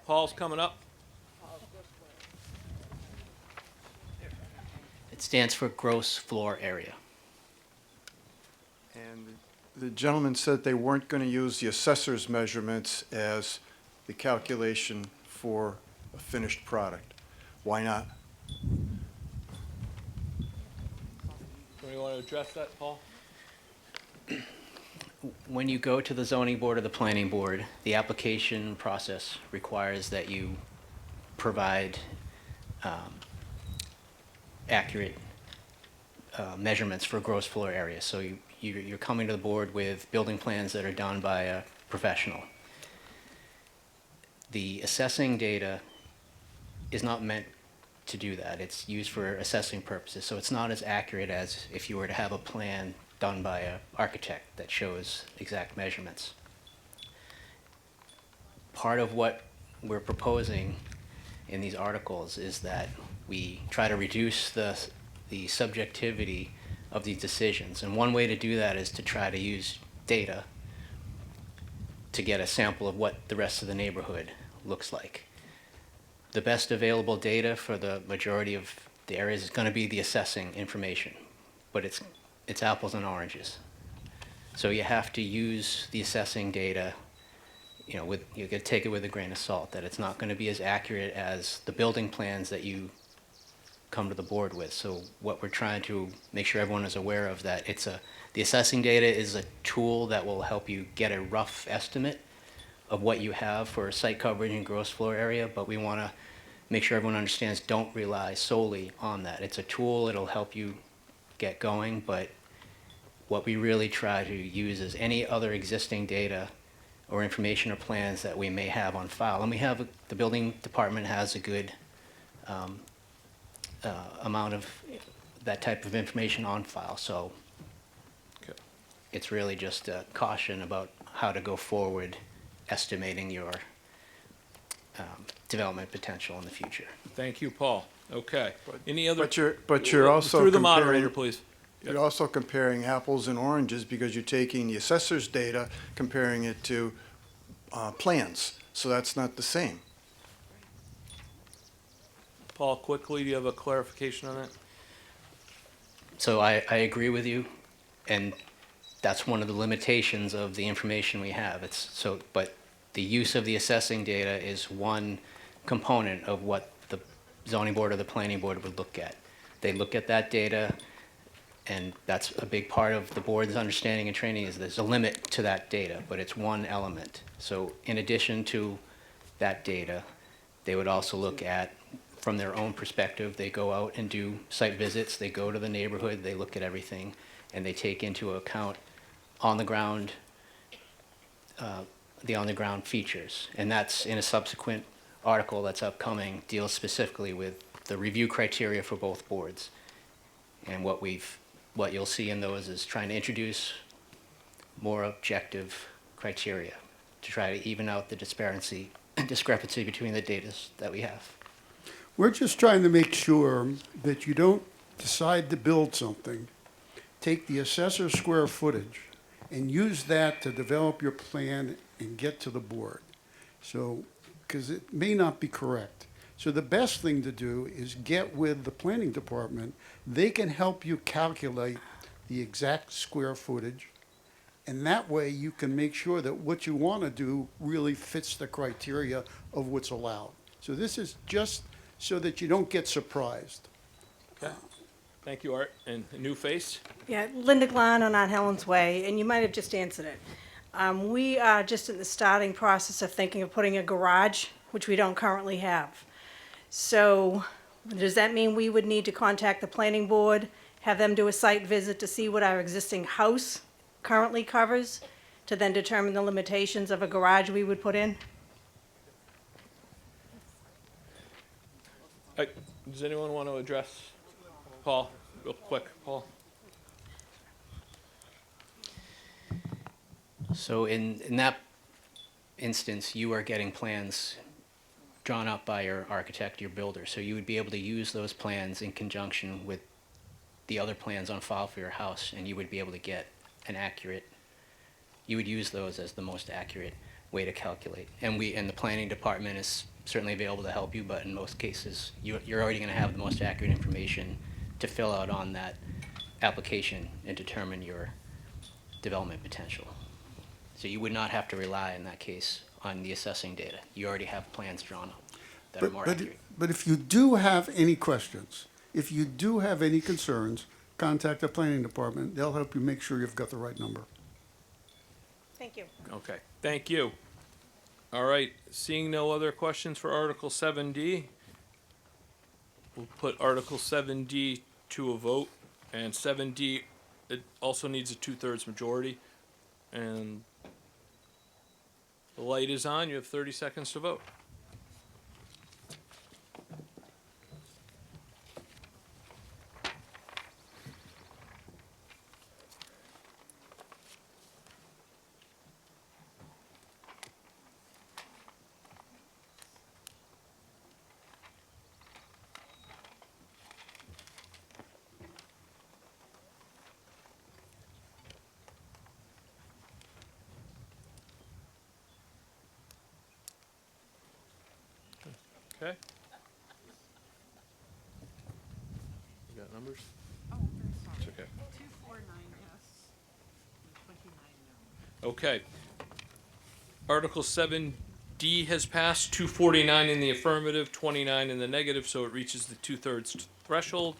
Paul's coming up. It stands for gross floor area. And the gentleman said they weren't going to use the assessor's measurements as the calculation for a finished product. Why not? Do you want to address that, Paul? When you go to the zoning board or the planning board, the application process requires that you provide accurate measurements for gross floor area. So you're coming to the board with building plans that are done by a professional. The assessing data is not meant to do that. It's used for assessing purposes, so it's not as accurate as if you were to have a plan done by an architect that shows exact measurements. Part of what we're proposing in these articles is that we try to reduce the subjectivity of these decisions. And one way to do that is to try to use data to get a sample of what the rest of the neighborhood looks like. The best available data for the majority of the areas is going to be the assessing information, but it's apples and oranges. So you have to use the assessing data, you got to take it with a grain of salt, that it's not going to be as accurate as the building plans that you come to the board with. So what we're trying to make sure everyone is aware of, that the assessing data is a tool that will help you get a rough estimate of what you have for site coverage and gross floor area, but we want to make sure everyone understands, don't rely solely on that. It's a tool, it'll help you get going, but what we really try to use is any other existing data or information or plans that we may have on file. And the building department has a good amount of that type of information on file, so it's really just a caution about how to go forward estimating your development potential in the future. Thank you, Paul. Okay. Any other? But you're also through the comparing- moderator, please. You're also comparing apples and oranges because you're taking the assessor's data, comparing it to plans. So that's not the same. Paul, quickly, do you have a clarification on that? So I agree with you, and that's one of the limitations of the information we have. But the use of the assessing data is one component of what the zoning board or the planning board would look at. They look at that data, and that's a big part of the board's understanding and training is there's a limit to that data, but it's one element. So in addition to that data, they would also look at, from their own perspective, they go out and do site visits, they go to the neighborhood, they look at everything, and they take into account on the ground, the on-the-ground features. And that's in a subsequent article that's upcoming, deals specifically with the review criteria for both boards. And what you'll see in those is trying to introduce more objective criteria to try to even out the discrepancy between the data that we have. We're just trying to make sure that you don't decide to build something, take the assessor square footage, and use that to develop your plan and get to the board. So, because it may not be correct. So the best thing to do is get with the planning department. They can help you calculate the exact square footage, and that way you can make sure that what you want to do really fits the criteria of what's allowed. So this is just so that you don't get surprised. Okay. Thank you, Art. And a new face? Yeah, Linda Glan on Aunt Helen's Way, and you might have just answered it. We are just in the starting process of thinking of putting a garage, which we don't currently have. So does that mean we would need to contact the planning board, have them do a site visit to see what our existing house currently covers, to then determine the limitations of a garage we would put in? Does anyone want to address Paul, real quick, Paul? So in that instance, you are getting plans drawn up by your architect, your builder. So you would be able to use those plans in conjunction with the other plans on file for your house, and you would be able to get you would use those as the most accurate way to calculate. And the planning department is certainly available to help you, but in most cases, you're already going to have the most accurate information to fill out on that application and determine your development potential. So you would not have to rely in that case on the assessing data. You already have plans drawn up that are more accurate. But if you do have any questions, if you do have any concerns, contact the planning department. They'll help you make sure you've got the right number. Thank you. Okay, thank you. All right, seeing no other questions for Article 7D, we'll put Article 7D to a vote. And 7D, it also needs a 2/3 majority. And the light is on. You have 30 seconds to vote. Okay. You got numbers? It's okay. 249 yes, 29 no. Okay. Article 7D has passed, 249 in the affirmative, 29 in the negative, so it reaches the 2/3 threshold.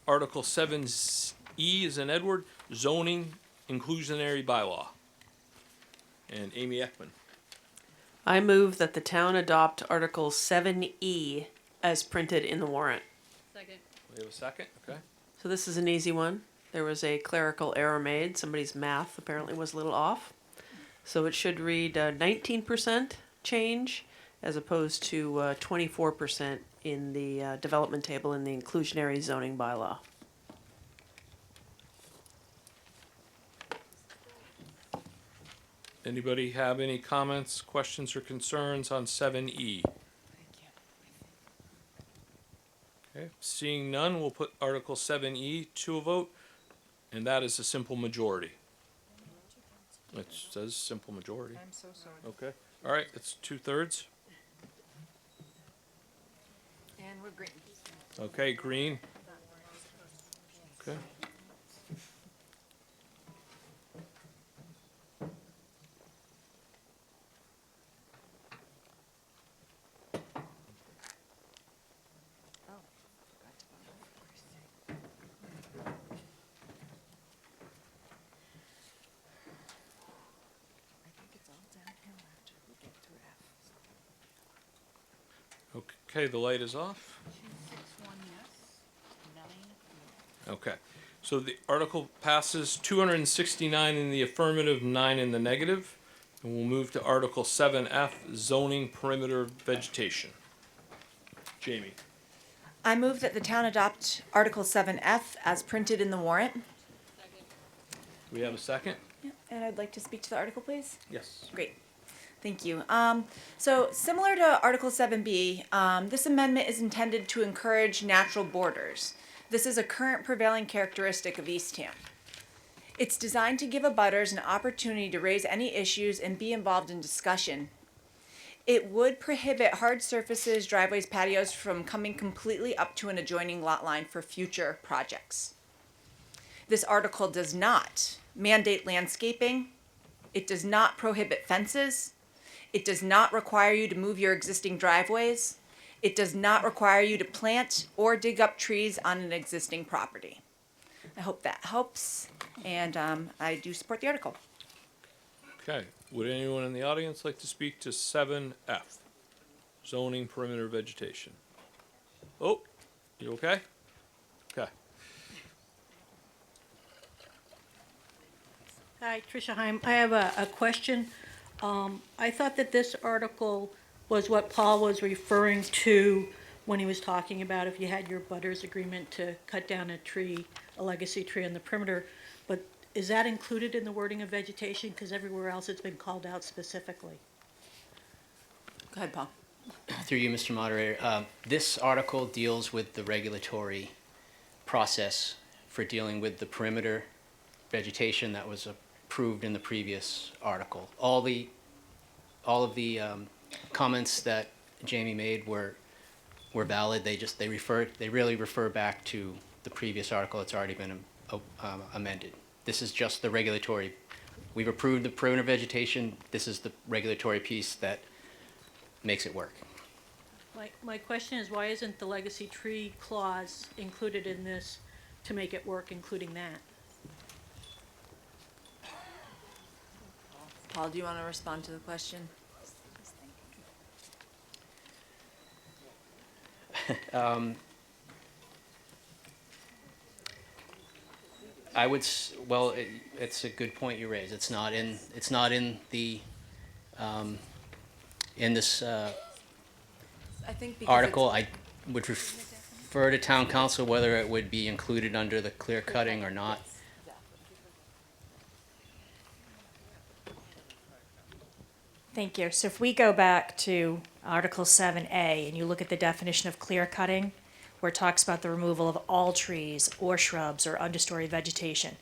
Article 7E is an Edward, zoning inclusionary bylaw. And Amy Ekman. I move that the town adopt Article 7E as printed in the warrant. Second. We have a second, okay? So this is an easy one. There was a clerical error made. Somebody's math apparently was a little off. So it should read 19% change as opposed to 24% in the development table in the inclusionary zoning bylaw. Anybody have any comments, questions, or concerns on 7E? Okay, seeing none, we'll put Article 7E to a vote, and that is a simple majority. It says simple majority. I'm so sorry. Okay, all right, it's 2/3. And we're green. Okay, green. Okay. Okay, the light is off. Okay, so the article passes 269 in the affirmative, 9 in the negative. And we'll move to Article 7F, zoning perimeter vegetation. Jamie. I move that the town adopt Article 7F as printed in the warrant. Do we have a second? And I'd like to speak to the article, please. Yes. Great. Thank you. So similar to Article 7B, this amendment is intended to encourage natural borders. This is a current prevailing characteristic of Eastham. It's designed to give abutters an opportunity to raise any issues and be involved in discussion. It would prohibit hard surfaces, driveways, patios from coming completely up to an adjoining lot line for future projects. This article does not mandate landscaping. It does not prohibit fences. It does not require you to move your existing driveways. It does not require you to plant or dig up trees on an existing property. I hope that helps, and I do support the article. Okay, would anyone in the audience like to speak to 7F, zoning perimeter vegetation? Oh, you okay? Okay. Hi, Tricia Heim. I have a question. I thought that this article was what Paul was referring to when he was talking about if you had your butters agreement to cut down a tree, a legacy tree on the perimeter. But is that included in the wording of vegetation? Because everywhere else it's been called out specifically. Go ahead, Paul. Through you, Mr. Moderator, this article deals with the regulatory process for dealing with the perimeter vegetation that was approved in the previous article. All of the comments that Jamie made were valid. They really refer back to the previous article. It's already been amended. This is just the regulatory. We've approved the perimeter vegetation. This is the regulatory piece that makes it work. My question is, why isn't the legacy tree clause included in this to make it work, including that? Paul, do you want to respond to the question? I would, it's a good point you raise. It's not in the, in this I think because article. I would refer to town council whether it would be included under the clear cutting or not. Thank you. So if we go back to Article 7A and you look at the definition of clear cutting, where it talks about the removal of all trees or shrubs or understory vegetation,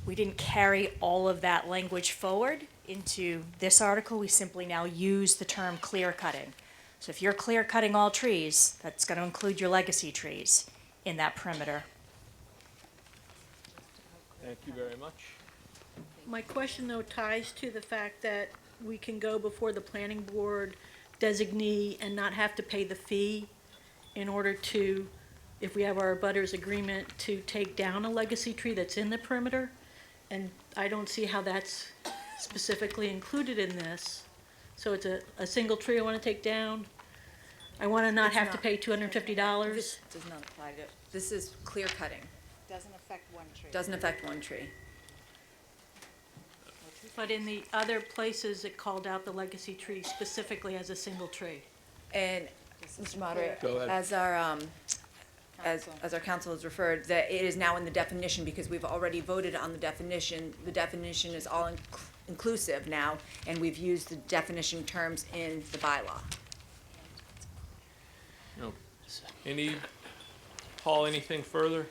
we didn't carry all of that language forward into this article. We simply now use the term clear cutting. So if you're clear cutting all trees, that's going to include your legacy trees in that perimeter. Thank you very much. My question, though, ties to the fact that we can go before the planning board designee and not have to pay the fee in order to, if we have our abutters agreement, to take down a legacy tree that's in the perimeter. And I don't see how that's specifically included in this. So it's a single tree I want to take down. I want to not have to pay $250. This does not apply to, this is clear cutting. Doesn't affect one tree. Doesn't affect one tree. But in the other places, it called out the legacy tree specifically as a single tree. And, Mr. Moderator, Go ahead. as our council has referred, that it is now in the definition because we've already voted on the definition. The definition is all inclusive now, and we've used the definition terms in the bylaw. No. Paul, anything further?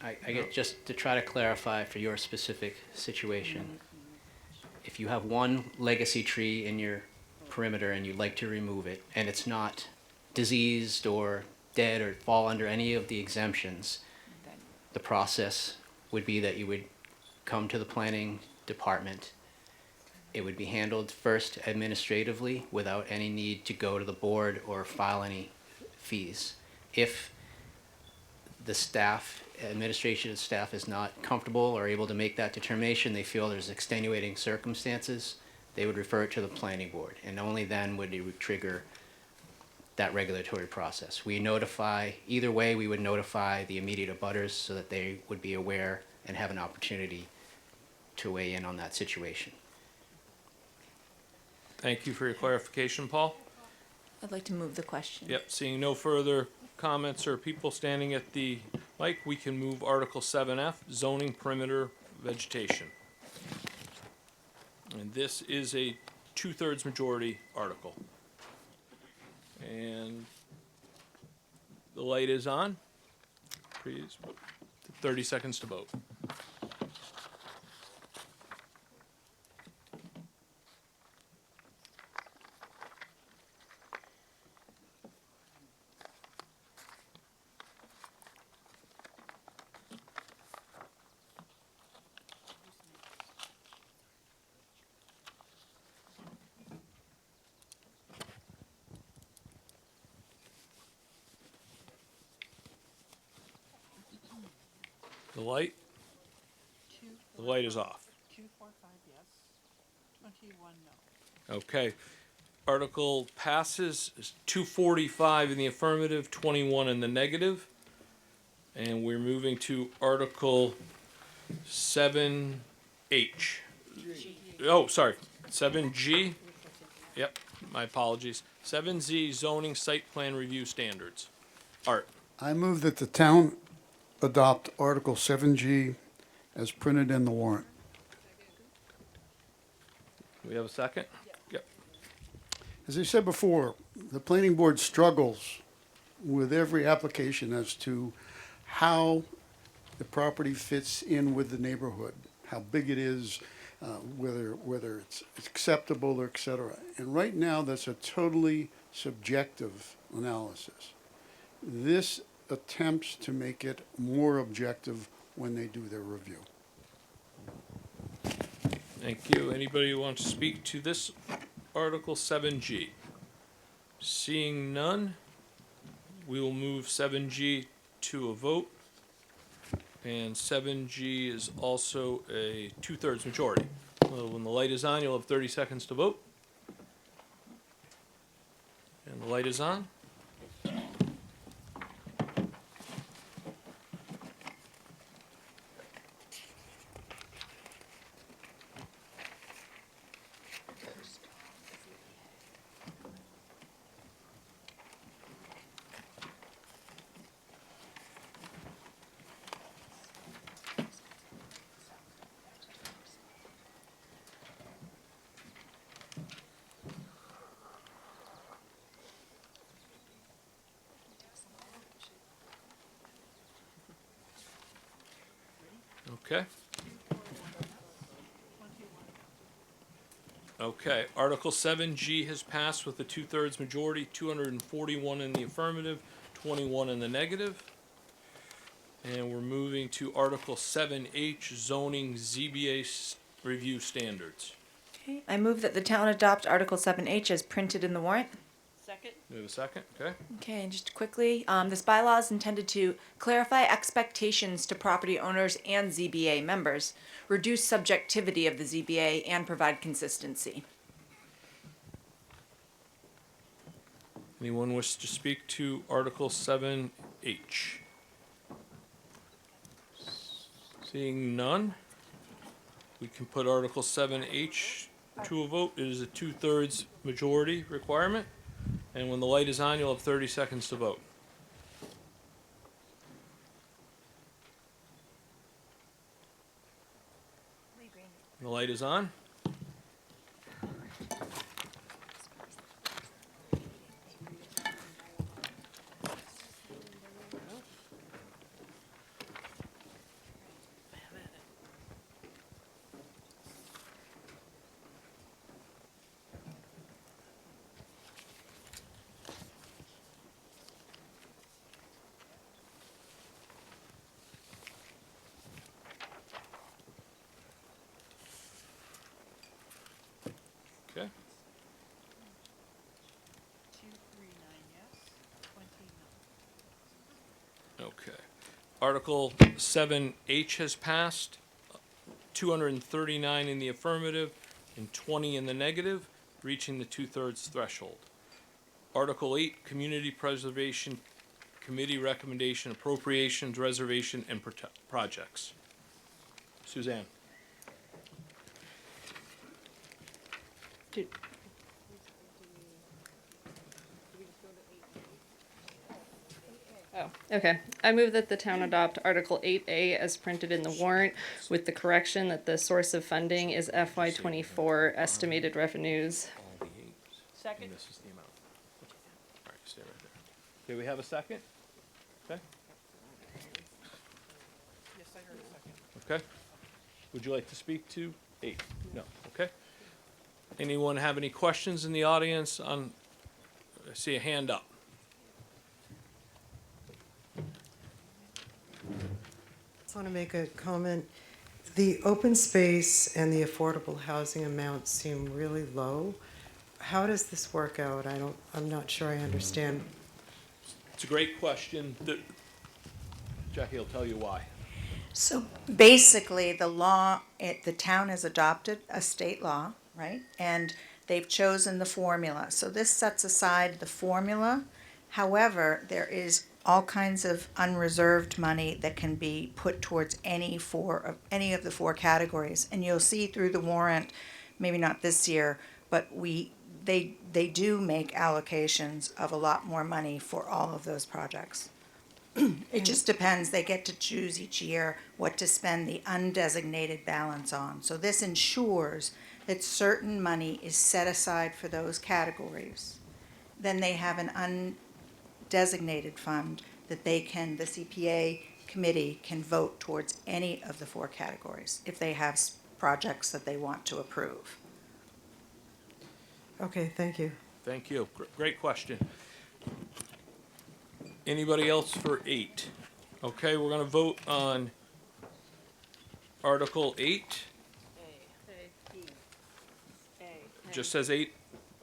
I get just to try to clarify for your specific situation. If you have one legacy tree in your perimeter and you'd like to remove it, and it's not diseased or dead or fall under any of the exemptions, the process would be that you would come to the planning department. It would be handled first administratively without any need to go to the board or file any fees. If the staff, administration staff is not comfortable or able to make that determination, they feel there's extenuating circumstances, they would refer it to the planning board, and only then would it trigger that regulatory process. We notify, either way, we would notify the immediate abutters so that they would be aware and have an opportunity to weigh in on that situation. Thank you for your clarification, Paul. I'd like to move the question. Yep, seeing no further comments or people standing at the mic, we can move Article 7F, zoning perimeter vegetation. And this is a 2/3 majority article. And the light is on. Please, 30 seconds to vote. The light is off. 245 yes, 21 no. Okay. Article passes 245 in the affirmative, 21 in the negative. And we're moving to Article 7H. Oh, sorry, 7G. Yep, my apologies. 7Z, zoning site plan review standards. Art. I move that the town adopt Article 7G as printed in the warrant. Do we have a second? Yep. As I said before, the planning board struggles with every application as to how the property fits in with the neighborhood, how big it is, whether it's acceptable or et cetera. And right now, that's a totally subjective analysis. This attempts to make it more objective when they do their review. Thank you. Anybody who wants to speak to this Article 7G? Seeing none, we will move 7G to a vote. And 7G is also a 2/3 majority. Well, when the light is on, you'll have 30 seconds to vote. And the light is on. Okay. Okay, Article 7G has passed with a 2/3 majority, 241 in the affirmative, 21 in the negative. And we're moving to Article 7H, zoning ZBA review standards. Okay, I move that the town adopt Article 7H as printed in the warrant. Second? Do we have a second? Okay. Okay, and just quickly, this bylaw is intended to clarify expectations to property owners and ZBA members, reduce subjectivity of the ZBA, and provide consistency. Anyone wish to speak to Article 7H? Seeing none, we can put Article 7H to a vote. It is a 2/3 majority requirement. And when the light is on, you'll have 30 seconds to vote. The light is on. Article 7H has passed, 239 in the affirmative and 20 in the negative, reaching the two-thirds threshold. Article 8, Community Preservation Committee Recommendation Appropriations, Reservation, and Projects. Suzanne. Oh, okay. I move that the town adopt Article 8A as printed in the warrant with the correction that the source of funding is FY '24 estimated revenues. Second. And this is the amount. All right, stay right there. Okay, we have a second? Okay. Yes, I heard a second. Okay. Would you like to speak to 8? No. Okay. Anyone have any questions in the audience on, I see a hand up. I just want to make a comment. The open space and the affordable housing amounts seem really low. How does this work out? I'm not sure I understand. It's a great question. Jackie will tell you why. So basically, the town has adopted a state law, right? And they've chosen the formula. So this sets aside the formula. However, there is all kinds of unreserved money that can be put towards any of the 4 categories. And you'll see through the warrant, maybe not this year, but they do make allocations of a lot more money for all of those projects. It just depends. They get to choose each year what to spend the undesignated balance on. So this ensures that certain money is set aside for those categories. Then they have an undesignated fund that the CPA committee can vote towards any of the 4 categories if they have projects that they want to approve. Okay, thank you. Thank you. Great question. Anybody else for 8? Okay, we're going to vote on Article 8. Just says 8,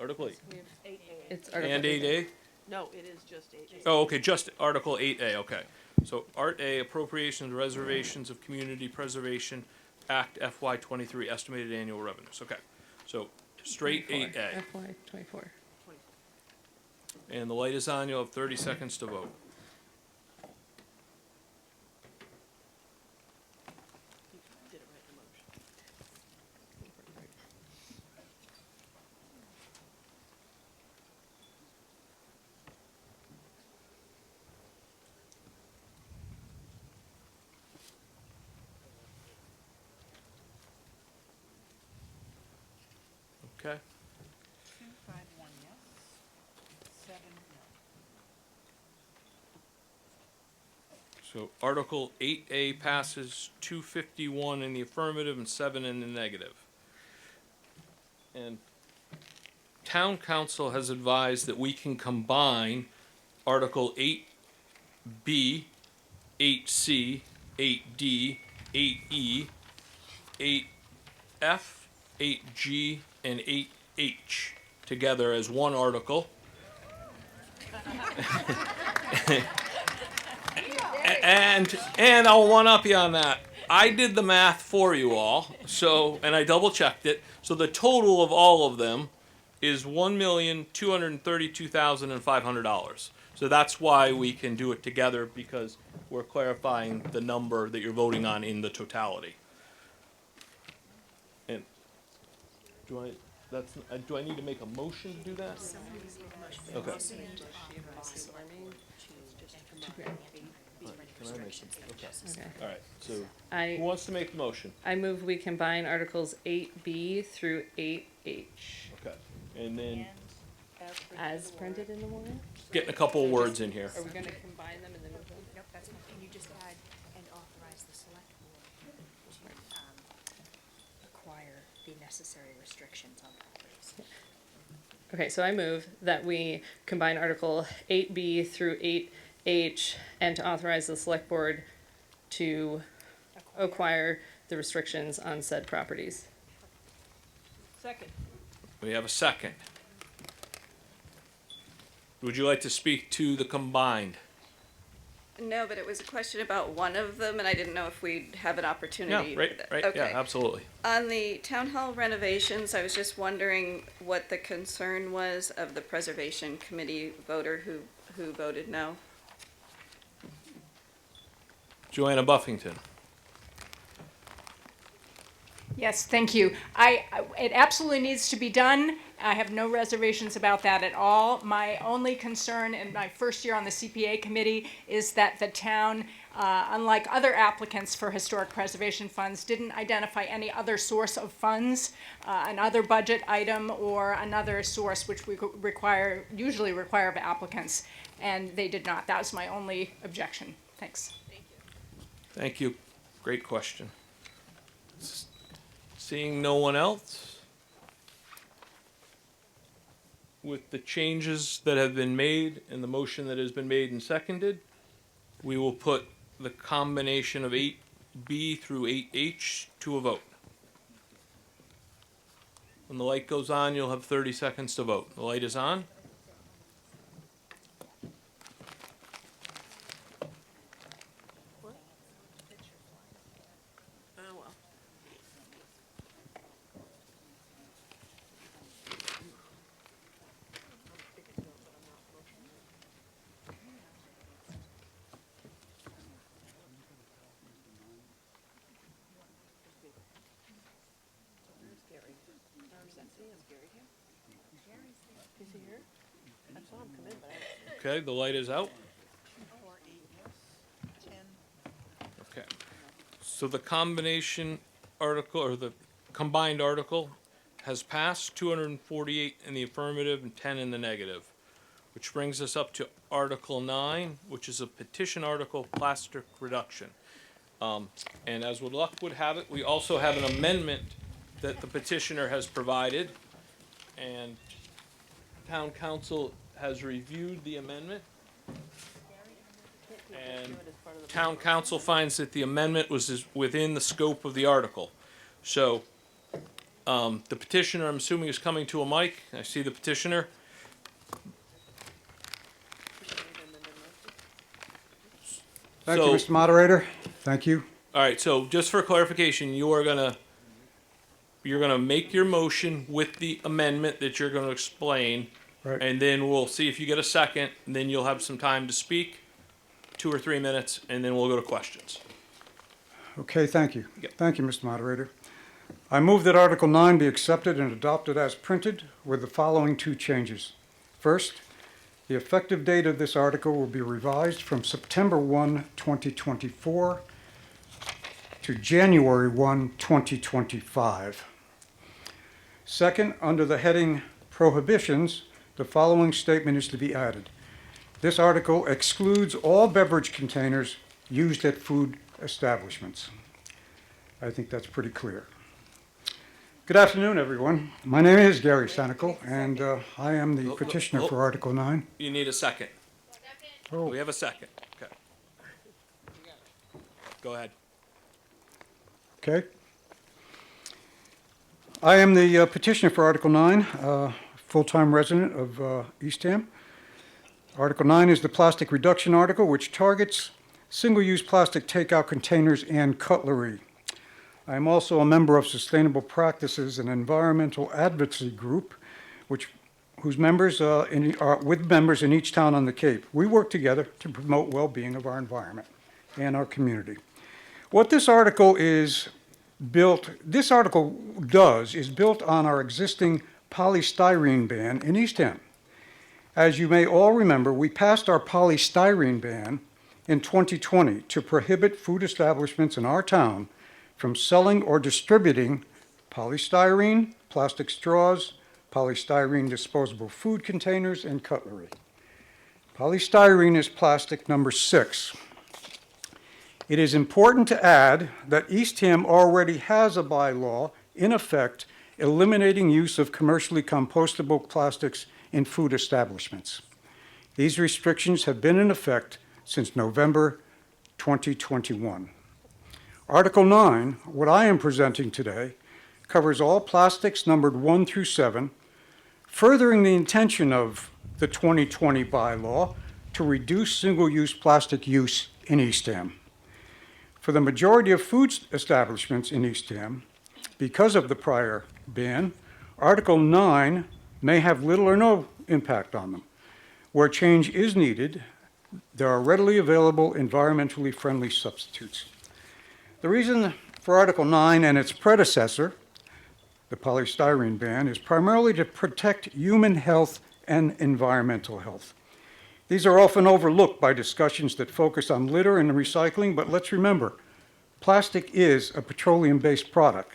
Article 8. It's Article And 8A? No, it is just 8A. Oh, okay, just Article 8A, okay. So Art A, Appropriations, Reservations of Community Preservation Act FY '23, Estimated Annual Revenues. Okay, so straight 8A. FY '24. And the light is on, you'll have 30 seconds to vote. Okay. 2, 5, 1, yes. 7, no. So Article 8A passes, 251 in the affirmative and 7 in the negative. And Town Council has advised that we can combine Article 8B, 8C, 8D, 8E, 8F, 8G, and 8H together as one article. And I'll one-up you on that. I did the math for you all, and I double-checked it. So the total of all of them is $1,232,500. So that's why we can do it together, because we're clarifying the number that you're voting on in the totality. And do I need to make a motion to do that? Okay. Can I make some? Okay. All right. So who wants to make the motion? I move we combine Articles 8B through 8H. Okay. And then As printed in the warrant? getting a couple of words in here. Are we gonna combine them and then move them? Nope, that's fine. Can you just add and authorize the select board to acquire the necessary restrictions on properties? Okay, so I move that we combine Article 8B through 8H and to authorize the select board to acquire the restrictions on said properties. Second. We have a second. Would you like to speak to the combined? No, but it was a question about one of them, and I didn't know if we'd have an opportunity. Yeah, right, yeah, Okay. absolutely. On the town hall renovations, I was just wondering what the concern was of the preservation committee voter who voted no. Joanna Buffington. Yes, thank you. It absolutely needs to be done. I have no reservations about that at all. My only concern in my first year on the CPA committee is that the town, unlike other applicants for historic preservation funds, didn't identify any other source of funds, another budget item or another source which we usually require of applicants, and they did not. That was my only objection. Thanks. Thank you. Great question. Seeing no one else, with the changes that have been made and the motion that has been made and seconded, we will put the combination of 8B through 8H to a vote. When the light goes on, you'll have 30 seconds to vote. The light is on. Oh, well. Is he here? I saw him come in, but I. Okay, the light is out. Okay. So the combination article, or the combined article, has passed, 248 in the affirmative and 10 in the negative, which brings us up to Article 9, which is a petition article, plastic reduction. And as luck would have it, we also have an amendment that the petitioner has provided, and town council has reviewed the amendment. And town council finds that the amendment was within the scope of the article. So, the petitioner, I'm assuming, is coming to a mic. I see the petitioner. Thank you, Mr. Moderator. Thank you. All right, so just for clarification, you're gonna make your motion with the amendment that you're gonna explain. Right. And then we'll see if you get a second, and then you'll have some time to speak, 2 or 3 minutes, and then we'll go to questions. Okay, thank you. Yep. Thank you, Mr. Moderator. I move that Article 9 be accepted and adopted as printed with the following 2 changes. First, the effective date of this article will be revised from September 1, 2024 to January 1, 2025. Second, under the heading Prohibitions, the following statement is to be added. This article excludes all beverage containers used at food establishments. I think that's pretty clear. Good afternoon, everyone. My name is Gary Sanical, and I am the petitioner for Article 9. You need a second. Oh. We have a second. Okay. Go ahead. Okay. I am the petitioner for Article 9, full-time resident of Eastham. Article 9 is the plastic reduction article, which targets single-use plastic takeout containers and cutlery. I am also a member of Sustainable Practices, an environmental advocacy group, whose members are with members in each town on the Cape. We work together to promote well-being of our environment and our community. What this article is built on our existing polystyrene ban in Eastham. As you may all remember, we passed our polystyrene ban in 2020 to prohibit food establishments in our town from selling or distributing polystyrene, plastic straws, polystyrene disposable food containers, and cutlery. Polystyrene is plastic number 6. It is important to add that Eastham already has a bylaw in effect eliminating use of commercially compostable plastics in food establishments. These restrictions have been in effect since November 2021. Article 9, what I am presenting today, covers all plastics numbered 1 through 7, furthering the intention of the 2020 bylaw to reduce single-use plastic use in Eastham. For the majority of food establishments in Eastham, because of the prior ban, Article 9 may have little or no impact on them. Where change is needed, there are readily available environmentally friendly substitutes. The reason for Article 9 and its predecessor, the polystyrene ban, is primarily to protect human health and environmental health. These are often overlooked by discussions that focus on litter and recycling, but let's remember, plastic is a petroleum-based product.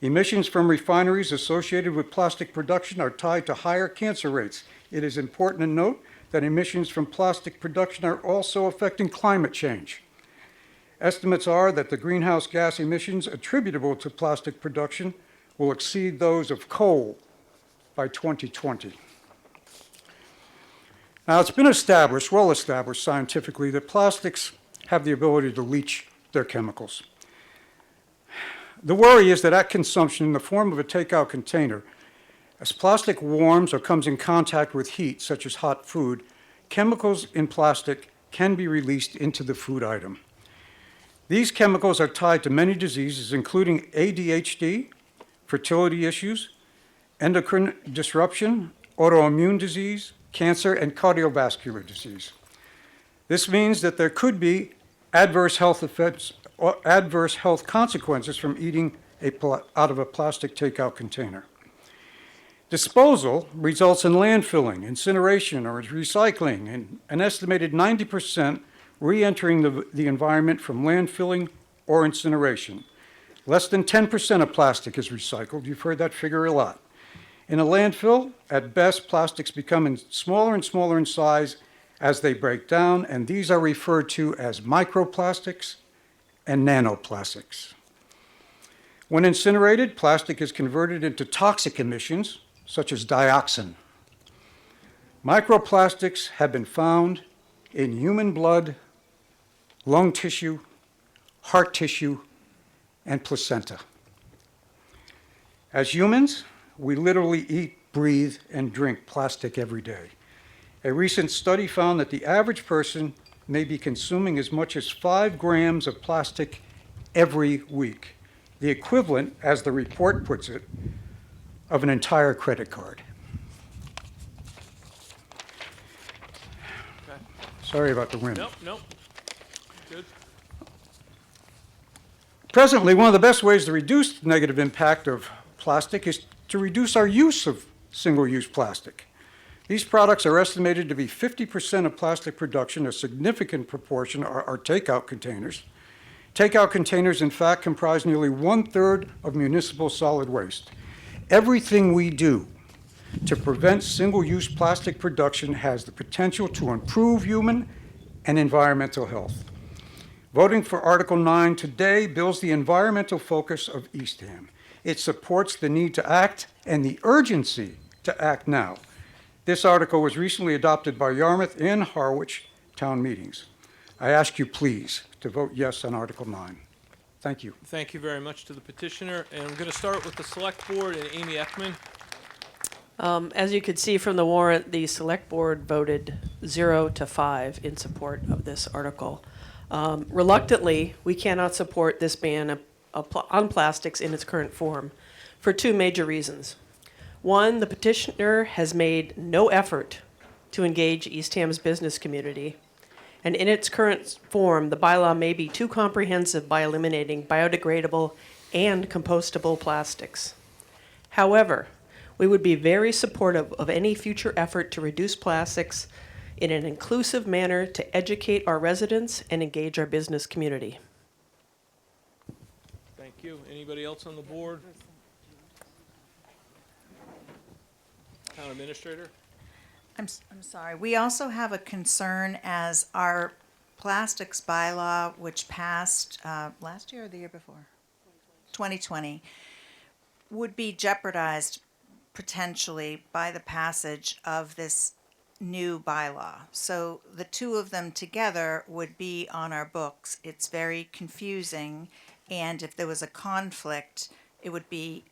Emissions from refineries associated with plastic production are tied to higher cancer rates. It is important to note that emissions from plastic production are also affecting climate change. Estimates are that the greenhouse gas emissions attributable to plastic production will exceed those of coal by 2020. Now, it's been established, well established scientifically, that plastics have the ability to leach their chemicals. The worry is that at consumption in the form of a takeout container, as plastic warms or comes in contact with heat, such as hot food, chemicals in plastic can be released into the food item. These chemicals are tied to many diseases, including ADHD, fertility issues, endocrine disruption, autoimmune disease, cancer, and cardiovascular disease. This means that there could be adverse health effects or adverse health consequences from eating out of a plastic takeout container. Disposal results in landfilling, incineration, or recycling, and an estimated 90% re-entering the environment from landfilling or incineration. Less than 10% of plastic is recycled. You've heard that figure a lot. In a landfill, at best, plastics become smaller and smaller in size as they break down, and these are referred to as microplastics and nanoplastics. When incinerated, plastic is converted into toxic emissions, such as dioxin. Microplastics have been found in human blood, lung tissue, heart tissue, and placenta. As humans, we literally eat, breathe, and drink plastic every day. A recent study found that the average person may be consuming as much as 5 grams of plastic every week, the equivalent, as the report puts it, of an entire credit card. Okay. Sorry about the wind. Nope. Good. Presently, one of the best ways to reduce the negative impact of plastic is to reduce our use of single-use plastic. These products are estimated to be 50% of plastic production. A significant proportion are takeout containers. Takeout containers, in fact, comprise nearly 1/3 of municipal solid waste. Everything we do to prevent single-use plastic production has the potential to improve human and environmental health. Voting for Article 9 today builds the environmental focus of Eastham. It supports the need to act and the urgency to act now. This article was recently adopted by Yarmouth and Harwich town meetings. I ask you, please, to vote yes on Article 9. Thank you. Thank you very much to the petitioner. And I'm going to start with the select board and Amy Ekman. As you could see from the warrant, the select board voted 0 to 5 in support of this article. Reluctantly, we cannot support this ban on plastics in its current form for 2 major reasons. One, the petitioner has made no effort to engage Eastham's business community, and in its current form, the bylaw may be too comprehensive by eliminating biodegradable and compostable plastics. However, we would be very supportive of any future effort to reduce plastics in an inclusive manner to educate our residents and engage our business community. Thank you. Anybody else on the board? Town administrator? I'm sorry. We also have a concern as our plastics bylaw, which passed last year or the year before? 2020, would be jeopardized potentially by the passage of this new bylaw. So the 2 of them together would be on our books. It's very confusing, and if there was a conflict, it would be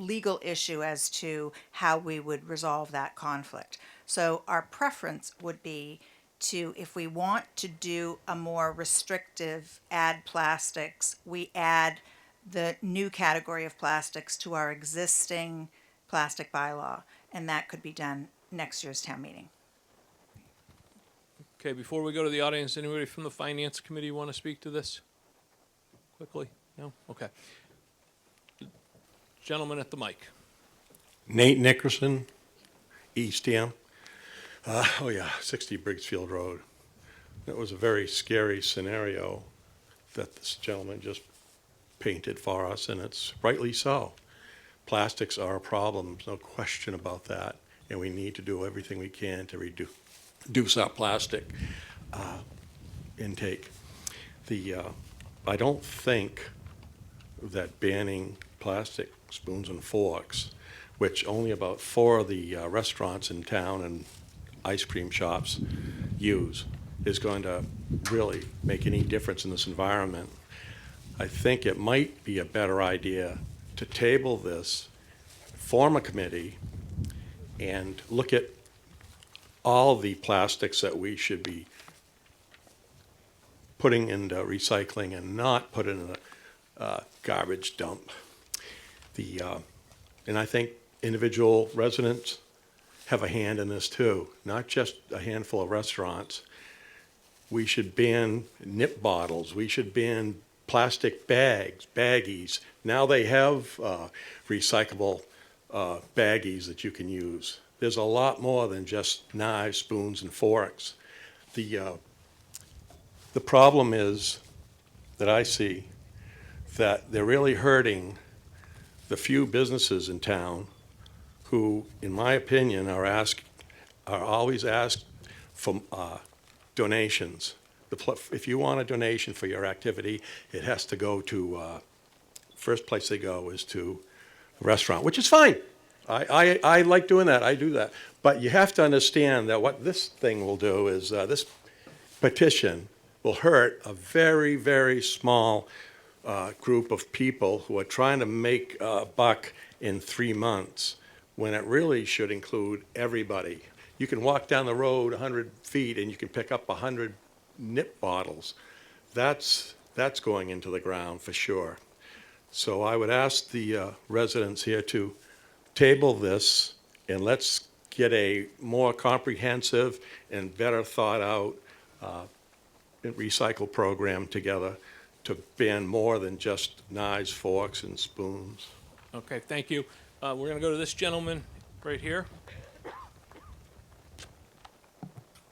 legal issue as to how we would resolve that conflict. So our preference would be to, if we want to do a more restrictive add plastics, we add the new category of plastics to our existing plastic bylaw, and that could be done next year's town meeting. Okay, before we go to the audience, anybody from the Finance Committee want to speak to this? Quickly? No? Okay. Gentleman at the mic. Nate Nickerson, Eastham. 60 Briggsfield Road. It was a very scary scenario that this gentleman just painted for us, and it's rightly so. Plastics are a problem, there's no question about that, and we need to do everything we can to reduce our plastic intake. I don't think that banning plastic spoons and forks, which only about 4 of the restaurants in town and ice cream shops use, is going to really make any difference in this environment. I think it might be a better idea to table this, form a committee, and look at all the plastics that we should be putting into recycling and not put in a garbage dump. And I think individual residents have a hand in this too, not just a handful of restaurants. We should ban nip bottles. We should ban plastic bags, baggies. Now they have recyclable baggies that you can use. There's a lot more than just knives, spoons, and forks. The problem is that I see that they're really hurting the few businesses in town who, in my opinion, are always asked for donations. If you want a donation for your activity, it has to go to, first place they go is to a restaurant, which is fine. I like doing that, I do that. But you have to understand that what this thing will do is, this petition will hurt a very, very small group of people who are trying to make a buck in 3 months, when it really should include everybody. You can walk down the road 100 feet and you can pick up 100 nip bottles. That's going into the ground for sure. So I would ask the residents here to table this, and let's get a more comprehensive and better thought out recycle program together to ban more than just knives, forks, and spoons. Okay, thank you. We're going to go to this gentleman right here.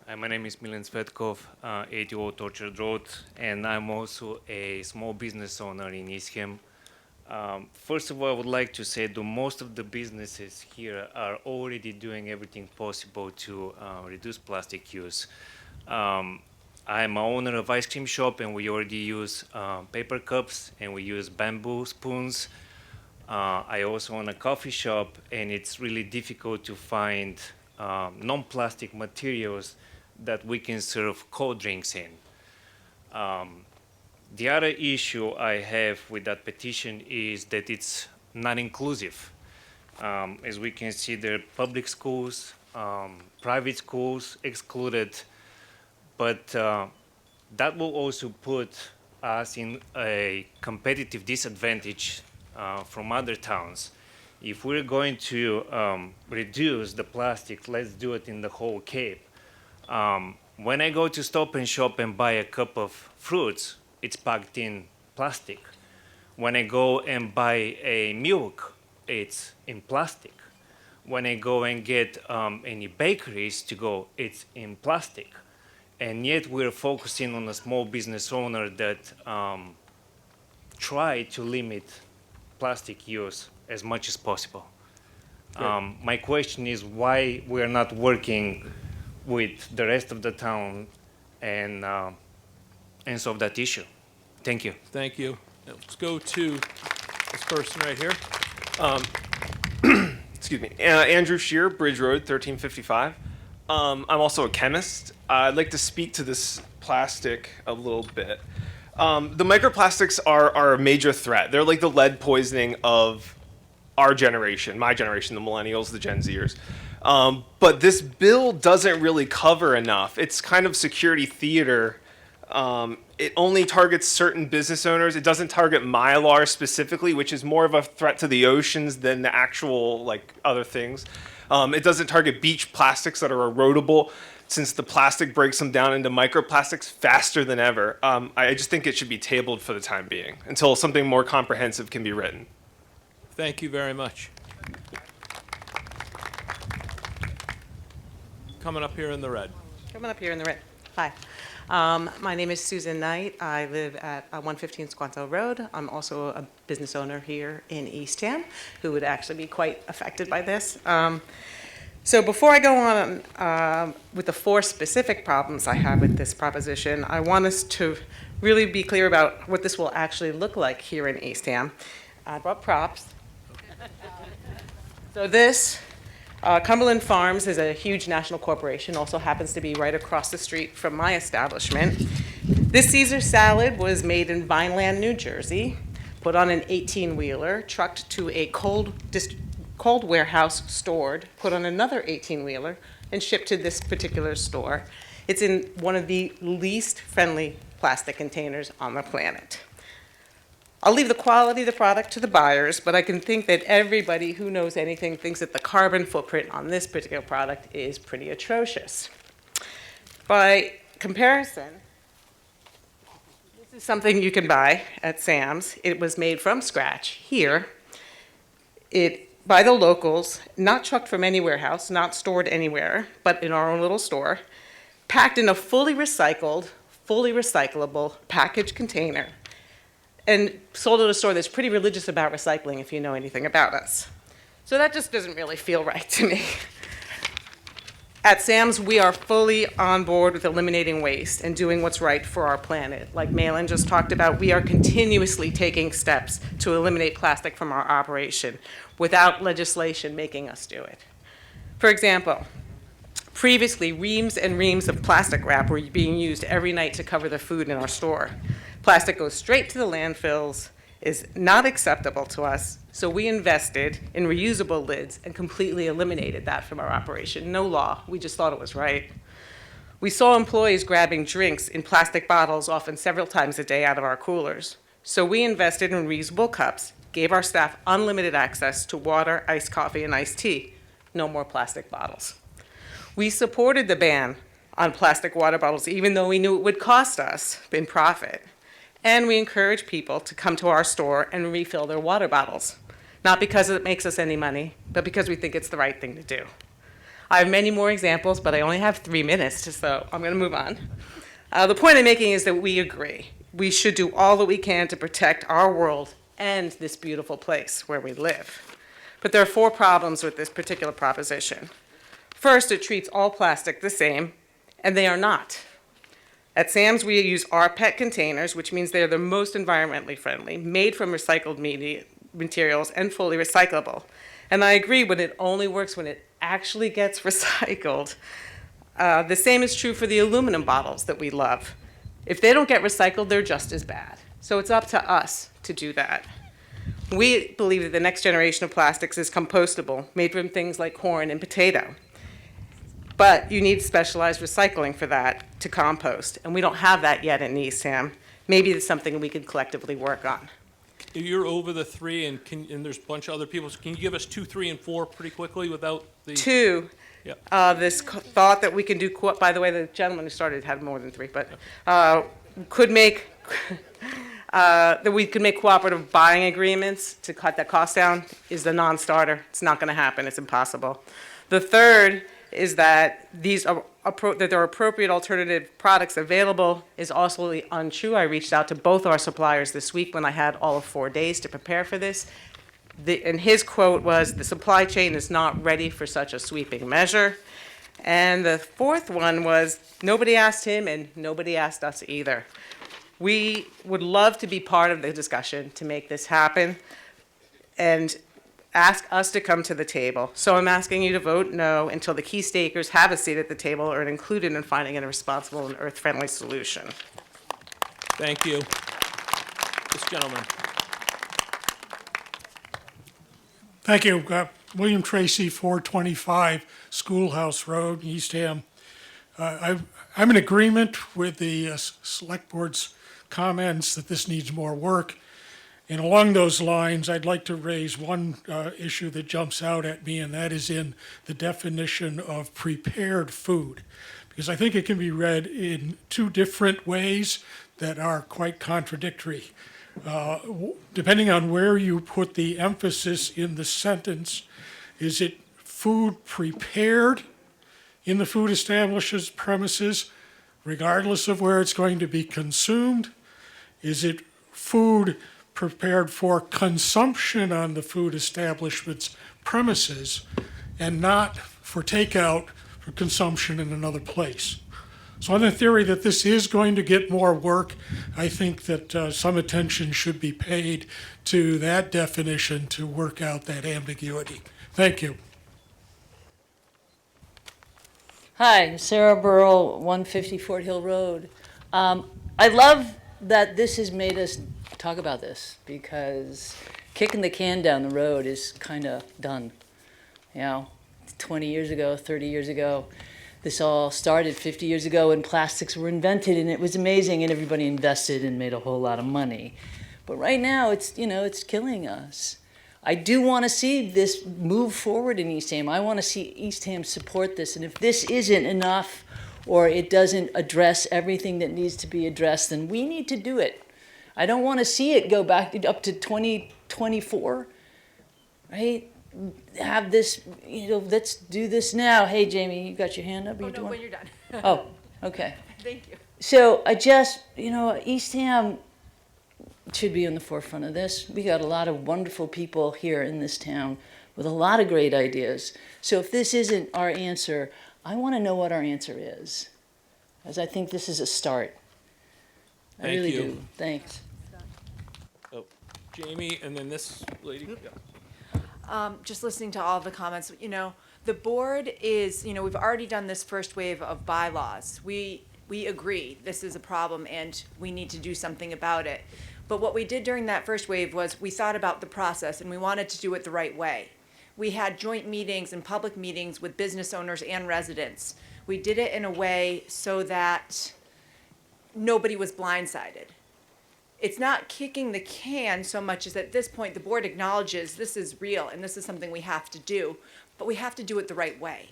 Hi, my name is Milan Svetkov, 80 Old Orchard Road, and I'm also a small business owner in Eastham. First of all, I would like to say that most of the businesses here are already doing everything possible to reduce plastic use. I'm an owner of ice cream shop, and we already use paper cups, and we use bamboo spoons. I also own a coffee shop, and it's really difficult to find non-plastic materials that we can serve cold drinks in. The other issue I have with that petition is that it's not inclusive. As we can see, there are public schools, private schools excluded, but that will also put us in a competitive disadvantage from other towns. If we're going to reduce the plastic, let's do it in the whole Cape. When I go to Stop and Shop and buy a cup of fruits, it's packed in plastic. When I go and buy a milk, it's in plastic. When I go and get any bakeries to go, it's in plastic. And yet we're focusing on a small business owner that try to limit plastic use as much as possible. My question is why we're not working with the rest of the town and solve that issue. Thank you. Thank you. Let's go to this person right here. Excuse me. Andrew Shear, Bridge Road, 1355. I'm also a chemist. I'd like to speak to this plastic a little bit. The microplastics are a major threat. They're like the lead poisoning of our generation, my generation, the millennials, the Gen Zers. But this bill doesn't really cover enough. It's kind of security theater. It only targets certain business owners. It doesn't target Mylar specifically, which is more of a threat to the oceans than the actual like other things. It doesn't target beach plastics that are erodible, since the plastic breaks them down into microplastics faster than ever. I just think it should be tabled for the time being until something more comprehensive can be written. Thank you very much. Coming up here in the red. Coming up here in the red. Hi. My name is Susan Knight. I live at 115 Squanto Road. I'm also a business owner here in Eastham who would actually be quite affected by this. So before I go on with the 4 specific problems I have with this proposition, I want us to really be clear about what this will actually look like here in Eastham. I brought props. So this Cumberland Farms is a huge national corporation, also happens to be right across the street from my establishment. This Caesar salad was made in Vineland, New Jersey, put on an 18-wheeler, trucked to a cold warehouse, stored, put on another 18-wheeler, and shipped to this particular store. It's in one of the least friendly plastic containers on the planet. I'll leave the quality of the product to the buyers, but I can think that everybody who knows anything thinks that the carbon footprint on this particular product is pretty atrocious. By comparison, this is something you can buy at Sam's. It was made from scratch here. By the locals, not trucked from any warehouse, not stored anywhere, but in our own little store, packed in a fully recyclable package container, and sold at a store that's pretty religious about recycling, if you know anything about us. So that just doesn't really feel right to me. At Sam's, we are fully on board with eliminating waste and doing what's right for our planet. Like Malin just talked about, we are continuously taking steps to eliminate plastic from our operation without legislation making us do it. For example, previously, reams and reams of plastic wrap were being used every night to cover the food in our store. Plastic goes straight to the landfills, is not acceptable to us, so we invested in reusable lids and completely eliminated that from our operation. No law, we just thought it was right. We saw employees grabbing drinks in plastic bottles often several times a day out of our coolers. So we invested in reusable cups, gave our staff unlimited access to water, iced coffee, and iced tea. No more plastic bottles. We supported the ban on plastic water bottles, even though we knew it would cost us in profit. And we encourage people to come to our store and refill their water bottles. Not because it makes us any money, but because we think it's the right thing to do. I have many more examples, but I only have 3 minutes, so I'm going to move on. The point I'm making is that we agree. We should do all that we can to protect our world and this beautiful place where we live. But there are 4 problems with this particular proposition. First, it treats all plastic the same, and they are not. At Sam's, we use rPET containers, which means they're the most environmentally friendly, made from recycled materials and fully recyclable. And I agree, but it only works when it actually gets recycled. The same is true for the aluminum bottles that we love. If they don't get recycled, they're just as bad. So it's up to us to do that. We believe that the next generation of plastics is compostable, made from things like corn and potato. But you need specialized recycling for that to compost, and we don't have that yet in Eastham. Maybe it's something we could collectively work on. You're over the 3, and there's a bunch of other people. So can you give us 2, 3, and 4 pretty quickly without the... 2, this thought that we can do, by the way, the gentleman who started had more than 3, but could make, that we could make cooperative buying agreements to cut that cost down is the non-starter. It's not going to happen. It's impossible. The third is that that there are appropriate alternative products available is also untrue. I reached out to both our suppliers this week when I had all of 4 days to prepare for this. And his quote was, "The supply chain is not ready for such a sweeping measure." And the fourth one was, nobody asked him and nobody asked us either. We would love to be part of the discussion to make this happen and ask us to come to the table. So I'm asking you to vote no until the key stakers have a seat at the table or are included in finding a responsible and earth-friendly solution. Thank you. This gentleman. Thank you. William Tracy, 425 Schoolhouse Road, Eastham. I'm in agreement with the Select Board's comments that this needs more work. And along those lines, I'd like to raise one issue that jumps out at me, and that is in the definition of prepared food. Because I think it can be read in two different ways that are quite contradictory. Depending on where you put the emphasis in the sentence, is it food prepared in the food establishment's premises, regardless of where it's going to be consumed? Is it food prepared for consumption on the food establishment's premises and not for takeout for consumption in another place? So on the theory that this is going to get more work, I think that some attention should be paid to that definition to work out that ambiguity. Thank you. Hi, Sarah Burrell, 150 Fort Hill Road. I love that this has made us talk about this, because kicking the can down the road is kind of done. 20 years ago, 30 years ago, this all started 50 years ago when plastics were invented, and it was amazing, and everybody invested and made a whole lot of money. But right now, it's killing us. I do want to see this move forward in Eastham. I want to see Eastham support this, and if this isn't enough or it doesn't address everything that needs to be addressed, then we need to do it. I don't want to see it go back up to 2024, right? Have this, let's do this now. Hey, Jamie, you got your hand up? Oh, no, when you're done. Oh, okay. Thank you. So I just, Eastham should be in the forefront of this. We got a lot of wonderful people here in this town with a lot of great ideas. So if this isn't our answer, I want to know what our answer is, as I think this is a start. I Thank really you. do. Thanks. Oh, Jamie, and then this lady. Yeah. Just listening to all of the comments, the board is, we've already done this first wave of bylaws. We agree this is a problem and we need to do something about it. But what we did during that first wave was we thought about the process and we wanted to do it the right way. We had joint meetings and public meetings with business owners and residents. We did it in a way so that nobody was blindsided. It's not kicking the can so much as at this point the board acknowledges this is real and this is something we have to do, but we have to do it the right way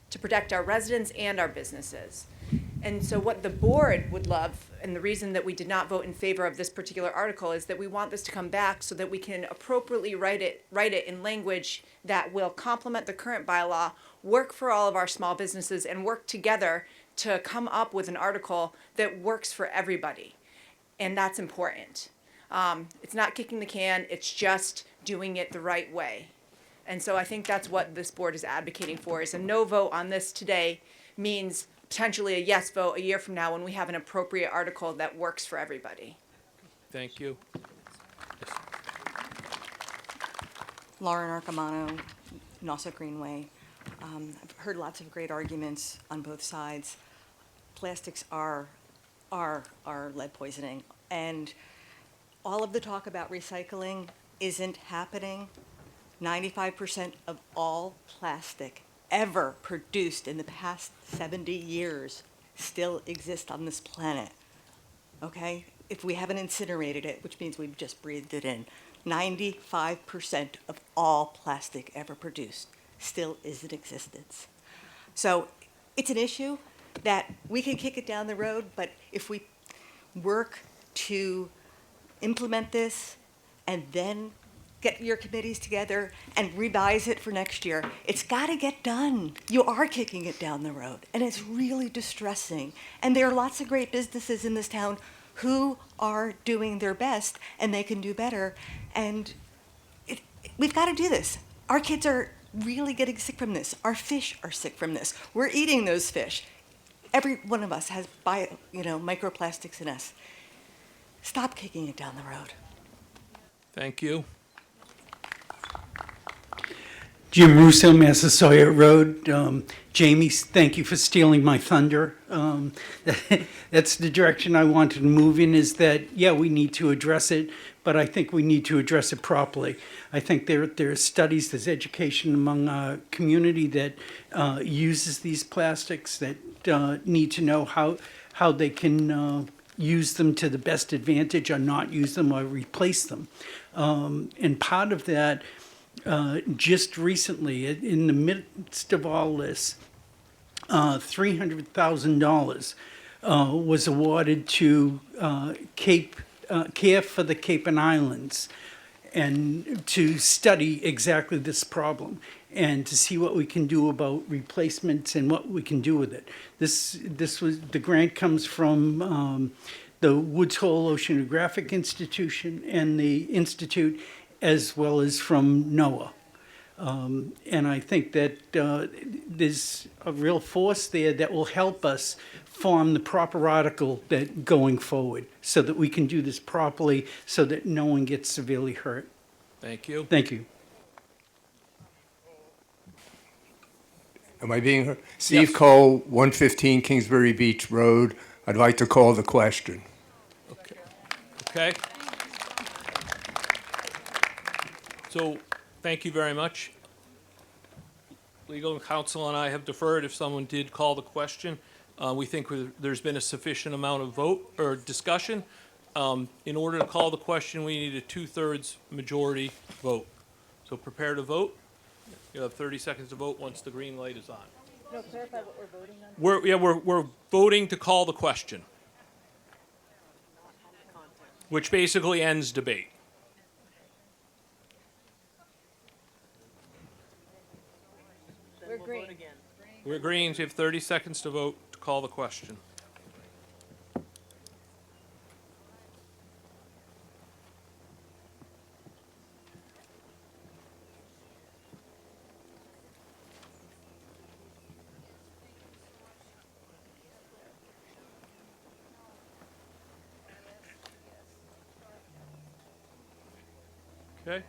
to protect our residents and our businesses. And so what the board would love, and the reason that we did not vote in favor of this particular article, is that we want this to come back so that we can appropriately write it in language that will complement the current bylaw, work for all of our small businesses, and work together to come up with an article that works for everybody. And that's important. It's not kicking the can, it's just doing it the right way. And so I think that's what this board is advocating for, is a no vote on this today means potentially a yes vote a year from now when we have an appropriate article that works for everybody. Thank you. Lauren Arcamano, Nauset Greenway. I've heard lots of great arguments on both sides. Plastics are lead poisoning, and all of the talk about recycling isn't happening. 95% of all plastic ever produced in the past 70 years still exists on this planet, okay? If we haven't incinerated it, which means we've just breathed it in, 95% of all plastic ever produced still is in existence. So it's an issue that we can kick it down the road, but if we work to implement this and then get your committees together and revise it for next year, it's got to get done. You are kicking it down the road, and it's really distressing. And there are lots of great businesses in this town who are doing their best, and they can do better. And we've got to do this. Our kids are really getting sick from this. Our fish are sick from this. We're eating those fish. Every one of us has microplastics in us. Stop kicking it down the road. Thank you. Jim Russo, Massasoit Road. Jamie, thank you for stealing my thunder. That's the direction I wanted to move in, is that, yeah, we need to address it, but I think we need to address it properly. I think there are studies, there's education among our community that uses these plastics that need to know how they can use them to the best advantage or not use them or replace them. And part of that, just recently, in the midst of all this, $300,000 was awarded to Care for the Cape and Islands, and to study exactly this problem and to see what we can do about replacements and what we can do with it. The grant comes from the Woods Hole Oceanographic Institution and the Institute, as well as from NOAA. And I think that there's a real force there that will help us form the proper article that going forward, so that we can do this properly, so that no one gets severely hurt. Thank you. Thank you. Am I being heard? Steve Cole, 115 Kingsbury Beach Road. I'd like to call the question. Okay. So, thank you very much. Legal counsel and I have deferred if someone did call the question. We think there's been a sufficient amount of vote or discussion. In order to call the question, we need a 2/3 majority vote. So prepare to vote. You have 30 seconds to vote once the green light is on. No, clarify what we're voting on. We're voting to call the question, which basically ends debate. We're green. We're green, so you have 30 seconds to vote to call the question. Okay.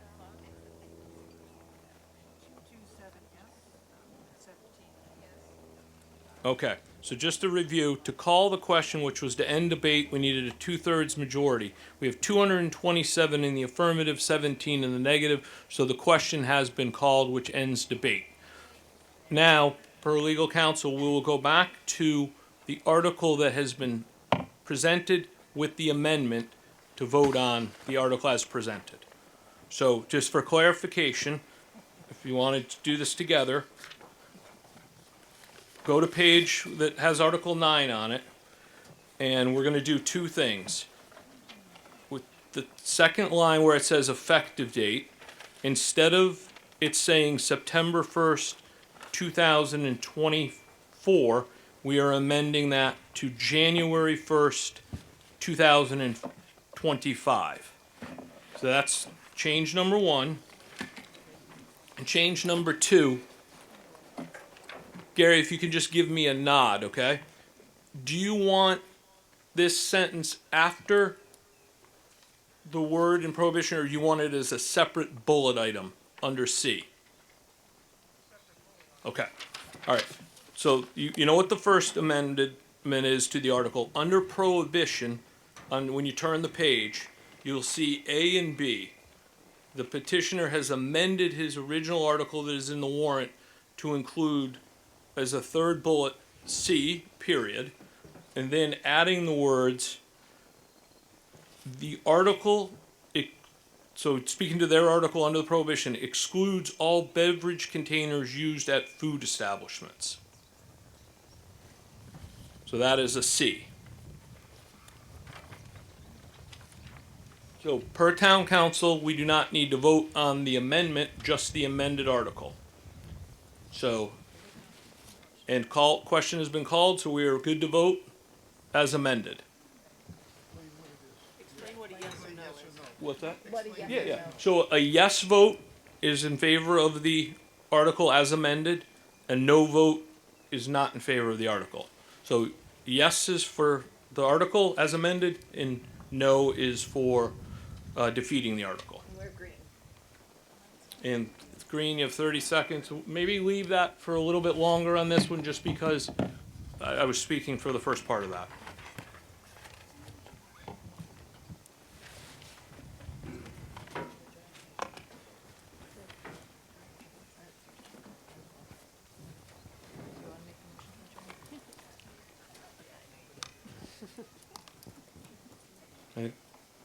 Okay, so just to review, to call the question, which was to end debate, we needed a 2/3 majority. We have 227 in the affirmative, 17 in the negative, so the question has been called, which ends debate. Now, per legal counsel, we will go back to the article that has been presented with the amendment to vote on the article as presented. So, just for clarification, if you wanted to do this together, go to page that has Article 9 on it, and we're going to do two things. With the second line where it says effective date, instead of it saying September 1st, 2024, we are amending that to January 1st, 2025. So that's change number one. And change number two, Gary, if you can just give me a nod, okay? Do you want this sentence after the word in prohibition, or do you want it as a separate bullet item under C? Okay, all right. So you know what the first amendment is to the article. Under prohibition, when you turn the page, you'll see A and B. The petitioner has amended his original article that is in the warrant to include as a third bullet, C, period, and then adding the words, the article, so speaking to their article under the prohibition, excludes all beverage containers used at food establishments. So that is a C. So per town council, we do not need to vote on the amendment, just the amended article. So, and question has been called, so we are good to vote as amended. Explain what a yes or no is. What's that? What a yes Yeah, or yeah. no. So a yes vote is in favor of the article as amended, and no vote is not in favor of the article. So yes is for the article as amended, and no is for defeating the article. We're green. And it's green, you have 30 seconds. Maybe leave that for a little bit longer on this one, just because I was speaking for the first part of that.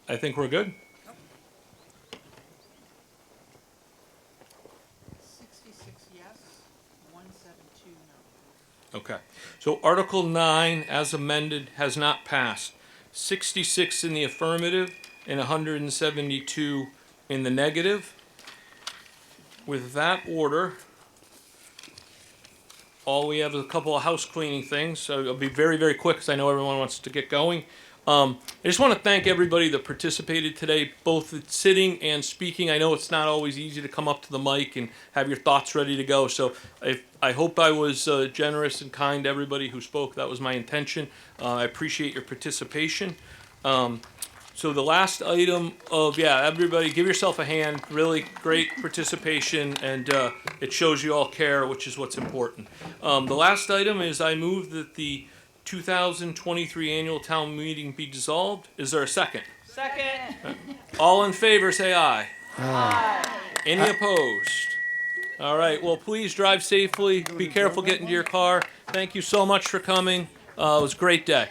I think we're good. 66 yes, 172 no. Okay. So Article 9, as amended, has not passed. 66 in the affirmative and 172 in the negative. With that order, all we have is a couple of house cleaning things, so it'll be very, very quick because I know everyone wants to get going. I just want to thank everybody that participated today, both sitting and speaking. I know it's not always easy to come up to the mic and have your thoughts ready to go, so I hope I was generous and kind to everybody who spoke. That was my intention. I appreciate your participation. So the last item of, everybody give yourself a hand. Really great participation, and it shows you all care, which is what's important. The last item is I move that the 2023 annual town meeting be dissolved. Is there a second? Second. All in favor, say aye. Aye. Any opposed? All right, well, please drive safely. Be careful getting to your car. Thank you so much for coming. It was a great day.